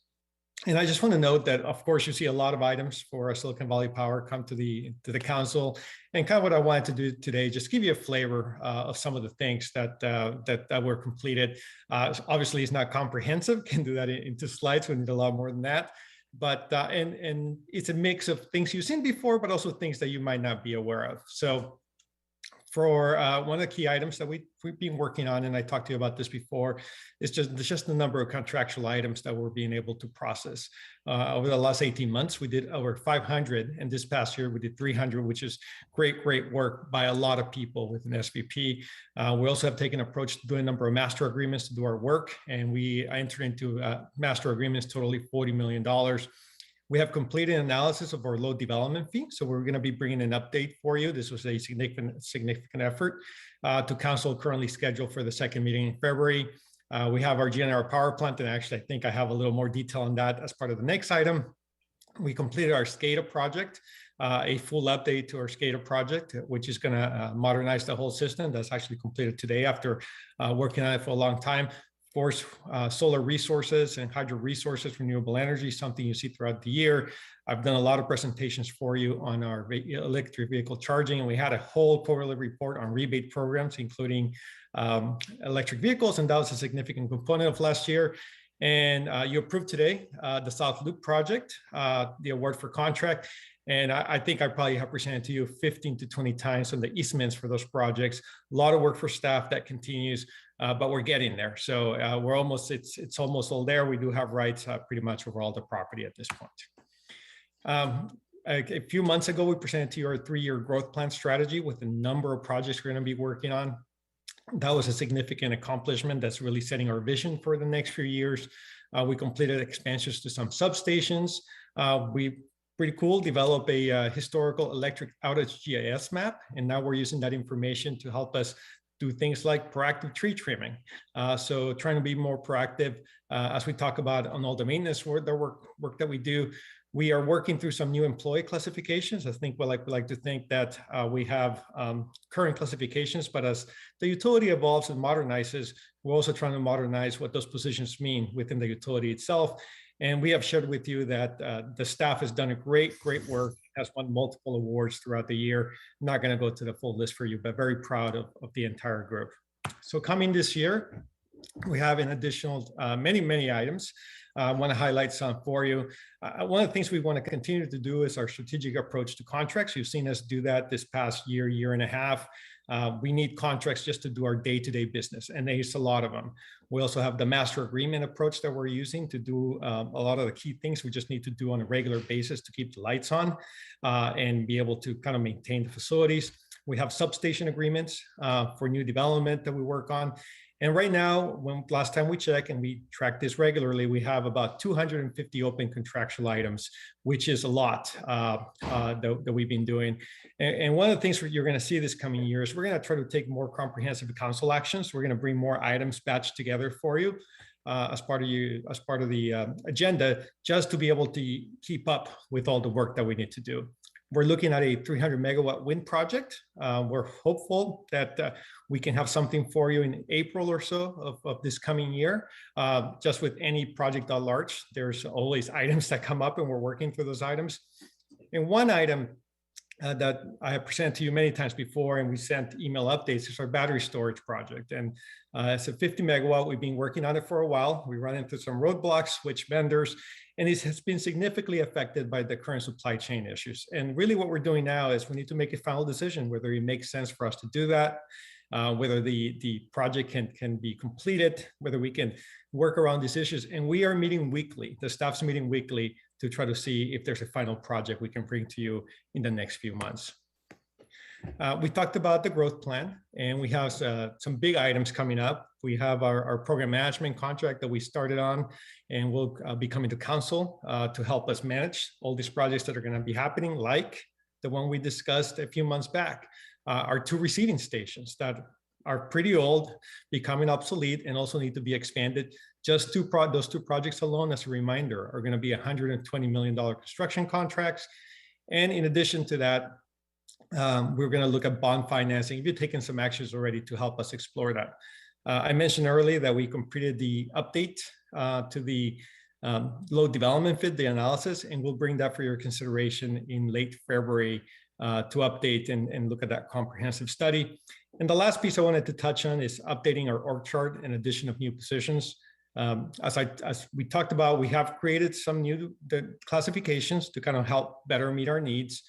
And I just want to note that, of course, you see a lot of items for Silicon Valley Power come to the council, and kind of what I wanted to do today, just give you a flavor of some of the things that were completed. Obviously, it's not comprehensive; can do that into slides. We need a lot more than that. But and it's a mix of things you've seen before, but also things that you might not be aware of. So for one of the key items that we've been working on, and I talked to you about this before, is just the number of contractual items that we're being able to process. Over the last 18 months, we did over 500, and this past year we did 300, which is great work by a lot of people within SVP. We also have taken an approach to doing a number of master agreements to do our work, and we entered into master agreements totaling $40 million. We have completed an analysis of our load development fee. So we're going to be bringing an update for you. This was a significant effort to council, currently scheduled for the second meeting in February. We have our GNR power plant, and actually I think I have a little more detail on that as part of the next item. We completed our SCADA project, a full update to our SCADA project, which is going to modernize the whole system. That's actually completed today after working on it for a long time. Of course, solar resources and hydro resources, renewable energy, something you see throughout the year. I've done a lot of presentations for you on our electric vehicle charging, and we had a whole quarterly report on rebate programs, including electric vehicles, and that was a significant component of last year. And you approved today the South Loop project, the award for contract. And I think I probably have presented to you 15 to 20 times on the easements for those projects. A lot of work for staff that continues, but we're getting there. So it's almost all there. We do have rights pretty much over all the property at this point. A few months ago, we presented to you our 3-year growth plan strategy with a number of projects we're going to be working on. That was a significant accomplishment that's really setting our vision for the next few years. We completed expansions to some substations. We pretty cool, develop a historical electric outage GIS map. And now we're using that information to help us do things like proactive tree trimming. So trying to be more proactive as we talk about on all the maintenance work that we do. We are working through some new employee classifications. I think we like to think that we have current classifications, but as the utility evolves and modernizes, we're also trying to modernize what those positions mean within the utility itself. And we have shared with you that the staff has done a great work has won multiple awards throughout the year. I'm not going to go to the full list for you, but very proud of the entire group. So coming this year, we have an additional many items. I want to highlight some for you. One of the things we want to continue to do is our strategic approach to contracts. You've seen us do that this past year and a half. We need contracts just to do our day-to-day business, and there's a lot of them. We also have the master agreement approach that we're using to do a lot of the key things we just need to do on a regular basis to keep the lights on and be able to kind of maintain the facilities. We have substation agreements for new development that we work on. And right now, last time we checked, and we track this regularly, we have about 250 open contractual items, which is a lot that we've been doing. And one of the things you're going to see this coming year is we're going to try to take more comprehensive council actions. We're going to bring more items batched together for you as part of the agenda, just to be able to keep up with all the work that we need to do. We're looking at a 300 megawatt wind project. We're hopeful that we can have something for you in April or so of this coming year. Just with any project at large, there's always items that come up, and we're working through those items. And one item that I have presented to you many times before, and we sent email updates, is our battery storage project. And it's a 50 megawatt. We've been working on it for a while. We run into some roadblocks, switch vendors, and it has been significantly affected by the current supply chain issues. And really what we're doing now is we need to make a final decision whether it makes sense for us to do that, whether the project can be completed, whether we can work around these issues. And we are meeting weekly. The staff's meeting weekly to try to see if there's a final project we can bring to you in the next few months. We talked about the growth plan, and we have some big items coming up. We have our program management contract that we started on, and we'll be coming to council to help us manage all these projects that are going to be happening, like the one we discussed a few months back. Our 2 receiving stations that are pretty old, becoming obsolete, and also need to be expanded. Just those 2 projects alone, as a reminder, are going to be $120 million construction contracts. And in addition to that, we're going to look at bond financing. We've taken some actions already to help us explore that. I mentioned earlier that we completed the update to the load development fit, the analysis, and we'll bring that for your consideration in late February to update and look at that comprehensive study. And the last piece I wanted to touch on is updating our org chart and addition of new positions. As we talked about, we have created some new classifications to kind of help better meet our needs.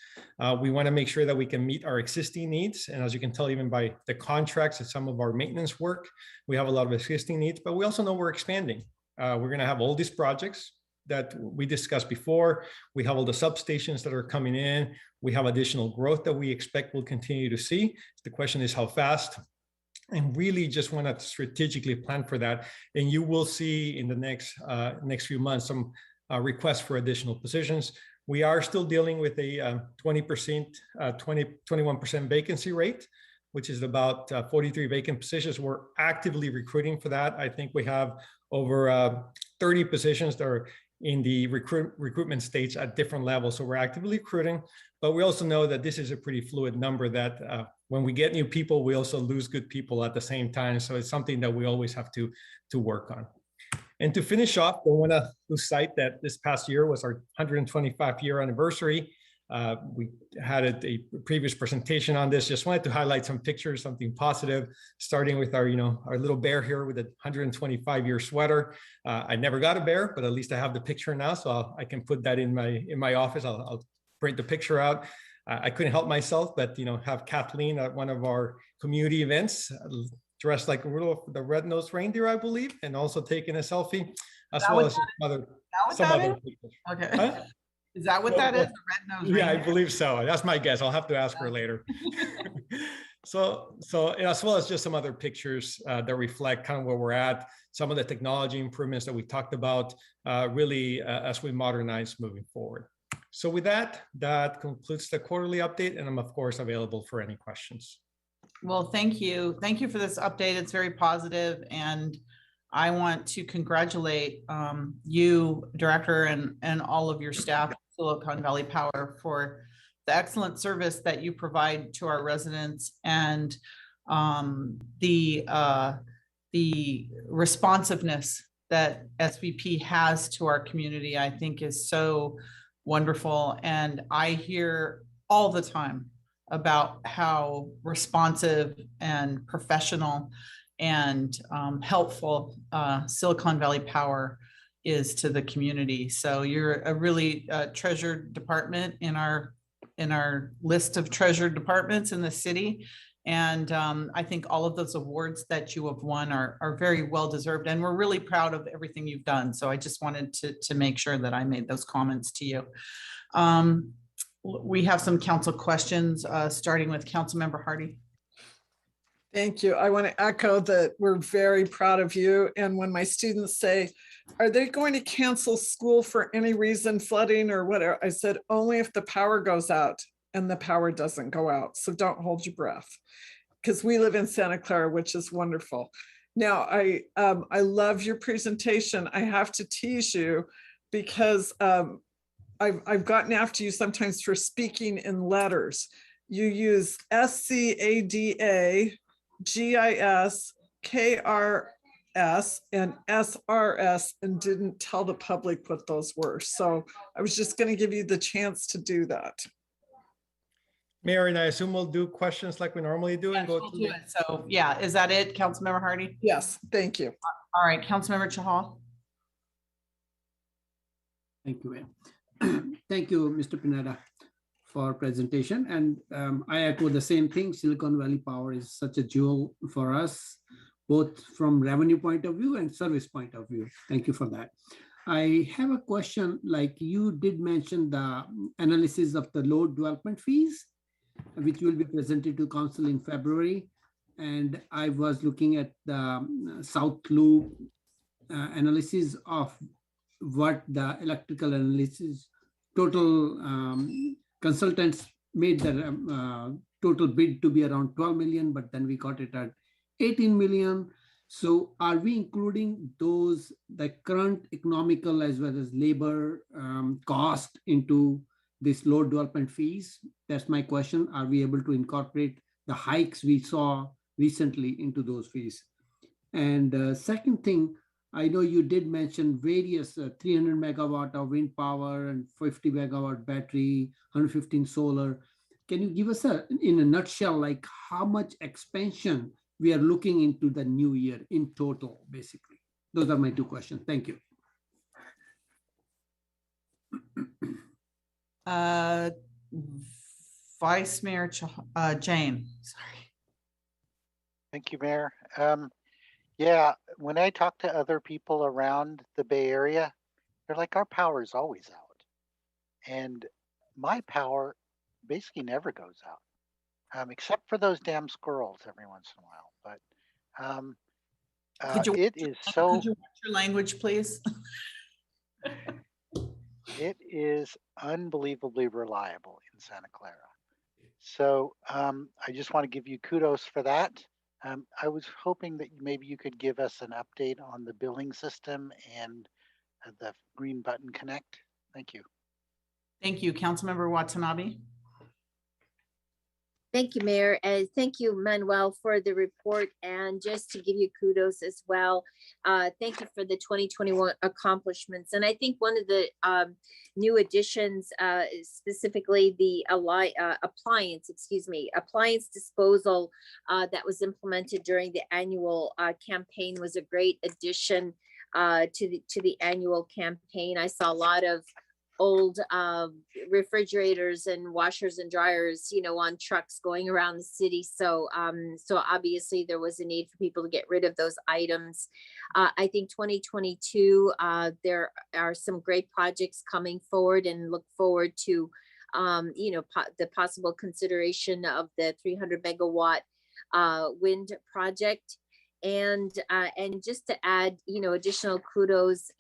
We want to make sure that we can meet our existing needs. And as you can tell, even by the contracts and some of our maintenance work, we have a lot of existing needs, but we also know we're expanding. We're going to have all these projects that we discussed before. We have all the substations that are coming in. We have additional growth that we expect we'll continue to see. The question is how fast. And really just want to strategically plan for that. And you will see in the next few months some requests for additional positions. We are still dealing with a 21% vacancy rate, which is about 43 vacant positions. We're actively recruiting for that. I think we have over 30 positions that are in the recruitment stage at different levels. So we're actively recruiting, but we also know that this is a pretty fluid number, that when we get new people, we also lose good people at the same time. So it's something that we always have to work on. And to finish off, I want to lose sight that this past year was our 125th year anniversary. We had a previous presentation on this. Just wanted to highlight some pictures, something positive, starting with our little bear here with a 125-year sweater. I never got a bear, but at least I have the picture now, so I can put that in my office. I'll print the picture out. I couldn't help myself, but have Kathleen at one of our community events, dressed like the red-nosed reindeer, I believe, and also taking a selfie, as well as some other people. Okay. Huh? Is that what that is? The red-nosed reindeer? Yeah, I believe so. That's my guess. I'll have to ask her later. So as well as just some other pictures that reflect kind of where we're at, some of the technology improvements that we talked about, really as we modernize moving forward. So with that concludes the quarterly update, and I'm of course available for any questions. Well, thank you. Thank you for this update. It's very positive, and I want to congratulate you, Director, and all of your staff at Silicon Valley Power for the excellent service that you provide to our residents, and the responsiveness that SVP has to our community, I think is so wonderful. And I hear all the time about how responsive and professional and helpful Silicon Valley Power is to the community. So you're a really treasured department in our list of treasured departments in the city. And I think all of those awards that you have won are very well deserved, and we're really proud of everything you've done. So I just wanted to make sure that I made those comments to you. We have some council questions, starting with Councilmember Hardy. Thank you. I want to echo that we're very proud of you. And when my students say, are they going to cancel school for any reason, flooding or whatever? I said, only if the power goes out, and the power doesn't go out. So don't hold your breath, because we live in Santa Clara, which is wonderful. Now, I love your presentation. I have to tease you because I've gotten after you sometimes for speaking in letters. You use SCADA, GIS, KRS, and SRS, and didn't tell the public what those were. So I was just going to give you the chance to do that. Mayor, and I assume we'll do questions like we normally do and go through. So yeah, is that it, Councilmember Hardy? Yes, thank you. All right, Councilmember Chahal. Thank you, Mayor. Thank you, Mr. Pineda, for presentation. And I echo the same thing. Silicon Valley Power is such a jewel for us, both from revenue point of view and service point of view. Thank you for that. I have a question, like you did mention the analysis of the load development fees, which will be presented to council in February. And I was looking at the South Loop analysis of what the electrical analysis total consultants made the total bid to be around 12 million, but then we got it at 18 million. So are we including those, the current economical as well as labor cost into this load development fees? That's my question. Are we able to incorporate the hikes we saw recently into those fees? And second thing, I know you did mention various 300 megawatt of wind power and 50 megawatt battery, 115 solar. Can you give us in a nutshell, like how much expansion we are looking into the new year in total, basically? Those are my two questions. Thank you. Vice Mayor Jane. Sorry. Thank you, Mayor. Yeah, when I talk to other people around the Bay Area, they're like, our power is always out. And my power basically never goes out, except for those damn squirrels every once in a while. But it is so. Could you watch your language, please? It is unbelievably reliable in Santa Clara. So I just want to give you kudos for that. I was hoping that maybe you could give us an update on the billing system and the green button connect. Thank you. Thank you. Councilmember Watanabe. Thank you, Mayor, and thank you, Manuel, for the report. And just to give you kudos as well, thank you for the 2021 accomplishments. And I think one of the new additions, specifically the appliance disposal that was implemented during the annual campaign was a great addition to the annual campaign. I saw a lot of old refrigerators and washers and dryers, on trucks going around the city. So obviously there was a need for people to get rid of those items. I think 2022, there are some great projects coming forward, and look forward to, the possible consideration of the 300 megawatt wind project. And just to add, additional kudos,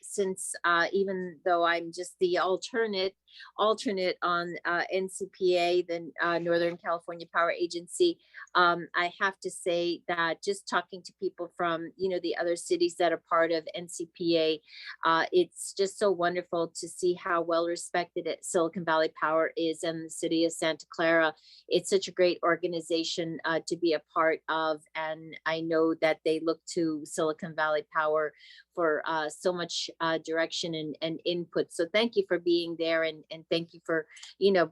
since even though I'm just the alternate, alternate on NCPA, the Northern California Power Agency. I have to say that just talking to people from, the other cities that are part of NCPA, it's just so wonderful to see how well respected Silicon Valley Power is in the city of Santa Clara. It's such a great organization to be a part of. And I know that they look to Silicon Valley Power for so much direction and input. So thank you for being there, and thank you for,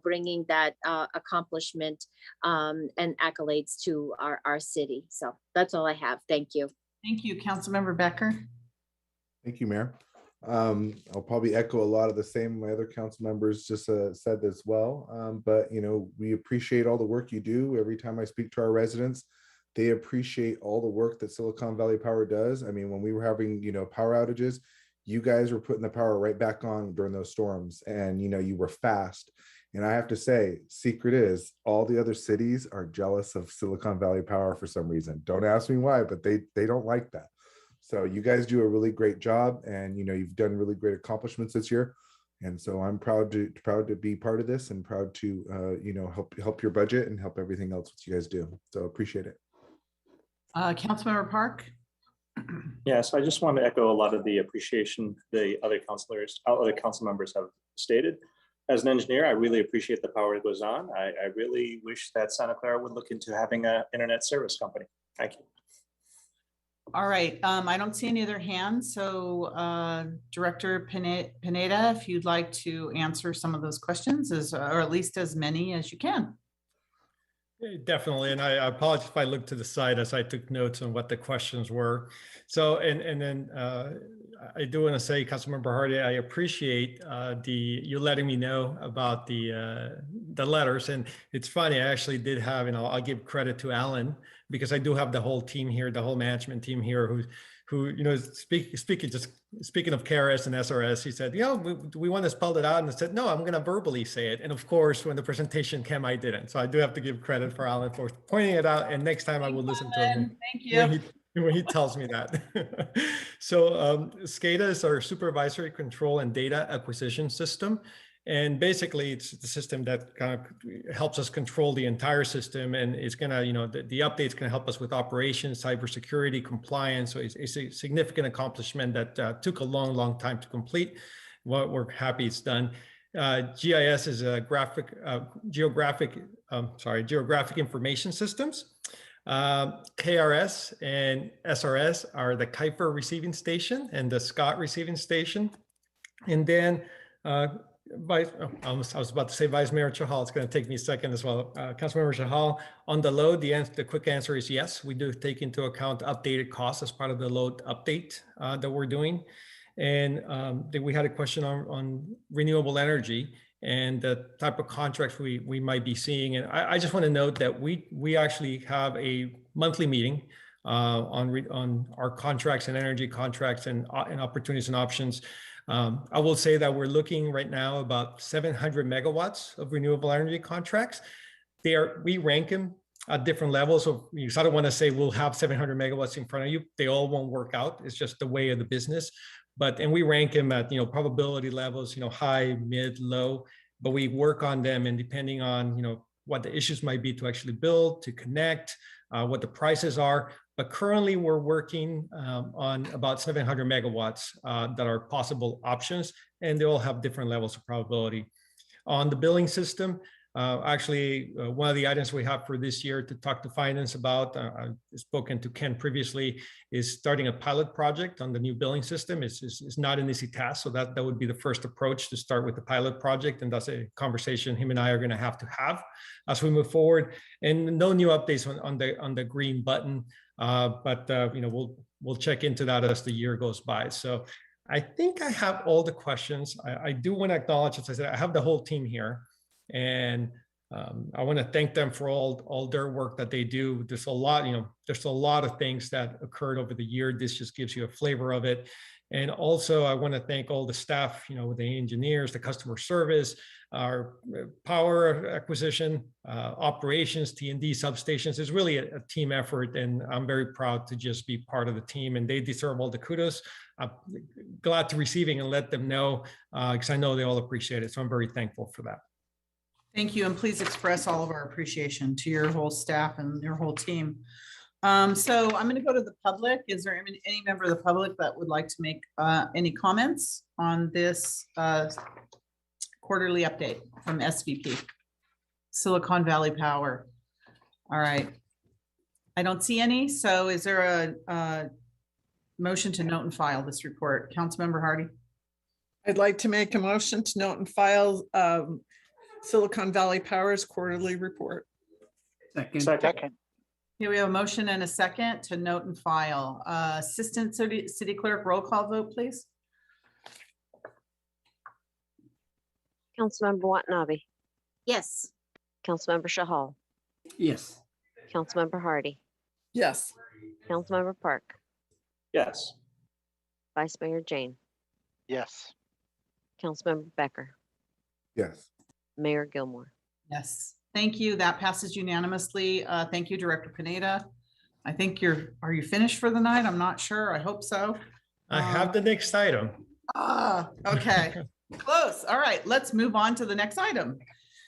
bringing that accomplishment and accolades to our city. So that's all I have. Thank you. Thank you, Councilmember Becker. Thank you, Mayor. I'll probably echo a lot of the same my other council members just said as well. But we appreciate all the work you do. Every time I speak to our residents, they appreciate all the work that Silicon Valley Power does. I mean, when we were having power outages, you guys were putting the power right back on during those storms, and you were fast. And I have to say, secret is all the other cities are jealous of Silicon Valley Power for some reason. Don't ask me why, but they don't like that. So you guys do a really great job, and you've done really great accomplishments this year. And so I'm proud to be part of this, and proud to help your budget and help everything else that you guys do. So appreciate it. Councilmember Park. Yes, I just want to echo a lot of the appreciation the other council members have stated. As an engineer, I really appreciate the power that goes on. I really wish that Santa Clara would look into having an internet service company. Thank you. All right, I don't see any other hands. So Director Pineda, if you'd like to answer some of those questions, or at least as many as you can. Definitely, and I apologize if I looked to the side as I took notes on what the questions were. So, and then I do want to say, Councilmember Hardy, I appreciate you letting me know about the letters. And it's funny, I actually did have, and I'll give credit to Alan, because I do have the whole team here, the whole management team here, who speaking of KRS and SRS, he said, we want to spell it out, and I said, no, I'm going to verbally say it. And of course, when the presentation came, I didn't. So I do have to give credit for Alan for pointing it out. And next time I will listen to him. Thank you. When he tells me that. So SCADA is our supervisory control and data acquisition system. And basically, it's the system that kind of helps us control the entire system, and it's going to, the update's going to help us with operations, cybersecurity, compliance. So it's a significant accomplishment that took a long time to complete. Well, we're happy it's done. GIS is a geographic information systems. KRS and SRS are the Kuiper receiving station and the Scott receiving station. And then I was about to say Vice Mayor Chahal. It's going to take me a second as well. Councilmember Chahal, on the load, the quick answer is yes. We do take into account updated costs as part of the load update that we're doing. And then we had a question on renewable energy and the type of contracts we might be seeing. And I just want to note that we actually have a monthly meeting on our contracts and energy contracts and opportunities and options. I will say that we're looking right now about 700 megawatts of renewable energy contracts. We rank them at different levels. So I don't want to say we'll have 700 megawatts in front of you. They all won't work out. It's just the way of the business. And we rank them at probability levels, high, mid, low. But we work on them, and depending on what the issues might be to actually build, to connect, what the prices are. But currently we're working on about 700 megawatts that are possible options, and they all have different levels of probability. On the billing system, one of the items we have for this year to talk to finance about, I've spoken to Ken previously, is starting a pilot project on the new billing system. It's not an easy task, so that would be the first approach, to start with the pilot project, and that's a conversation him and I are going to have as we move forward. And no new updates on the green button, but we'll check into that as the year goes by. So I think I have all the questions. I do want to acknowledge, as I said, I have the whole team here. And I want to thank them for all their work that they do. There's a lot, there's a lot of things that occurred over the year. This just gives you a flavor of it. And also I want to thank all the staff, the engineers, the customer service, our power acquisition, operations, T&D substations. It's really a team effort, and I'm very proud to just be part of the team, and they deserve all the kudos. I'm glad to receiving and let them know, because I know they all appreciate it. So I'm very thankful for that. Thank you, and please express all of our appreciation to your whole staff and your whole team. So I'm going to go to the public. Is there any member of the public that would like to make any comments on this quarterly update from SVP, Silicon Valley Power? All right. I don't see any. So is there a motion to note and file this report? Councilmember Hardy. I'd like to make a motion to note and file Silicon Valley Power's quarterly report. Second. Here we have a motion and a second to note and file. Assistant City Clerk, roll call vote, please. Councilmember Watanabe. Yes. Councilmember Shahal. Yes. Councilmember Hardy. Yes. Councilmember Park. Yes. Vice Mayor Jane. Yes. Councilmember Becker. Yes. Mayor Gilmore. Yes. Thank you. That passes unanimously. Thank you, Director Pineda. I think are you finished for the night? I'm not sure. I hope so. I have the next item. Okay. Close. All right, let's move on to the next item,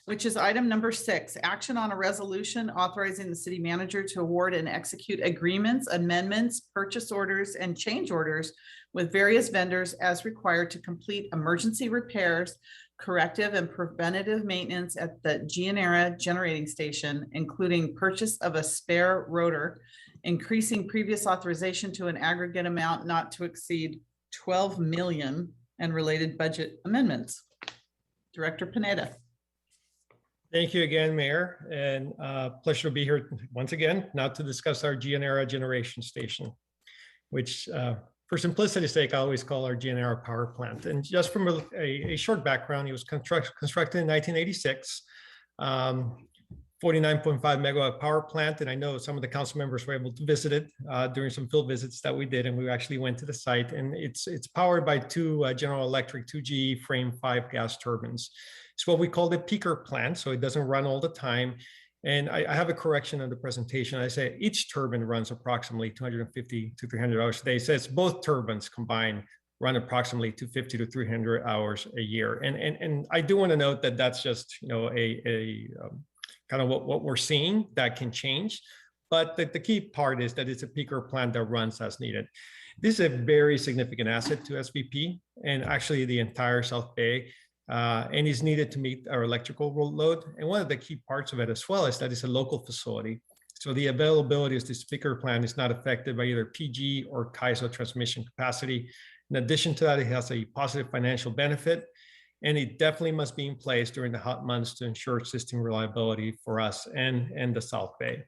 which is item number 6, action on a resolution authorizing the city manager to award and execute agreements, amendments, purchase orders, and change orders with various vendors as required to complete emergency repairs, corrective and preventative maintenance at the Gianera generating station, including purchase of a spare rotor, increasing previous authorization to an aggregate amount not to exceed 12 million, and related budget amendments. Director Pineda. Thank you again, Mayor, and pleasure to be here once again, now to discuss our Gianera generation station, which for simplicity's sake, I always call our Gianera power plant. And just from a short background, it was constructed in 1986, 49.5 megawatt power plant. And I know some of the council members were able to visit it during some field visits that we did. And we actually went to the site, and it's powered by 2 General Electric 2GE frame 5 gas turbines. It's what we call the peaker plant. So it doesn't run all the time. And I have a correction on the presentation. I say each turbine runs approximately 250 to 300 hours a day. So it's both turbines combined run approximately 250 to 300 hours a year. And I do want to note that that's just, kind of what we're seeing. That can change. But the key part is that it's a peaker plant that runs as needed. This is a very significant asset to SVP and actually the entire South Bay. And is needed to meet our electrical load. And one of the key parts of it as well is that it's a local facility. So the availability of this peaker plant is not affected by either PG or CAISO transmission capacity. In addition to that, it has a positive financial benefit, and it definitely must be in place during the hot months to ensure system reliability for us and the South Bay.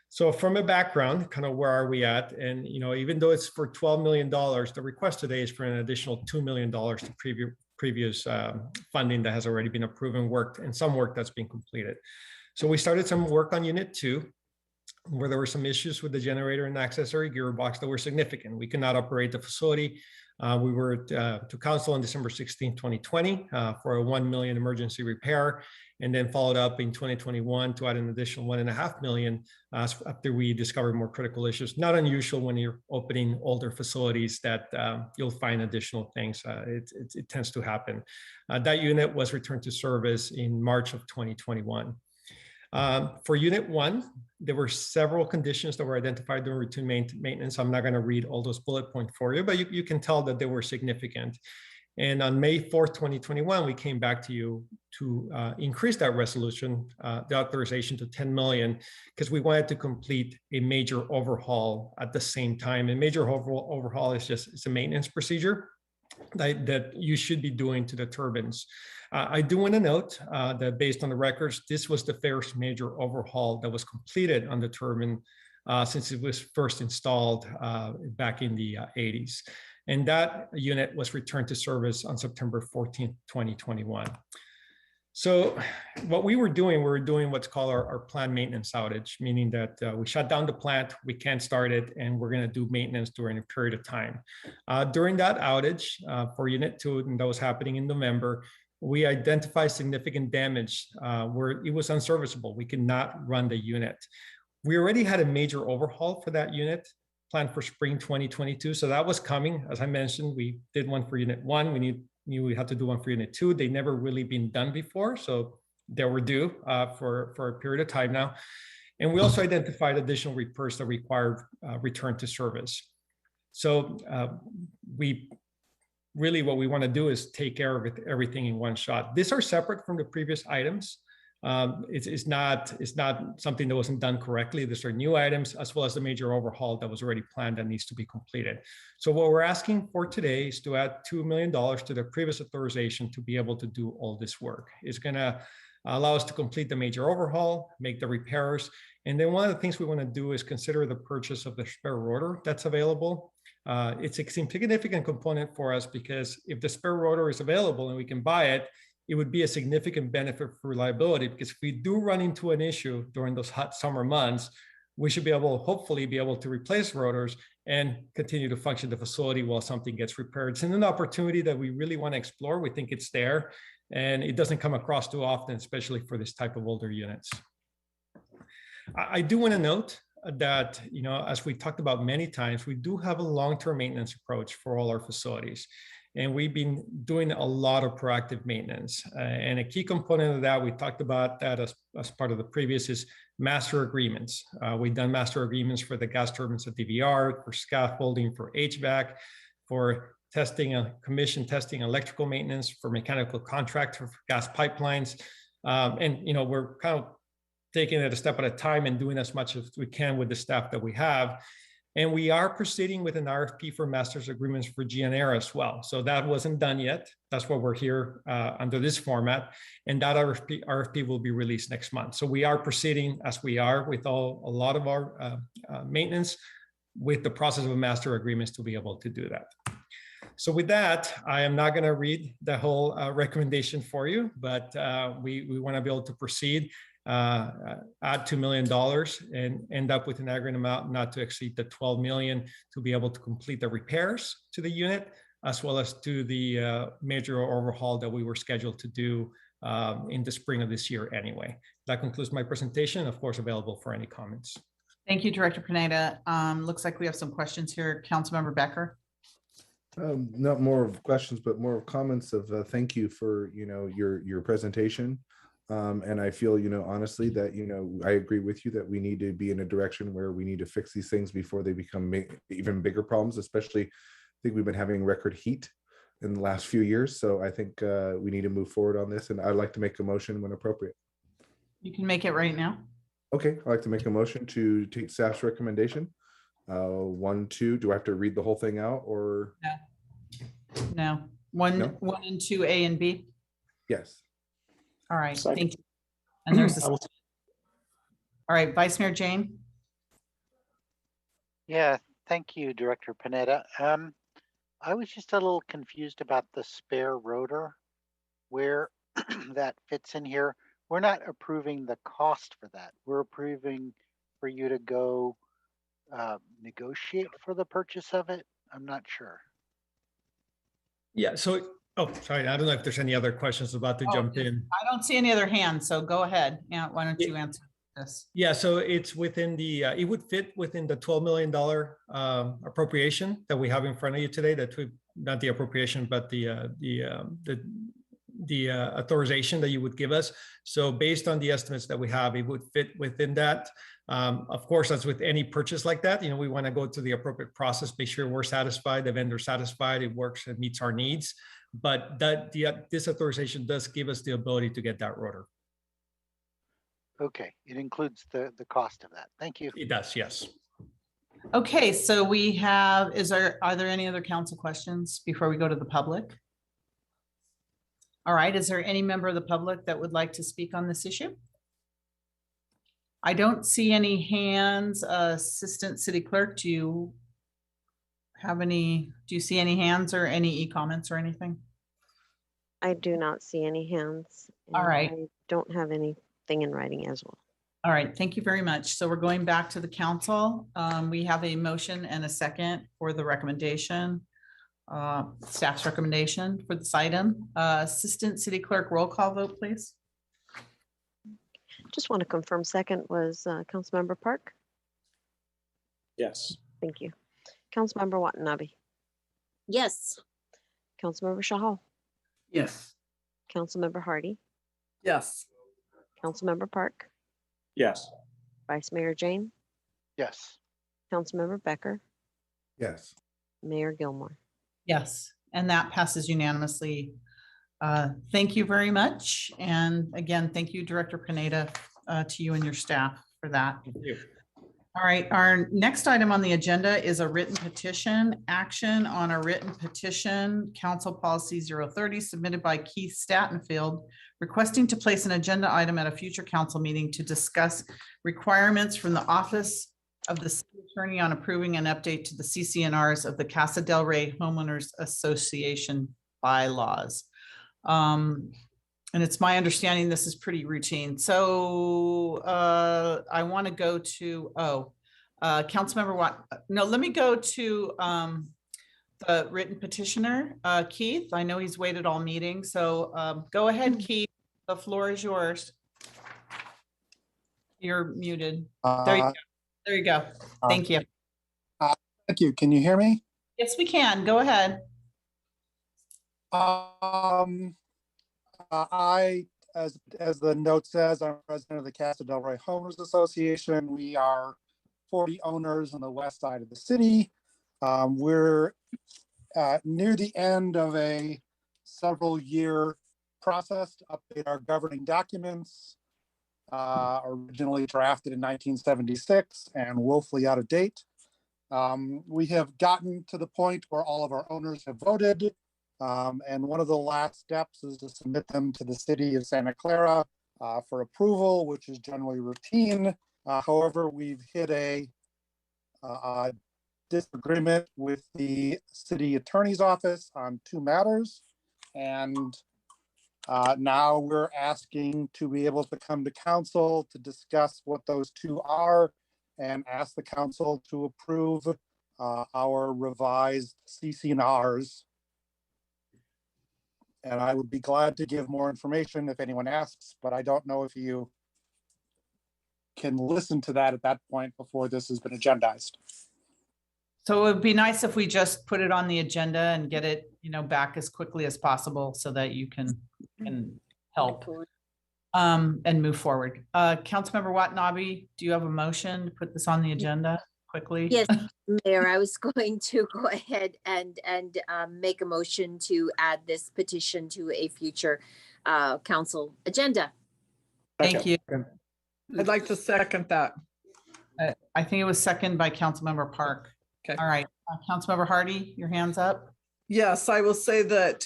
So from a background, kind of where are we at? And even though it's for $12 million, the request today is for an additional $2 million to previous funding that has already been approved and worked, and some work that's been completed. So we started some work on Unit 2, where there were some issues with the generator and accessory gearbox that were significant. We could not operate the facility. We were to council on December 16, 2020 for a $1 million emergency repair, and then followed up in 2021 to add an additional $1.5 million after we discovered more critical issues. Not unusual when you're opening older facilities that you'll find additional things. It tends to happen. That unit was returned to service in March of 2021. For Unit 1, there were several conditions that were identified during routine maintenance. I'm not going to read all those bullet points for you, but you can tell that they were significant. And on May 4th, 2021, we came back to you to increase that resolution, the authorization to 10 million, because we wanted to complete a major overhaul at the same time. And major overhaul is it's a maintenance procedure that you should be doing to the turbines. I do want to note that based on the records, this was the first major overhaul that was completed on the turbine since it was first installed back in the 80s. And that unit was returned to service on September 14th, 2021. So what we were doing what's called our planned maintenance outage, meaning that we shut down the plant, we can't start it, and we're going to do maintenance during a period of time. During that outage for Unit 2, and that was happening in November, we identified significant damage where it was unserviceable. We could not run the unit. We already had a major overhaul for that unit planned for spring 2022. So that was coming. As I mentioned, we did one for Unit 1. We knew we had to do one for Unit 2. They never really been done before. So they were due for a period of time now. And we also identified additional repairs that required return to service. So what we want to do is take care of everything in one shot. These are separate from the previous items. It's not something that wasn't done correctly. These are new items, as well as the major overhaul that was already planned that needs to be completed. So what we're asking for today is to add $2 million to the previous authorization to be able to do all this work. It's going to allow us to complete the major overhaul, make the repairs. And then one of the things we want to do is consider the purchase of the spare rotor that's available. It's a significant component for us because if the spare rotor is available and we can buy it, it would be a significant benefit for reliability, because if we do run into an issue during those hot summer months, we should hopefully be able to replace rotors and continue to function the facility while something gets repaired. It's an opportunity that we really want to explore. We think it's there, and it doesn't come across too often, especially for this type of older units. I do want to note that, as we talked about many times, we do have a long-term maintenance approach for all our facilities. And we've been doing a lot of proactive maintenance. And a key component of that, we talked about that as part of the previous, is master agreements. We've done master agreements for the gas turbines at DVR, for scaffolding, for HVAC, for testing, commission testing, electrical maintenance, for mechanical contract, for gas pipelines. And we're kind of taking it a step at a time and doing as much as we can with the staff that we have. And we are proceeding with an RFP for master's agreements for GNR as well. So that wasn't done yet. That's why we're here under this format. And that RFP will be released next month. So we are proceeding as we are with a lot of our maintenance with the process of master agreements to be able to do that. So with that, I am not going to read the whole recommendation for you, but we want to be able to proceed. Add $2 million and end up with an aggregate amount not to exceed the $12 million to be able to complete the repairs to the unit, as well as to the major overhaul that we were scheduled to do in the spring of this year anyway. That concludes my presentation, of course, available for any comments. Thank you, Director Pineda. Looks like we have some questions here. Councilmember Becker. Not more of questions, but more of comments of thank you for your presentation. And I feel, honestly that, I agree with you that we need to be in a direction where we need to fix these things before they become even bigger problems, especially I think we've been having record heat in the last few years. So I think we need to move forward on this, and I'd like to make a motion when appropriate. You can make it right now. Okay, I'd like to make a motion to take staff's recommendation. 1, 2, do I have to read the whole thing out or? No. One and 2, A and B. Yes. All right, thank you. And there's all right, Vice Mayor Jane. Yeah, thank you, Director Pineda. I was just a little confused about the spare rotor, where that fits in here. We're not approving the cost for that. We're approving for you to go negotiate for the purchase of it. I'm not sure. Yeah, so oh, sorry. I don't know if there's any other questions about to jump in. I don't see any other hands, so go ahead. Yeah, why don't you answer this? Yeah, so it's within the, it would fit within the $12 million appropriation that we have in front of you today. That we, not the appropriation, but the authorization that you would give us. So based on the estimates that we have, it would fit within that. Of course, as with any purchase like that, we want to go through the appropriate process, make sure we're satisfied, the vendor's satisfied, it works and meets our needs. But this authorization does give us the ability to get that rotor. Okay, it includes the cost of that. Thank you. It does, yes. Okay, so we have, are there any other council questions before we go to the public? All right, is there any member of the public that would like to speak on this issue? I don't see any hands. Assistant City Clerk, do you see any hands or any e-comments or anything? I do not see any hands. All And right. I don't have anything in writing as well. All right, thank you very much. So we're going back to the council. We have a motion and a second for the recommendation, staff's recommendation for this item. Assistant City Clerk, roll call vote, please. Just want to confirm second was Councilmember Park. Yes. Thank you. Councilmember Watanabe. Yes. Councilmember Shahal. Yes. Councilmember Hardy. Yes. Councilmember Park. Yes. Vice Mayor Jane. Yes. Councilmember Becker. Yes. Mayor Gilmore. Yes, and that passes unanimously. Thank you very much. And again, thank you, Director Pineda, to you and your staff for that. Thank you. All right, our next item on the agenda is a written petition. Action on a written petition, Council Policy 030, submitted by Keith Statenfield, requesting to place an agenda item at a future council meeting to discuss requirements from the Office of the City Attorney on approving an update to the CCNRs of the Casa del Rey Homeowners Association bylaws. And it's my understanding this is pretty routine. So I want to go to, Councilmember Watt. No, let me go to the written petitioner, Keith. I know he's waited all meeting. So go ahead, Keith. The floor is yours. You're muted. There you go. There you go. Thank you. Thank you. Can you hear me? Yes, we can. Go ahead. I, as the note says, I'm president of the Casa del Rey Homeowners Association. We are 40 owners on the west side of the city. We're near the end of a several-year process to update our governing documents, originally drafted in 1976 and woefully out of date. We have gotten to the point where all of our owners have voted. And one of the last steps is to submit them to the city of Santa Clara for approval, which is generally routine. However, we've hit a disagreement with the city attorney's office on two matters. And now we're asking to be able to come to council to discuss what those two are and ask the council to approve our revised CCNRs. And I would be glad to give more information if anyone asks, but I don't know if you can listen to that at that point before this has been agendized. So it would be nice if we just put it on the agenda and get it, back as quickly as possible so that you can help and move forward. Councilmember Watanabe, do you have a motion to put this on the agenda quickly? Yes, Mayor, I was going to go ahead and make a motion to add this petition to a future council agenda. Thank you. I'd like to second that. I think it was seconded by Councilmember Park. Okay. All right, Councilmember Hardy, your hand's up. Yes, I will say that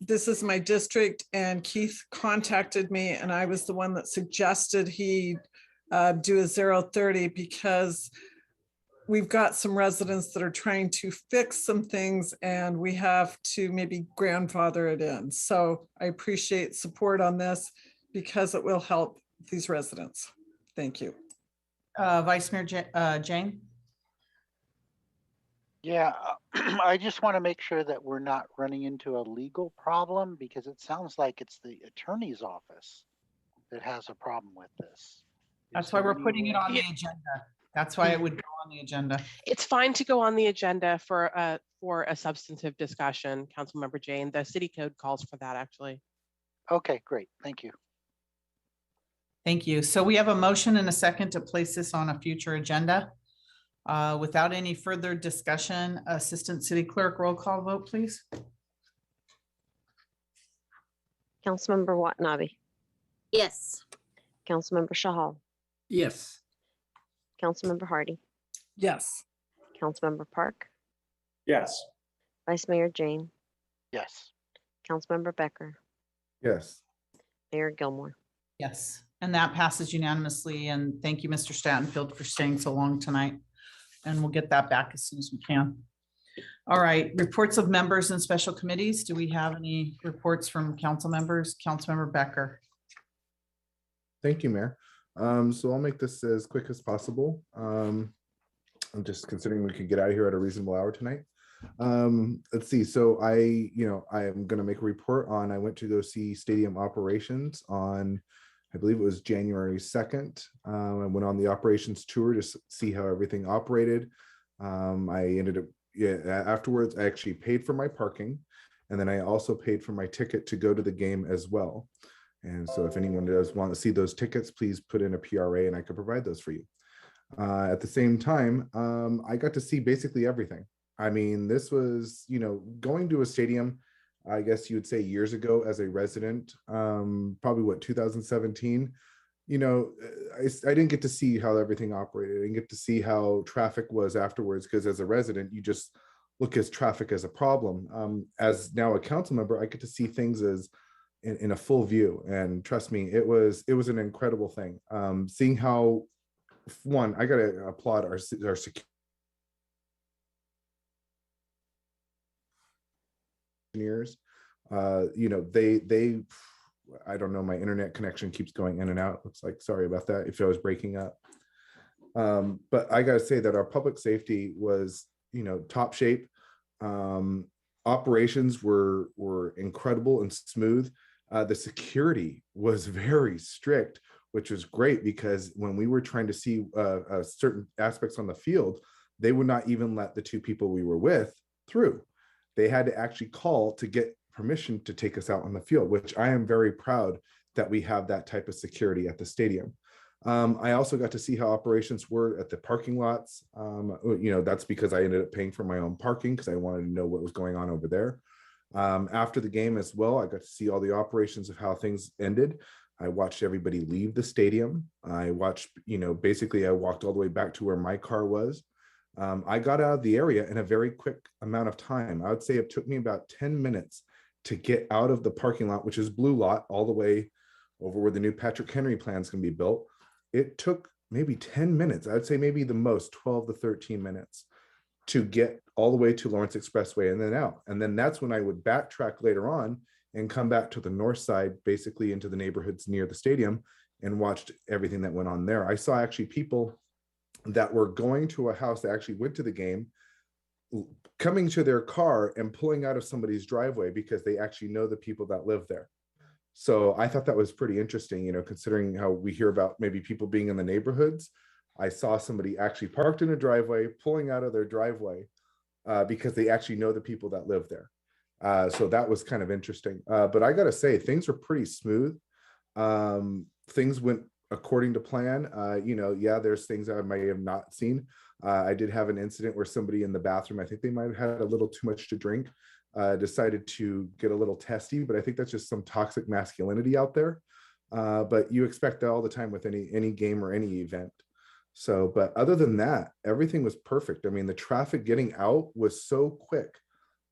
this is my district and Keith contacted me and I was the one that suggested he do a 030 because we've got some residents that are trying to fix some things and we have to maybe grandfather it in. So I appreciate support on this because it will help these residents. Thank you. Vice Mayor Jane? Yeah, I just want to make sure that we're not running into a legal problem because it sounds like it's the attorney's office that has a problem with this. That's why we're putting it on the agenda. That's why it would go on the agenda. It's fine to go on the agenda for a substantive discussion, Councilmember Jane. The city code calls for that, actually. Okay, great. Thank you. Thank you. So we have a motion and a second to place this on a future agenda. Without any further discussion, Assistant City Clerk, roll call vote, please. Councilmember Watanabe. Yes. Councilmember Shahal. Yes. Councilmember Hardy. Yes. Councilmember Park. Yes. Vice Mayor Jane. Yes. Councilmember Becker. Yes. Mayor Gilmore. Yes, and that passes unanimously. And thank you, Mr. Statenfield, for staying so long tonight. And we'll get that back as soon as we can. All right, reports of members and special committees. Do we have any reports from council members? Councilmember Becker. Thank you, Mayor. So I'll make this as quick as possible. I'm just considering we could get out of here at a reasonable hour tonight. Let's see. So I am going to make a report on, I went to go see stadium operations on, I believe it was January 2nd. I went on the operations tour to see how everything operated. I ended up, afterwards, I actually paid for my parking. And then I also paid for my ticket to go to the game as well. And so if anyone does want to see those tickets, please put in a PRA and I can provide those for you. At the same time, I got to see basically everything. I mean, this was, going to a stadium, I guess you would say years ago as a resident, probably what, 2017, I didn't get to see how everything operated. I didn't get to see how traffic was afterwards, because as a resident, you just look at traffic as a problem. As now a council member, I get to see things as in a full view. And trust me, it was an incredible thing. Seeing how, one, I got to applaud our security. They I don't know, my internet connection keeps going in and out. Looks like, sorry about that if I was breaking up. But I gotta say that our public safety was, top shape. Operations were incredible and smooth. The security was very strict, which was great, because when we were trying to see certain aspects on the field, they would not even let the two people we were with through. They had to actually call to get permission to take us out on the field, which I am very proud that we have that type of security at the stadium. I also got to see how operations were at the parking lots. That's because I ended up paying for my own parking because I wanted to know what was going on over there. After the game as well, I got to see all the operations of how things ended. I watched everybody leave the stadium. I watched, basically I walked all the way back to where my car was. I got out of the area in a very quick amount of time. I would say it took me about 10 minutes to get out of the parking lot, which is Blue Lot, all the way over where the new Patrick Henry plan is going to be built. It took maybe 10 minutes. I'd say maybe the most 12 to 13 minutes to get all the way to Lawrence Expressway and then out. And then that's when I would backtrack later on and come back to the north side, basically into the neighborhoods near the stadium, and watched everything that went on there. I saw actually people that were going to a house that actually went to the game, coming to their car and pulling out of somebody's driveway because they actually know the people that live there. So I thought that was pretty interesting, considering how we hear about maybe people being in the neighborhoods. I saw somebody actually parked in a driveway, pulling out of their driveway because they actually know the people that live there. So that was kind of interesting. But I got to say, things were pretty smooth. Things went according to plan. There's things I may have not seen. I did have an incident where somebody in the bathroom, I think they might have had a little too much to drink, decided to get a little testy, but I think that's just some toxic masculinity out there. But you expect that all the time with any game or any event. So, but other than that, everything was perfect. I mean, the traffic getting out was so quick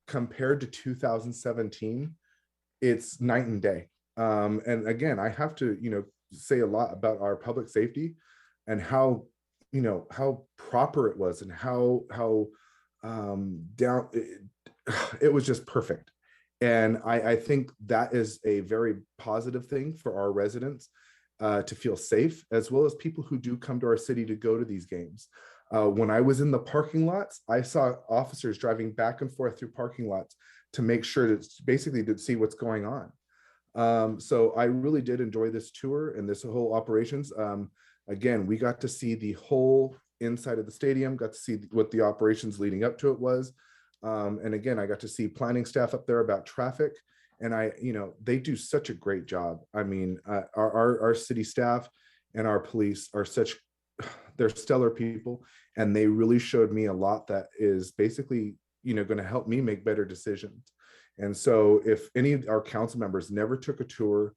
compared to 2017. It's night and day. And again, I have to, say a lot about our public safety and how proper it was and how down it was just perfect. And I think that is a very positive thing for our residents to feel safe, as well as people who do come to our city to go to these games. When I was in the parking lots, I saw officers driving back and forth through parking lots to make sure to basically to see what's going on. So I really did enjoy this tour and this whole operations. Again, we got to see the whole inside of the stadium, got to see what the operations leading up to it was. And again, I got to see planning staff up there about traffic, and they do such a great job. I mean, our city staff and our police are they're stellar people, and they really showed me a lot that is basically, going to help me make better decisions. And so if any of our council members never took a tour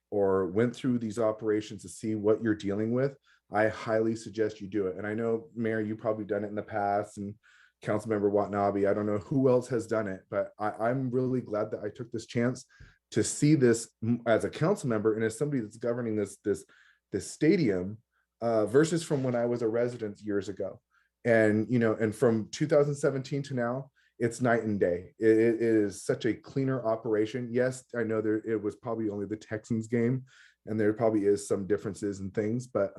or went through these operations to see what you're dealing with, I highly suggest you do it. And I know, Mayor, you've probably done it in the past, and Councilmember Watanabe, I don't know who else has done it, but I'm really glad that I took this chance to see this as a council member and as somebody that's governing this stadium versus from when I was a resident years ago. And, and from 2017 to now, it's night and day. It is such a cleaner operation. Yes, I know it was probably only the Texans game and there probably is some differences and things, but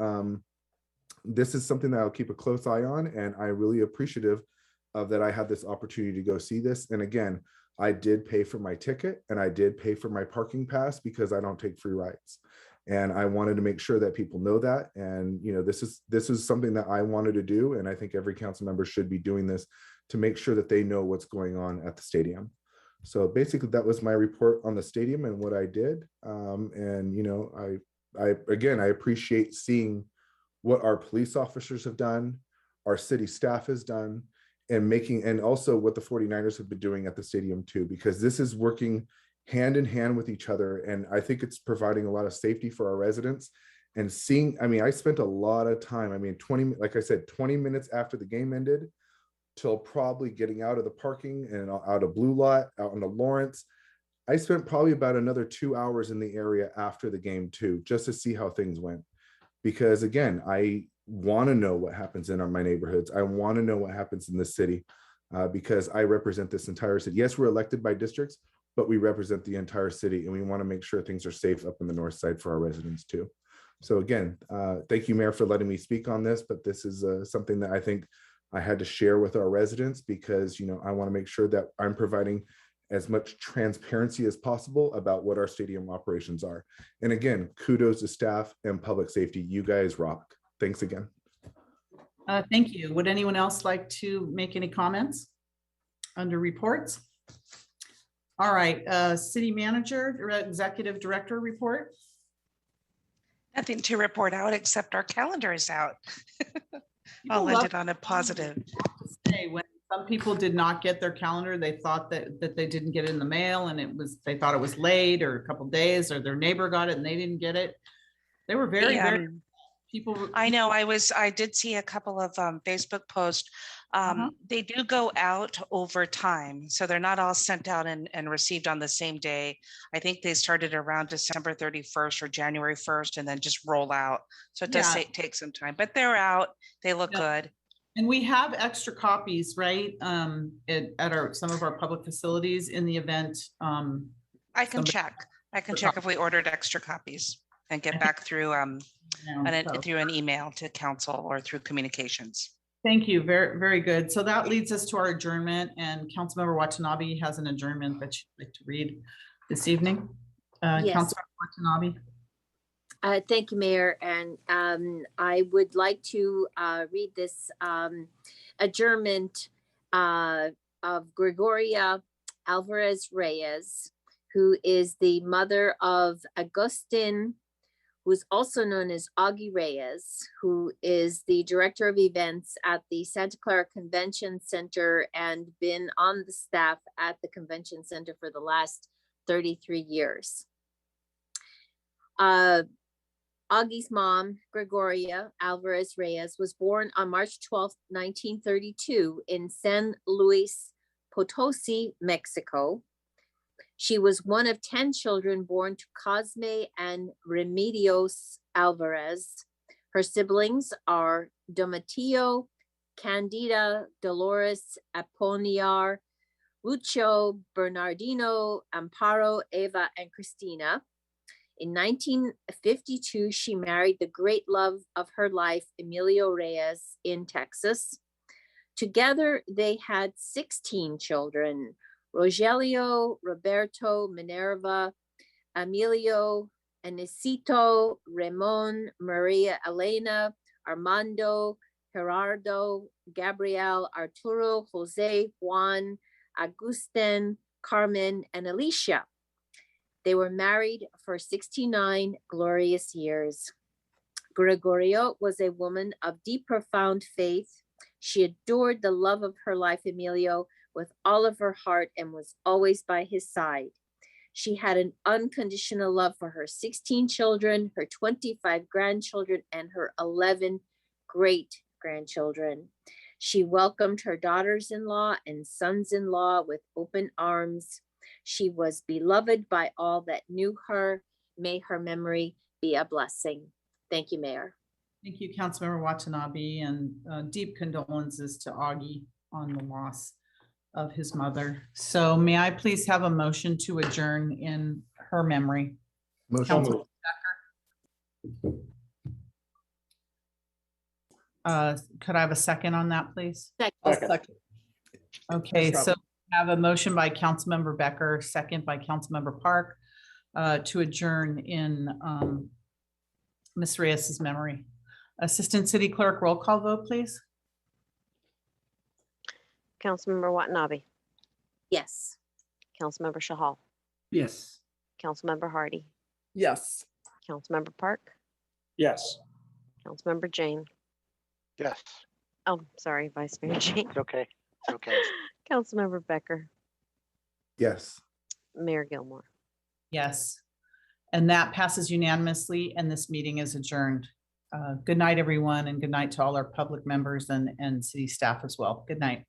this is something that I'll keep a close eye on, and I'm really appreciative of that I had this opportunity to go see this. And again, I did pay for my ticket and I did pay for my parking pass because I don't take free rides. And I wanted to make sure that people know that. And this is something that I wanted to do, and I think every council member should be doing this to make sure that they know what's going on at the stadium. So basically, that was my report on the stadium and what I did. And I appreciate seeing what our police officers have done, our city staff has done, and also what the 49ers have been doing at the stadium too, because this is working hand in hand with each other. And I think it's providing a lot of safety for our residents. And I spent a lot of time, 20 minutes after the game ended till probably getting out of the parking and out of Blue Lot, out into Lawrence. I spent probably about another 2 hours in the area after the game too, just to see how things went. Because again, I want to know what happens in my neighborhoods. I want to know what happens in the city because I represent this entire city. Yes, we're elected by districts, but we represent the entire city, and we want to make sure things are safe up in the north side for our residents too. So again, thank you, Mayor, for letting me speak on this, but this is something that I think I had to share with our residents because, I want to make sure that I'm providing as much transparency as possible about what our stadium operations are. And again, kudos to staff and public safety. You guys rock. Thanks again. Thank you. Would anyone else like to make any comments under reports? All right, city manager, executive director report. Nothing to report out except our calendar is out. I'll end it on a positive. When some people did not get their calendar, they thought that they didn't get it in the mail, and they thought it was late or a couple days, or their neighbor got it and they didn't get it. They were very people. I know. I did see a couple of Facebook posts. They do go out over time, so they're not all sent out and received on the same day. I think they started around December 31st or January 1st, and then just roll out. So it does take some time, but they're out. They look good. And we have extra copies, right? At some of our public facilities in the event. I can check. If we ordered extra copies and get back through through an email to council or through communications. Thank you. Very, very good. So that leads us to our adjournment, and Councilmember Watanabe has an adjournment that she'd like to read this evening. Yes. Councilmember Watanabe. Thank you, Mayor. And I would like to read this adjournment of Gregoria Alvarez Reyes, who is the mother of Agustin, who's also known as Augie Reyes, who is the director of events at the Santa Clara Convention Center and been on the staff at the Convention Center for the last 33 years. Augie's mom, Gregoria Alvarez Reyes, was born on March 12, 1932 in San Luis Potosi, Mexico. She was one of 10 children born to Cosme and Remedios Alvarez. Her siblings are Domitio, Candida, Dolores, Aponiar, Lucio, Bernardino, Amparo, Eva, and Cristina. In 1952, she married the great love of her life, Emilio Reyes, in Texas. Together, they had 16 children: Rogelio, Roberto, Minerva, Emilio, Anicito, Ramon, Maria Elena, Armando, Gerardo, Gabriel, Arturo, Jose, Juan, Agustin, Carmen, and Alicia. They were married for 69 glorious years. Gregorio was a woman of deep, profound faith. She adored the love of her life, Emilio, with all of her heart and was always by his side. She had an unconditional love for her 16 children, her 25 grandchildren, and her 11 great-grandchildren. She welcomed her daughters-in-law and sons-in-law with open arms. She was beloved by all that knew her. May her memory be a blessing. Thank you, Mayor. Thank you, Councilmember Watanabe, and deep condolences to Augie on the loss of his mother. So may I please have a motion to adjourn in her memory? Motion. Could I have a second on that, please? Second. Okay, Yes, so I have a motion by Councilmember Becker, second by Councilmember Park, to adjourn in Ms. Reyes's memory. Assistant City Clerk, roll call vote, please. Councilmember Watanabe, Yes. Councilmember Shahal, Yes. Councilmember Hardy, Yes. Councilmember Park, Yes. Councilmember Jane. Yes, Oh, sorry, Vice Mayor Jane. it's okay. It's okay. Councilmember Becker, Yes. Mayor Gilmore. Yes. And that passes unanimously, and this meeting is adjourned. Good night, everyone, and good night to all our public members and city staff as well. Good night.